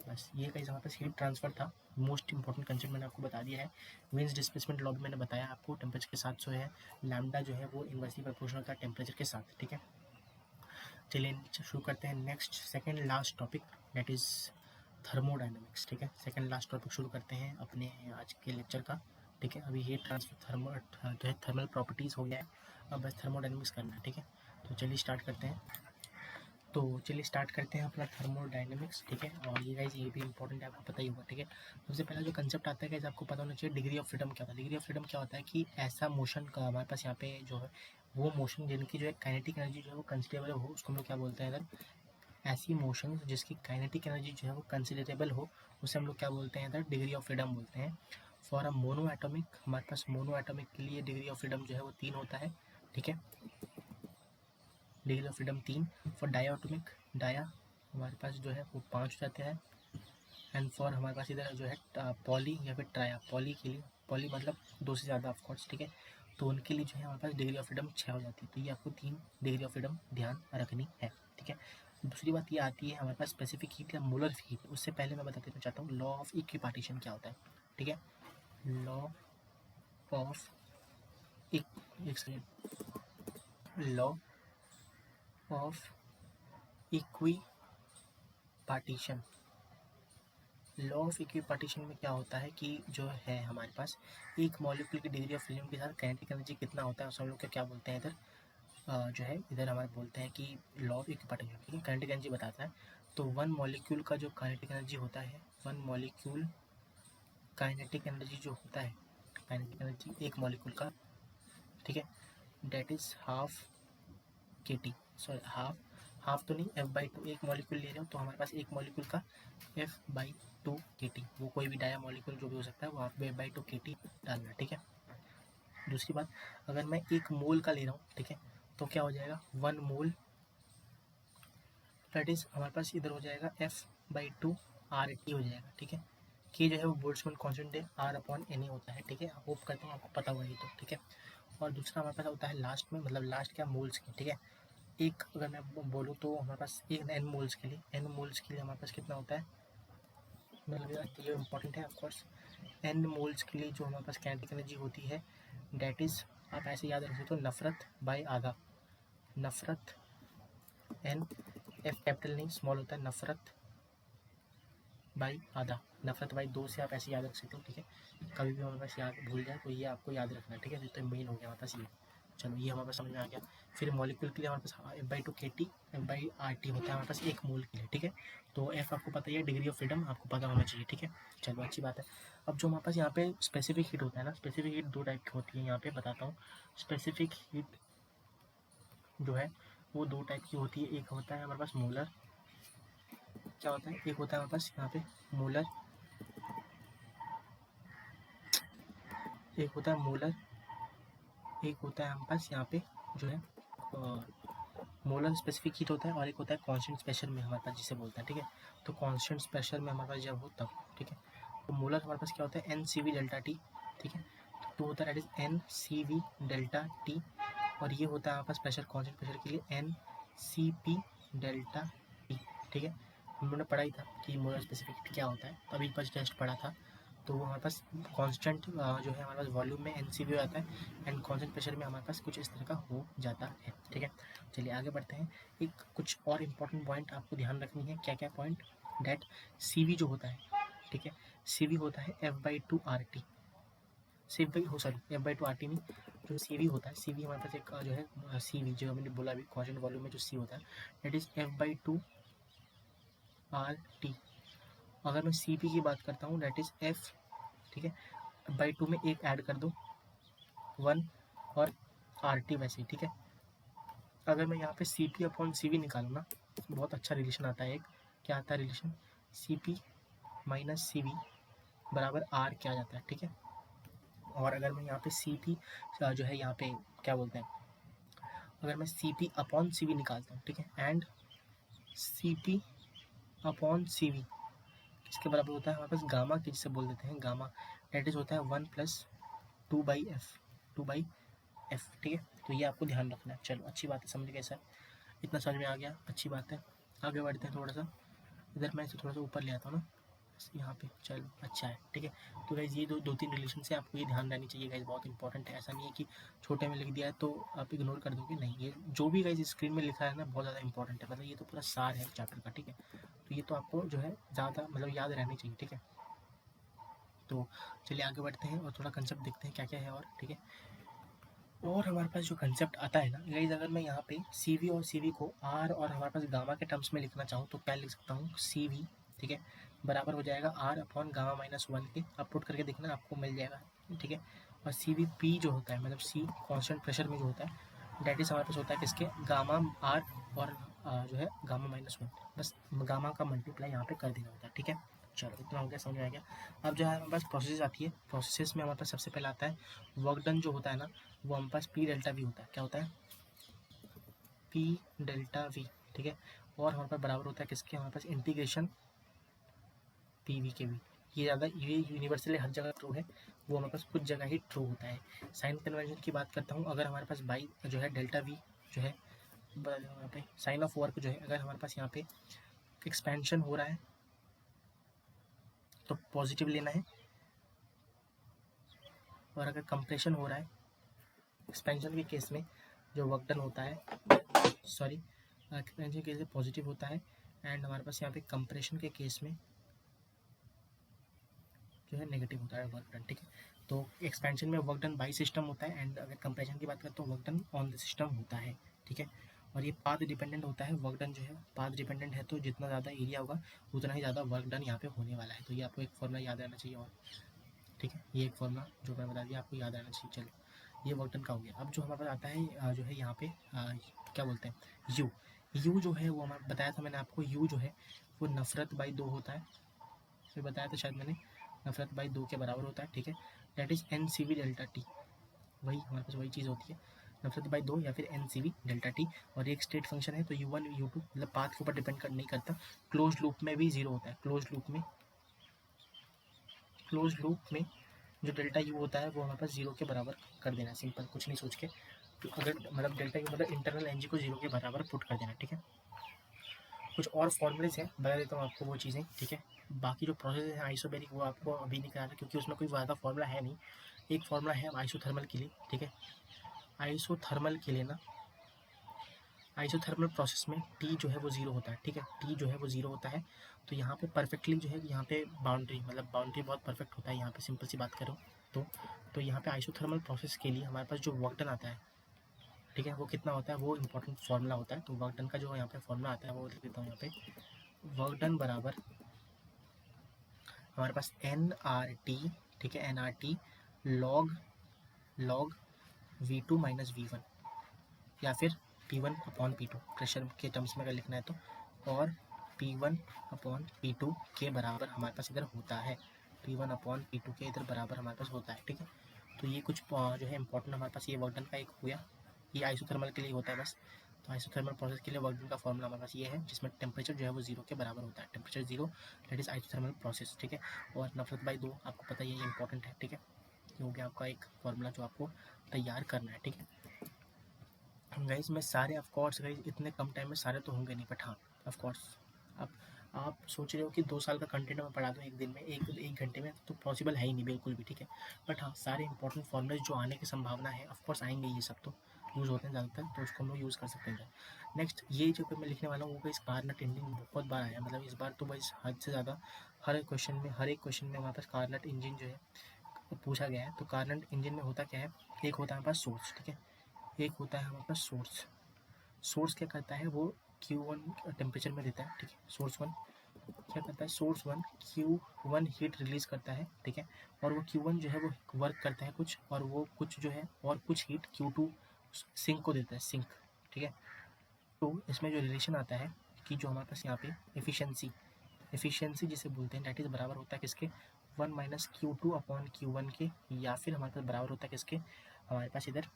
बस ये कहीं हमारे पास हीट ट्रांसफर था। मोस्ट इंपॉर्टेंट कंसेप्ट मैंने आपको बता दिया है। विंस डिस्प्लेसमेंट लॉ भी मैंने बताया आपको, टेम्परेचर के साथ जो है लैम्डा जो है वो इन्वर्सली प्रोपोर्शनल का टेम्परेचर के साथ, ठीक है। चलिए शुरू करते हैं next second last topic, that is thermodynamics, ठीक है। सेकंड लास्ट टॉपिक शुरू करते हैं अपने आज के लेक्चर का, ठीक है। अभी हीट ट्रांसफर जो है थर्मल प्रॉपर्टीज़ हो गया है, अब बस थर्मोडाइनमिक्स करना है, ठीक है। तो चलिए स्टार्ट करते हैं अपना थर्मोडाइनमिक्स, ठीक है। और ये गाइस ये भी इंपॉर्टेंट है, आपको पता ही होगा, ठीक है। सबसे पहला जो कंसेप्ट आता है गाइस आपको पता होना चाहिए डिग्री ऑफ फ्रीडम क्या होता है। डिग्री ऑफ फ्रीडम क्या होता है कि ऐसा मोशन का हमारे पास यहाँ पे जो है वो मोशन जिनकी जो है काइनेटिक एनर्जी जो है वो कंसिडरेबल हो, उसको हम लोग क्या बोलते हैं इधर? ऐसी मोशन जिसकी काइनेटिक एनर्जी जो है वो कंसिडरेबल हो, उसे हम लोग क्या बोलते हैं इधर? डिग्री ऑफ फ्रीडम बोलते हैं। फॉर अ मोनो एटॉमिक, हमारे पास मोनो एटॉमिक के लिए डिग्री ऑफ फ्रीडम जो है वो 3 होता है, ठीक है। Degree of freedom 3। For diatomic, डाया हमारे पास जो है वो 5 हो जाते हैं। एंड फॉर हमारे पास इधर जो है पॉली या फिर ट्राया, पॉली के लिए, पॉली मतलब 2 से ज़्यादा ऑफकोर्स, ठीक है। तो उनके लिए जो है हमारे पास डिग्री ऑफ फ्रीडम 6 हो जाती है। तो ये आपको 3 डिग्री ऑफ फ्रीडम ध्यान रखनी है, ठीक है। दूसरी बात ये आती है हमारे पास स्पेसिफिक हीट या मोलर हीट। उससे पहले मैं बता देना चाहता हूँ लॉ ऑफ इक्विपार्टीशन क्या होता है, ठीक है। लॉ ऑफ एक second, law of equipartition. Law of equipartition में क्या होता है कि जो है हमारे पास एक मॉलिक्यूल की डिग्री ऑफ फ्रीडम के साथ काइनेटिक एनर्जी कितना होता है उसे हम लोग क्या बोलते हैं इधर? जो है इधर हमारे बोलते हैं कि लॉ ऑफ इक्विपार्टीशन, ठीक है। काइनेटिक एनर्जी बताता है। तो वन मॉलिक्यूल का जो काइनेटिक एनर्जी होता है, वन मॉलिक्यूल काइनेटिक एनर्जी जो होता है, काइनेटिक एनर्जी एक मॉलिक्यूल का, ठीक है, डेट इज हाफ के टी, सॉरी हाफ तो नहीं, F/2 एक मॉलिक्यूल ले रहे हो तो हमारे पास एक मॉलिक्यूल का F/2 के टी, वो कोई भी डाया मॉलिक्यूल जो भी हो सकता है वो आप F/2 के टी डालना, ठीक है। दूसरी बात, अगर मैं एक मोल का ले रहा हूँ, ठीक है, तो क्या हो जाएगा? 1 मोल दैट इज हमारे पास इधर हो जाएगा F/2 RT हो जाएगा, ठीक है। के जो है वो बोल्ट्जमैन कांस्टेंट है, R/Na होता है, ठीक है। होप करता हूँ आपको पता होगा ये तो, ठीक है। और दूसरा हमारे पास होता है लास्ट में, मतलब लास्ट क्या, मोल्स की, ठीक है। एक अगर मैं बोलूँ तो हमारे पास एक एन मोल्स के लिए हमारे पास कितना होता है, मतलब ये इंपॉर्टेंट है ऑफकोर्स। एन मोल्स के लिए जो हमारे पास काइनेटिक एनर्जी होती है डेट इज़, आप ऐसे याद रख सकते हो, नफरत बाई आधा, नफरत एन, एफ कैपिटल नहीं स्मॉल होता है, नफरत बाई आधा, नफरत बाई 2 से आप ऐसे याद रख सकते हो, ठीक है। कभी भी हमारे पास याद भूल जाए तो ये आपको याद रखना है, ठीक है। तो मेन हो गया हमारे पास ये। चलो ये हमारे पास समझ में आ गया। फिर मॉलिक्यूल के लिए हमारे पास F/2 KT F/RT होता है हमारे पास एक मोल के लिए, ठीक है। तो F आपको पता ही है, डिग्री ऑफ फ्रीडम आपको पता होना चाहिए, ठीक है। चलो अच्छी बात है। अब जो हमारे पास यहाँ पे स्पेसिफिक हीट होता है ना, स्पेसिफिक हीट 2 टाइप की होती है यहाँ पे बताता हूँ। स्पेसिफिक हीट जो है वो दो टाइप की होती है, एक होता है हमारे पास मोलर, क्या होता है, एक होता है हमारे पास यहाँ पे मोलर, एक होता है मोलर, एक होता है हमारे पास यहाँ पे जो है मोलर स्पेसिफिक हीट होता है, और एक होता है कांस्टेंट प्रेशर में हमारे पास जिसे बोलते हैं, ठीक है। तो कांस्टेंट प्रेशर में हमारे पास जब हो तब, ठीक है। तो मोलर हमारे पास क्या होता है, n c v delta T, ठीक है। तो टू होता है that is n c v delta t, और ये होता है हमारे पास प्रेशर कांस्टेंट प्रेशर के लिए n c p delta T, ठीक है। हम लोगों ने पढ़ा ही था कि मोलर स्पेसिफिक हीट क्या होता है, अभी फर्स्ट टेस्ट पढ़ा था। तो वो हमारे पास कांस्टेंट जो है हमारे पास वॉल्यूम में एन सी वी आता है, एंड कांस्टेंट प्रेशर में हमारे पास कुछ इस तरह का हो जाता है, ठीक है। चलिए आगे बढ़ते हैं। एक कुछ और इम्पोर्टेंट पॉइंट आपको ध्यान रखनी है, क्या क्या पॉइंट, डैट सी वी जो होता है, ठीक है, सी वी होता है F by two R T, C by हो sorry F by two R T नहीं, जो सी वी होता है, सी वी हमारे पास एक जो है सी वी जो मैंने बोला अभी कांस्टेंट वॉल्यूम में जो सी होता है that is F by two R T. अगर मैं सी पी की बात करता हूँ दैट इज एफ, ठीक है, बाई टू में एक ऐड कर दो 1, और आर टी वैसे ही, ठीक है। अगर मैं यहाँ पे c p upon c v निकालूँ ना, बहुत अच्छा रिलेशन आता है एक, क्या आता है relation, c p minus c v बराबर आर क्या आ जाता है, ठीक है। और अगर मैं यहाँ पे सी पी जो है यहाँ पे क्या बोलते हैं, अगर मैं c p upon c v निकालता हूँ, ठीक है, and c p upon c v किसके बराबर होता है हमारे पास, गामा के जिसे बोल देते हैं गामा, डेट इज होता है 1+2/f, 2/f, ठीक है। तो ये आपको ध्यान रखना है। चलो अच्छी बात है, समझ गए सर, इतना समझ में आ गया, अच्छी बात है। आगे बढ़ते हैं थोड़ा सा, इधर मैं इसे थोड़ा सा ऊपर ले आता हूँ ना, यहाँ पे, चलो अच्छा है, ठीक है। तो गाइज ये दो तीन रिलेशन से आपको ये ध्यान रहनी चाहिए गाइज, बहुत इंपॉर्टेंट है। ऐसा नहीं है कि छोटे में लिख दिया है तो आप इग्नोर कर दोगे, नहीं, ये जो भी गाइज स्क्रीन में लिखा है ना बहुत ज़्यादा इंपॉर्टेंट है, मतलब ये तो पूरा सार है चैप्टर का, ठीक है। तो ये तो आपको जो है ज़्यादा मतलब याद रहनी चाहिए, ठीक है। तो चलिए आगे बढ़ते हैं और थोड़ा कंसेप्ट देखते हैं क्या क्या है और, ठीक है। और हमारे पास जो कंसेप्ट आता है ना गाइज, अगर मैं यहाँ पे सी वी और सी वी को आर और हमारे पास गामा के टर्म्स में लिखना चाहूँ तो क्या लिख सकता हूँ, सी वी, ठीक है, बराबर हो जाएगा आर अपॉन गामा माइनस 1 के, आप पुट करके देखना आपको मिल जाएगा, ठीक है। और सी वी पी जो होता है, मतलब सी कॉन्स्टेंट प्रेशर में जो होता है डेट इज हमारे पास होता है किसके, गामा आर और जो है गामा माइनस 1, बस गामा का मल्टीप्लाई यहाँ पे कर देना होता है, ठीक है। चलो इतना हो गया, समझ में आ गया। अब जो है हमारे पास प्रोसेस आती है, प्रोसेस में हमारे पास सबसे पहले आता है वर्क डन जो होता है ना, वो हमारे पास पी डेल्टा वी होता है, क्या होता है, पी डेल्टा वी, ठीक है। और हमारे पास बराबर होता है किसके, हमारे पास इंटीग्रेशन पी वी के वी, ये ज़्यादा ये यूनिवर्सली हर जगह ट्रू है, वो हमारे पास कुछ जगह ही ट्रू होता है। साइन कन्वेंशन की बात करता हूँ, अगर हमारे पास बाई जो है डेल्टा वी जो है यहाँ पे साइन ऑफ वर्क जो है, अगर हमारे पास यहाँ पे एक्सपेंशन हो रहा है तो पॉजिटिव लेना है, और अगर कंप्रेशन हो रहा है, एक्सपेंशन के केस में जो वर्क डन होता है, सॉरी एक्सपेंशन के केस में पॉजिटिव होता है, एंड हमारे पास यहाँ पे कंप्रेशन के केस में जो है नेगेटिव होता है वर्क डन, ठीक है। तो एक्सपेंशन में वर्क डन बाई सिस्टम होता है, एंड अगर कंप्रेशन की बात करें तो work done on the system होता है, ठीक है। और ये पाथ डिपेंडेंट होता है, वर्क डन जो है पाथ डिपेंडेंट है, तो जितना ज़्यादा एरिया होगा उतना ही ज़्यादा वर्क डन यहाँ पे होने वाला है। तो ये आपको एक फॉर्मूला याद रहना चाहिए, और ठीक है, ये एक फॉर्मूला जो मैं बता दिया आपको याद रहना चाहिए। चलो ये वर्क डन का हो गया। अब जो हमारे पास आता है जो है यहाँ पे क्या बोलते हैं, यू जो है वो हमारा बताया था मैंने आपको, यू जो है वो नफरत बाई 2 होता है, फिर बताया था शायद मैंने, नफरत बाई 2 के बराबर होता है, ठीक है। That is n c v delta t, वही हमारे पास वही चीज़ होती है, नफरत बाई 2 या फिर n c v delta t. और ये एक स्टेट फंक्शन है, तो U1 U2 मतलब पाथ के ऊपर डिपेंड नहीं करता। क्लोज लूप में भी जीरो होता है, क्लोज लूप में जो डेल्टा यू होता है वो हमारे पास जीरो के बराबर कर देना, सिंपल, कुछ नहीं सोच के। तो अगर मतलब डेल्टा यू मतलब इंटरनल एनर्जी को जीरो के बराबर पुट कर देना, ठीक है। कुछ और फॉर्मूलेज हैं, बता देता हूँ आपको वो चीज़ें, ठीक है। बाकी जो प्रोसेस है आइसोबेरिक वो आपको अभी नहीं करा रहा क्योंकि उसमें कोई ज़्यादा फॉर्मूला है नहीं। एक फॉर्मूला है आइसोथर्मल के लिए, ठीक है। आइसोथर्मल के लिए ना, आइसोथर्मल प्रोसेस में टी जो है वो जीरो होता है, ठीक है, टी जो है वो जीरो होता है। तो यहाँ पे परफेक्टली जो है यहाँ पे बाउंड्री मतलब बाउंड्री बहुत परफेक्ट होता है यहाँ पे, सिंपल सी बात करो तो यहाँ पे आइसोथर्मल प्रोसेस के लिए हमारे पास जो वर्क डन आता है, ठीक है, वो कितना होता है, वो इंपॉर्टेंट फॉर्मूला होता है। तो वर्क डन का जो यहाँ पे फॉर्मूला आता है वो लिख देता हूँ यहाँ पे, वर्क डन बराबर हमारे पास एन आर टी, ठीक है, n r t log V2 minus V1, या फिर P1 अपॉन P2 प्रेशर के टर्म्स में अगर लिखना है तो, और P1 अपॉन P2 के बराबर हमारे पास इधर होता है, P1 अपॉन P2 के इधर बराबर हमारे पास होता है, ठीक है। तो ये कुछ जो है इंपॉर्टेंट हमारे पास ये वर्क डन का एक हो गया, ये आइसोथर्मल के लिए होता है बस। तो आइसोथर्मल प्रोसेस के लिए वर्क डन का फॉर्मूला हमारे पास ये है, जिसमें टेम्परेचर जो है वो 0 के बराबर होता है, temperature 0 that is isothermal process, ठीक है। और नफरत बाई 2 आपको पता ही है, ये इंपॉर्टेंट है, ठीक है। ये हो गया आपका एक फॉर्मूला जो आपको तैयार करना है, ठीक है। गाइस मैं सारे ऑफ कोर्स गाइस इतने कम टाइम में सारे तो होंगे नहीं, बट हाँ ऑफ कोर्स आप सोच रहे हो कि 2 साल का कंटेंट मैं पढ़ा दूँ एक दिन में, एक घंटे में, तो पॉसिबल है ही नहीं बिल्कुल भी, ठीक है। बट हाँ सारे इंपॉर्टेंट फॉर्मूलेज जो आने की संभावना है ऑफ कोर्स आएंगे, ये सब तो यूज़ होते हैं ज़्यादातर, तो उसको हम लोग यूज़ कर सकते हैं। नेक्स्ट ये जो मैं लिखने वाला हूँ वो इस कार्नट इंजन बहुत बार आया, मतलब इस बार तो बस हद से ज़्यादा हर एक क्वेश्चन में हमारे पास कार्नट इंजन जो है पूछा गया है। तो कार्नट इंजन में होता क्या है, एक होता है हमारे पास सोर्स, ठीक है, एक होता है हमारे पास सोर्स क्या करता है, वो Q1 टेम्परेचर में देता है, ठीक है। सोर्स 1 क्या करता है, सोर्स 1 Q1 हीट रिलीज करता है, ठीक है। और वो Q1 जो है वो वर्क करता है कुछ, और वो कुछ जो है और कुछ हीट Q2 सिंक को देता है, सिंक, ठीक है। तो इसमें जो रिलेशन आता है कि जो हमारे पास यहाँ पे एफिशिएंसी जिसे बोलते हैं, दैट इज बराबर होता है किसके, 1 माइनस Q2 अपॉन Q1 के, या फिर हमारे पास बराबर होता है किसके, हमारे पास इधर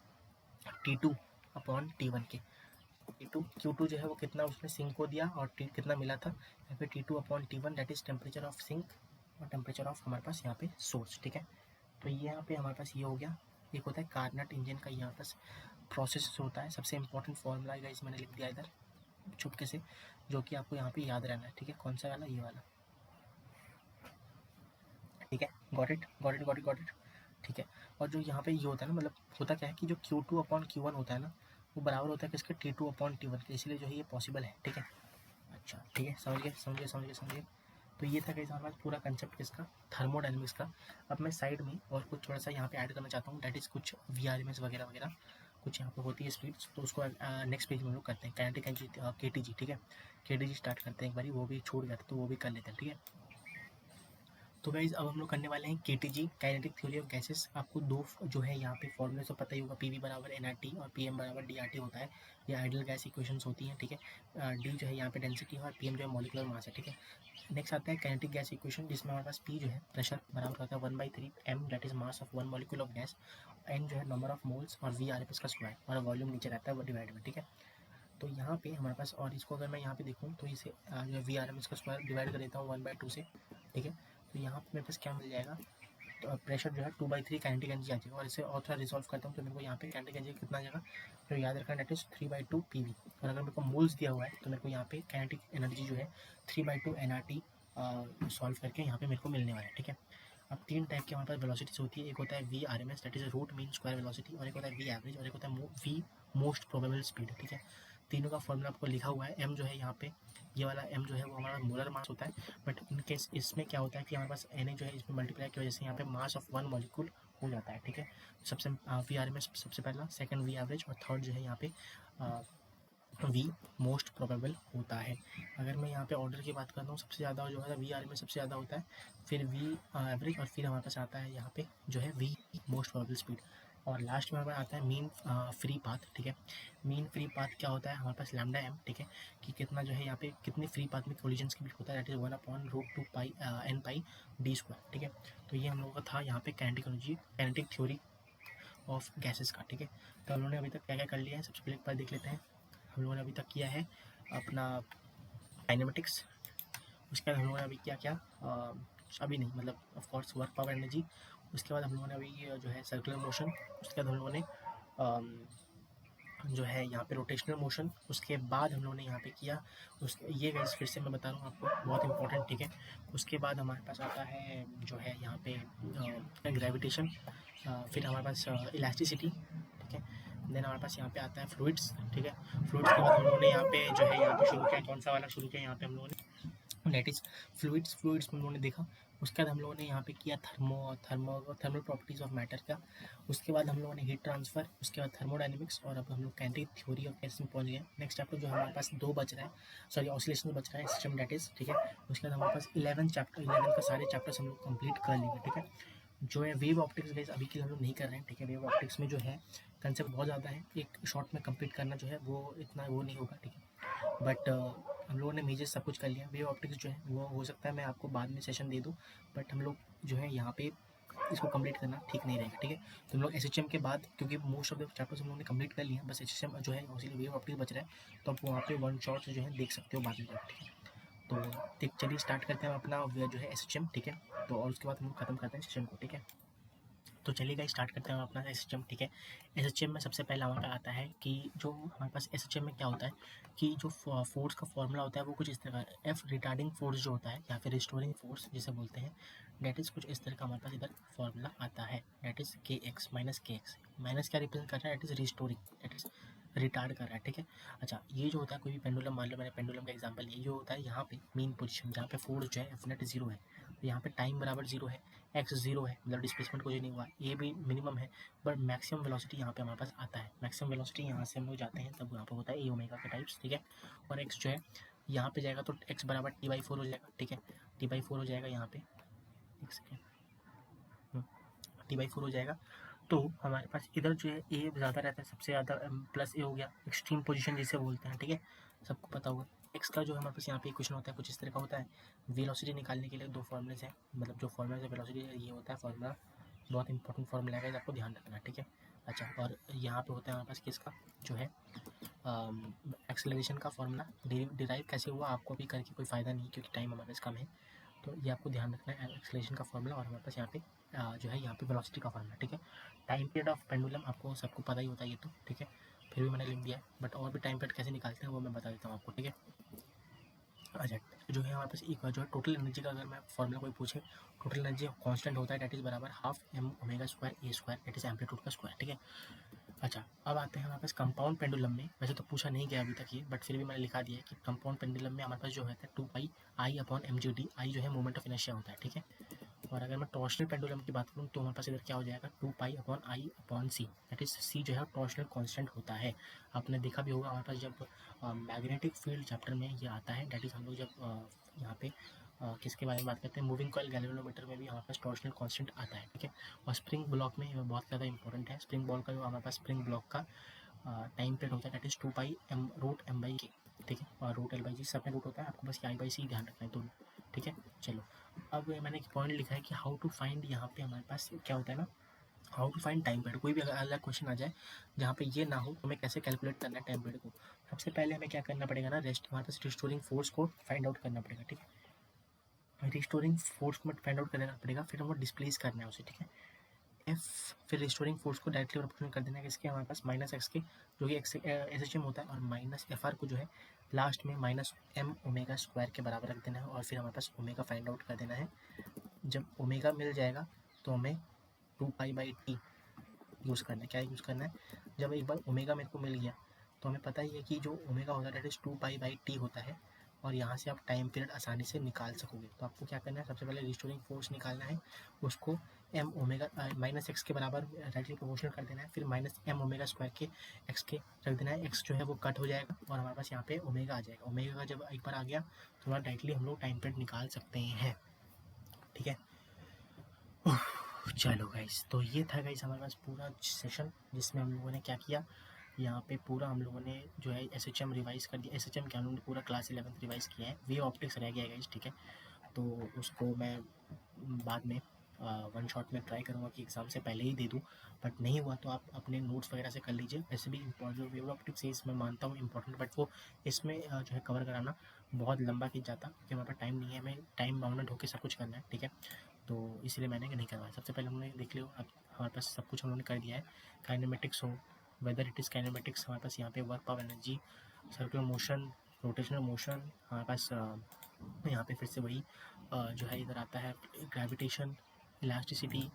T2 अपॉन T1 के। Q2 जो है वो कितना उसने सिंक को दिया और कितना मिला था, यहाँ पे T2 upon T1 that is temperature of sink और टेम्परेचर ऑफ हमारे पास यहाँ पे सोर्स, ठीक है। तो ये यहाँ पे हमारे पास ये हो गया, एक होता है कार्नट इंजन का यहाँ पास प्रोसेस होता है, सबसे इंपॉर्टेंट फॉर्मूला गाइस मैंने लिख दिया इधर चुपके से, जो कि आपको यहाँ पे याद रहना है, ठीक है। कौन सा वाला, ये वाला, ठीक है। गॉट इट, ठीक है। और जो यहाँ पे ये होता है ना, मतलब होता क्या है कि जो Q2 अपॉन Q1 होता है ना, वो बराबर होता है किसके, T2 अपॉन T1 के, इसलिए जो है ये पॉसिबल है, ठीक है। अच्छा ठीक है, समझ गए। तो ये था गाइस हमारे पास पूरा कंसेप्ट किसका, थर्मोडायनेमिक्स का। अब मैं साइड में और कुछ थोड़ा सा यहाँ पे ऐड करना चाहता हूँ, दैट इज़ कुछ VRMS वगैरह वगैरह कुछ यहाँ पे होती है स्पीड्स, तो उसको नेक्स्ट पेज में हम लोग करते हैं, काइनेटिक एनर्जी KTG, ठीक है। KTG स्टार्ट करते हैं एक बारी, वो भी छूट गया था तो वो भी कर लेते हैं, ठीक है। तो गाइज अब हम लोग करने वाले हैं KTG, kinetic theory of gases. आपको दो जो है यहाँ पे फॉर्मूले तो पता ही होगा, PV बराबर nRT और PM बराबर DRT होता है, ये आइडियल गैस इक्वेशंस होती हैं, ठीक है। D जो है यहाँ पे डेंसिटी है और PM जो है मॉलिकुलर मास है, ठीक है। नेक्स्ट आता है काइनेटिक गैस इक्वेशन, जिसमें हमारे पास P जो है प्रेशर बराबर होता है 1/3 M that is mass of 1 molecule of gas, N जो है नंबर ऑफ मोल्स और V RMS का स्क्वायर, और वॉल्यूम नीचे रहता है वो डिवाइड में, ठीक है। तो यहाँ पे हमारे पास, और इसको अगर मैं यहाँ पे देखूँ तो इसे जो है VRMS का स्क्वायर डिवाइड कर देता हूँ 1/2 से, ठीक है। तो यहाँ पे मेरे पास क्या मिल जाएगा, तो प्रेशर जो है 2/3 काइनेटिक एनर्जी आ जाएगा, और इसे और थोड़ा रिजॉल्व करता हूँ तो मेरे को यहाँ पे काइनेटिक एनर्जी कितना आ जाएगा, तो याद रखना दैट इज 3/2 PV। और अगर मेरे को मोल्स दिया हुआ है तो मेरे को यहाँ पे काइनेटिक एनर्जी जो है 3/2 nRT सॉल्व करके यहाँ पे मेरे को मिलने वाला है, ठीक है। अब 3 टाइप की हमारे पास वेलोसिटीज होती है, एक होता है VRMS that is root mean square velocity, और एक होता है V एवरेज, और एक होता है V मोस्ट प्रोबेबल स्पीड, ठीक है। तीनों का फॉर्मूला आपको लिखा हुआ है। M जो है यहाँ पे, ये वाला M जो है वो हमारा मोलर मास होता है, बट इन केस इसमें क्या होता है कि हमारे पास Na जो है इसमें मल्टीप्लाई की वजह से यहाँ पे मास ऑफ 1 मॉलिक्यूल हो जाता है, ठीक है। सबसे VRMS सबसे पहला, सेकंड V एवरेज, और थर्ड जो है यहाँ पे V मोस्ट प्रोबेबल होता है। अगर मैं यहाँ पे ऑर्डर की बात करता हूँ, सबसे ज़्यादा जो है VRMS सबसे ज़्यादा होता है, फिर V एवरेज, और फिर हमारे पास आता है यहाँ पे जो है V मोस्ट प्रोबेबल स्पीड, और लास्ट में हमारे पास आता है मीन फ्री पाथ, ठीक है। मीन फ्री पाथ क्या होता है, हमारे पास लैम्डा M, ठीक है, कि कितना जो है यहाँ पे कितनी फ्री पाथ में कोलिजन्स की होता है, that is 1/√2 pi n pi d square, ठीक है। तो ये हम लोगों का था यहाँ पे kinetic energy, kinetic theory of gases का, ठीक है। तो हम लोगों ने अभी तक क्या क्या कर लिया है, सबसे पहले एक बार देख लेते हैं। हम लोगों ने अभी तक किया है अपना काइनेमेटिक्स, उसके बाद हम लोगों ने अभी क्या क्या अभी नहीं, मतलब of course work power energy, उसके बाद हम लोगों ने अभी जो है सर्कुलर मोशन, उसके बाद हम लोगों ने जो है यहाँ पे रोटेशनल मोशन, उसके बाद हम लोगों ने यहाँ पे किया ये गैस फिर से मैं बता रहा हूँ आपको, बहुत इंपॉर्टेंट, ठीक है। उसके बाद हमारे पास आता है जो है यहाँ पे ग्रेविटेशन, फिर हमारे पास इलास्टिसिटी, ठीक है। देन हमारे पास यहाँ पे आता है फ्लूइड्स, ठीक है। फ्लूइड्स के बाद हम लोगों ने यहाँ पे जो है यहाँ पे शुरू किया, कौन सा वाला शुरू किया यहाँ पे हम लोगों ने, दैट इज फ्लूइड्स में हम लोगों ने देखा। उसके बाद हम लोगों ने यहाँ पे किया थर्मल प्रॉपर्टीज ऑफ मैटर का। उसके बाद हम लोगों ने हीट ट्रांसफर, उसके बाद थर्मोडायनेमिक्स, और अब हम लोग काइनेटिक थ्योरी ऑफ गैसेस में पहुंच गए। नेक्स्ट चैप्टर जो हमारे पास 2 बच रहा है, सॉरी ऑसिलेशन बच रहा है, सिस्टम दैट इज, ठीक है। उसके बाद हमारे पास 11 का सारे चैप्टर्स हम लोग कंप्लीट कर लेंगे, ठीक है। जो है वेव ऑप्टिक्स गाइस अभी के लिए हम लोग नहीं कर रहे हैं, ठीक है। वेव ऑप्टिक्स में जो है कंसेप्ट बहुत ज़्यादा है, एक शॉर्ट में कंप्लीट करना जो है वो इतना वो नहीं होगा, ठीक है। बट हम लोगों ने मेजर सब कुछ कर लिया। वेव ऑप्टिक्स जो है वो हो सकता है मैं आपको बाद में सेशन दे दूँ, बट हम लोग जो है यहाँ पे इसको कंप्लीट करना ठीक नहीं रहेगा, ठीक है। तो हम लोग एसएचएम के बाद, क्योंकि मोस्ट ऑफ द चैप्टर्स हम लोगों ने कंप्लीट कर लिए हैं, बस एसएचएम जो है उसी वेव ऑप्टिक्स बच रहा है, तो आप वहाँ पे वन शॉट से जो है देख सकते हो बाद में, ठीक है। तो ठीक, चलिए स्टार्ट करते हैं अपना जो है एसएचएम, ठीक है। तो और उसके बाद हम लोग खत्म करते हैं सेशन को, ठीक है। तो चलिए गाइस स्टार्ट करते हैं अपना एसएचएम, ठीक है। एसएचएम में सबसे पहला हमारे आता है कि जो हमारे पास एसएचएम में क्या होता है कि जो फोर्स का फॉर्मूला होता है वो कुछ इस तरह का, एफ रिटार्डिंग फोर्स जो होता है या फिर रिस्टोरिंग फोर्स जिसे बोलते हैं, डेट इज कुछ इस तरह का हमारे पास इधर फॉर्मूला आता है, that is k x minus k x. Minus क्या रिप्रेजेंट कर रहा है, that is restoring, that is retard कर रहा है, ठीक है। अच्छा, ये जो होता है कोई भी पेंडुलम, मान लो मैंने पेंडुलम का एग्जांपल लिया, जो होता है यहाँ पे मेन पोजीशन जहाँ पे फोर्स जो है एफ नेट जीरो है, तो यहाँ पे टाइम बराबर जीरो है, एक्स जीरो है, मतलब डिस्प्लेसमेंट कुछ नहीं हुआ, ये भी मिनिमम है, बट मैक्सिमम वेलोसिटी यहाँ पे हमारे पास आता है। मैक्सिमम वेलोसिटी यहाँ से हम लोग जाते हैं तब यहाँ पे होता है ए ओमेगा के टाइप्स, ठीक है। और एक्स जो है यहाँ पे जाएगा तो एक्स बराबर टी बाई फोर हो जाएगा, ठीक है। टी बाई फोर हो जाएगा यहाँ पे, एक सेकेंड, टी बाई फोर हो जाएगा। तो हमारे पास इधर जो है ए ज़्यादा रहता है, सबसे ज़्यादा प्लस ए हो गया, एक्सट्रीम पोजीशन जिसे बोलते हैं, ठीक है, सबको पता होगा। एक्स का जो हमारे पास यहाँ पे क्वेश्चन होता है कुछ इस तरह का होता है। वेलोसिटी निकालने के लिए दो फॉर्मूलेज हैं, मतलब जो फॉर्मूला है वेलोसिटी ये होता है फॉर्मूला, बहुत इंपॉर्टेंट फॉर्मूला है, आपको ध्यान रखना है, ठीक है। अच्छा, और यहाँ पे होता है हमारे पास किसका जो है एक्सेलरेशन का फॉर्मूला, डिराइव कैसे हुआ आपको अभी करके कोई फ़ायदा नहीं, क्योंकि टाइम हमारे पास कम है। तो ये आपको ध्यान रखना है, एक्सेलरेशन का फॉर्मूला, और हमारे पास यहाँ पे जो है यहाँ पे वेलोसिटी का फॉर्मूला, ठीक है। टाइम पीरियड ऑफ पेंडुलम आपको सबको पता ही होता है ये तो, ठीक है, फिर भी मैंने लिख दिया है, बट और भी टाइम पीरियड कैसे निकालते हैं वो मैं बता देता हूँ आपको, ठीक है। अच्छा, जो है हमारे पास एक जो है टोटल एनर्जी का अगर मैं फॉर्मूला कोई पूछे, टोटल एनर्जी कांस्टेंट होता है, डेट इज़ बराबर half m omega square a square, that is amplitude का स्क्वायर, ठीक है। अच्छा, अब आते हैं हमारे पास कंपाउंड पेंडुलम में, वैसे तो पूछा नहीं गया अभी तक ये, बट फिर भी मैंने लिखा दिया है कि कंपाउंड पेंडुलम में हमारे पास जो है two pi I upon M G D, I जो है मोमेंट ऑफ इनर्शिया होता है, ठीक है। और अगर मैं टॉर्शनल पेंडुलम की बात करूँ तो हमारे पास इधर क्या हो जाएगा, two pi upon I upon c, that is c जो है टॉर्शनल कांस्टेंट होता है। आपने देखा भी होगा हमारे पास जब मैग्नेटिक फील्ड चैप्टर में ये आता है, दैट इज हम लोग जब यहाँ पे किसके बारे में बात करते हैं, मूविंग कॉइल गैल्वेनोमीटर में भी हमारे पास टॉर्शनल कांस्टेंट आता है, ठीक है। और स्प्रिंग ब्लॉक में ये बहुत ज़्यादा इंपॉर्टेंट है, स्प्रिंग बॉल का जो हमारे पास स्प्रिंग ब्लॉक का टाइम पीरियड होता है, that is two pi m root m by k, ठीक है। और रूट एल बाई जी सब में रूट होता है, आपको बस आई बाई सी ध्यान रखना है दोनों, ठीक है। चलो, अब मैंने एक पॉइंट लिखा है कि हाउ टू फाइंड, यहाँ पे हमारे पास क्या होता है ना, how to find time period. कोई भी अगर अलग क्वेश्चन आ जाए जहाँ पे ये ना हो तो हमें कैसे कैलकुलेट करना है टाइम पीरियड को। सबसे पहले हमें क्या करना पड़ेगा ना, रेस्ट हमारे पास रिस्टोरिंग फोर्स को फाइंड आउट करना पड़ेगा, ठीक है। रिस्टोरिंग फोर्स को फाइंड आउट करना पड़ेगा, फिर हमको डिस्प्लेस करना है उसे, ठीक है। एफ, फिर रिस्टोरिंग फोर्स को डायरेक्टली प्रोपोर्शनल कर देना है किसके, हमारे पास माइनस एक्स के, जो कि एक्स एस एच एम होता है, और माइनस एफ आर को जो है लास्ट में माइनस एम ओमेगा स्क्वायर के बराबर रख देना है, और फिर हमारे पास ओमेगा फाइंड आउट कर देना है। जब ओमेगा मिल जाएगा तो हमें two pi by t use करना है। क्या यूज़ करना है, जब एक बार ओमेगा मेरे को मिल गया तो हमें पता ही है कि जो ओमेगा होता है that is two pi by t होता है, और यहाँ से आप टाइम पीरियड आसानी से निकाल सकोगे। तो आपको क्या करना है, सबसे पहले रिस्टोरिंग फोर्स निकालना है, उसको एम ओमेगा माइनस एक्स के बराबर डायरेक्टली प्रोपोर्शनल कर देना है, फिर माइनस एम ओमेगा स्क्वायर के एक्स के रख देना है, एक्स जो है वो कट हो जाएगा और हमारे पास यहाँ पे ओमेगा आ जाएगा। ओमेगा का जब एक बार आ गया तो हमारा डायरेक्टली हम लोग टाइम पीरियड निकाल सकते हैं, ठीक है। चलो गाइस, तो ये था गाइस हमारे पास पूरा सेशन, जिसमें हम लोगों ने क्या किया, यहाँ पे पूरा हम लोगों ने जो है एसएचएम रिवाइज़ कर दिया। एसएचएम क्या, हम लोगों ने पूरा क्लास 11th रिवाइज़ किया है। वे ऑप्टिक्स रह गया गाइस, ठीक है। तो उसको मैं बाद में वन शॉट में ट्राई करूँगा कि एग्ज़ाम से पहले ही दे दूँ, बट नहीं हुआ तो आप अपने नोट्स वगैरह से कर लीजिए। वैसे भी जो वेव ऑप्टिक्स है इसमें मानता हूँ इंपॉर्टेंट, बट वो इसमें जो है कवर कराना बहुत लंबा खींच जाता, क्योंकि हमारे पास टाइम नहीं है, हमें टाइम बाउंडेड होकर सब कुछ करना है, ठीक है। तो इसलिए मैंने नहीं करवाया। सबसे पहले हमने देख लियो, अब हमारे पास सब कुछ हम लोगों ने कर दिया है। काइनेमेटिक्स हो, वेदर इट इज़ काइनेमेटिक्स, हमारे पास यहाँ पे work of energy, circular motion, rotational motion, हमारे पास यहाँ पे फिर से वही जो है इधर आता है ग्रेविटेशन, इलास्टिसिटी,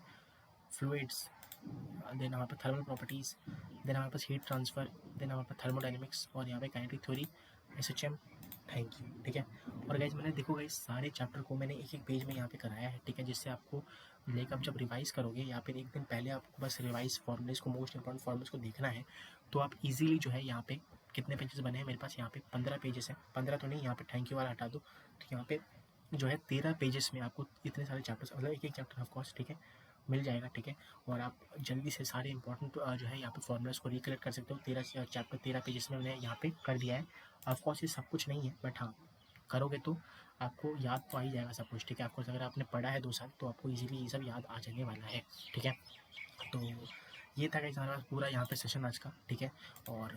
फ्लूइड्स, देन हमारे पास थर्मल प्रॉपर्टीज़, देन हमारे पास हीट ट्रांसफ़र, देन हमारे पास थर्मोडाइनमिक्स, और यहाँ पे kinetic theory, SHM, thank you, ठीक है। और गाइज मैंने देखो गाइज सारे चैप्टर को मैंने एक एक पेज में यहाँ पे कराया है, ठीक है, जिससे आपको लेकर आप जब रिवाइज़ करोगे या फिर एक दिन पहले आपको बस रिवाइज फॉर्मूलेज को, मोस्ट इंपॉर्टेंट फॉर्मूलेज को देखना है, तो आप इजीली जो है यहाँ पे कितने पेजेस बने हैं मेरे पास, यहाँ पे 15 पेजेस हैं, 15 तो नहीं, यहाँ पे थैंक यू वाला हटा दो, तो यहाँ पे जो है 13 पेजेस में आपको इतने सारे चैप्टर्स, मतलब एक एक चैप्टर ऑफ कोर्स, ठीक है, मिल जाएगा, ठीक है। और आप जल्दी से सारे इंपॉर्टेंट जो है यहाँ पे फॉर्मूलाज को रिकलेक्ट कर सकते हो। 13 पेजेस में मैंने यहाँ पे कर दिया है। ऑफकोर्स ये सब कुछ नहीं है, बट हाँ, करोगे तो आपको याद तो आ ही जाएगा सब कुछ, ठीक है। आपको अगर आपने पढ़ा है 2 साल तो आपको इजीली ये सब याद आ जाने वाला है, ठीक है। तो ये था गाइस हमारा पूरा यहाँ पे सेशन आज का, ठीक है। और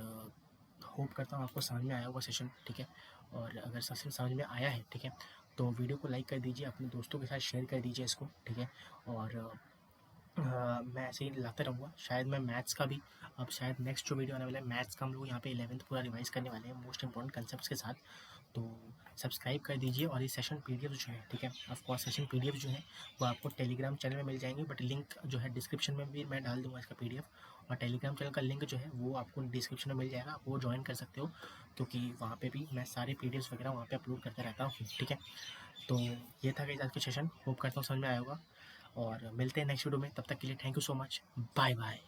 होप करता हूँ आपको समझ में आया होगा सेशन, ठीक है। और अगर सेशन समझ में आया है, ठीक है, तो वीडियो को लाइक कर दीजिए, अपने दोस्तों के साथ शेयर कर दीजिए इसको, ठीक है। और मैं ऐसे ही लाता रहूँगा। शायद मैं मैथ्स का भी, अब शायद नेक्स्ट जो वीडियो आने वाला है मैथ्स का, हम लोग यहाँ पे 11th पूरा रिवाइज करने वाले हैं मोस्ट इंपॉर्टेंट कंसेप्ट्स के साथ। तो सब्सक्राइब कर दीजिए। और ये सेशन पीडीएफ जो है, ठीक है, ऑफकोर्स सेशन पीडीएफ जो है वो आपको टेलीग्राम चैनल में मिल जाएंगे, बट लिंक जो है डिस्क्रिप्शन में भी मैं डाल दूँगा इसका पीडीएफ। और टेलीग्राम चैनल का लिंक जो है वो आपको डिस्क्रिप्शन में मिल जाएगा, आप वो ज्वाइन कर सकते हो, क्योंकि वहाँ पे भी मैं सारे पीडीएफ्स वगैरह वहाँ पे अपलोड करता रहता हूँ, ठीक है। तो ये था गाइस आज का सेशन, होप करता हूँ समझ में आया होगा। और मिलते हैं नेक्स्ट वीडियो में, तब तक के लिए thank you so much, bye bye.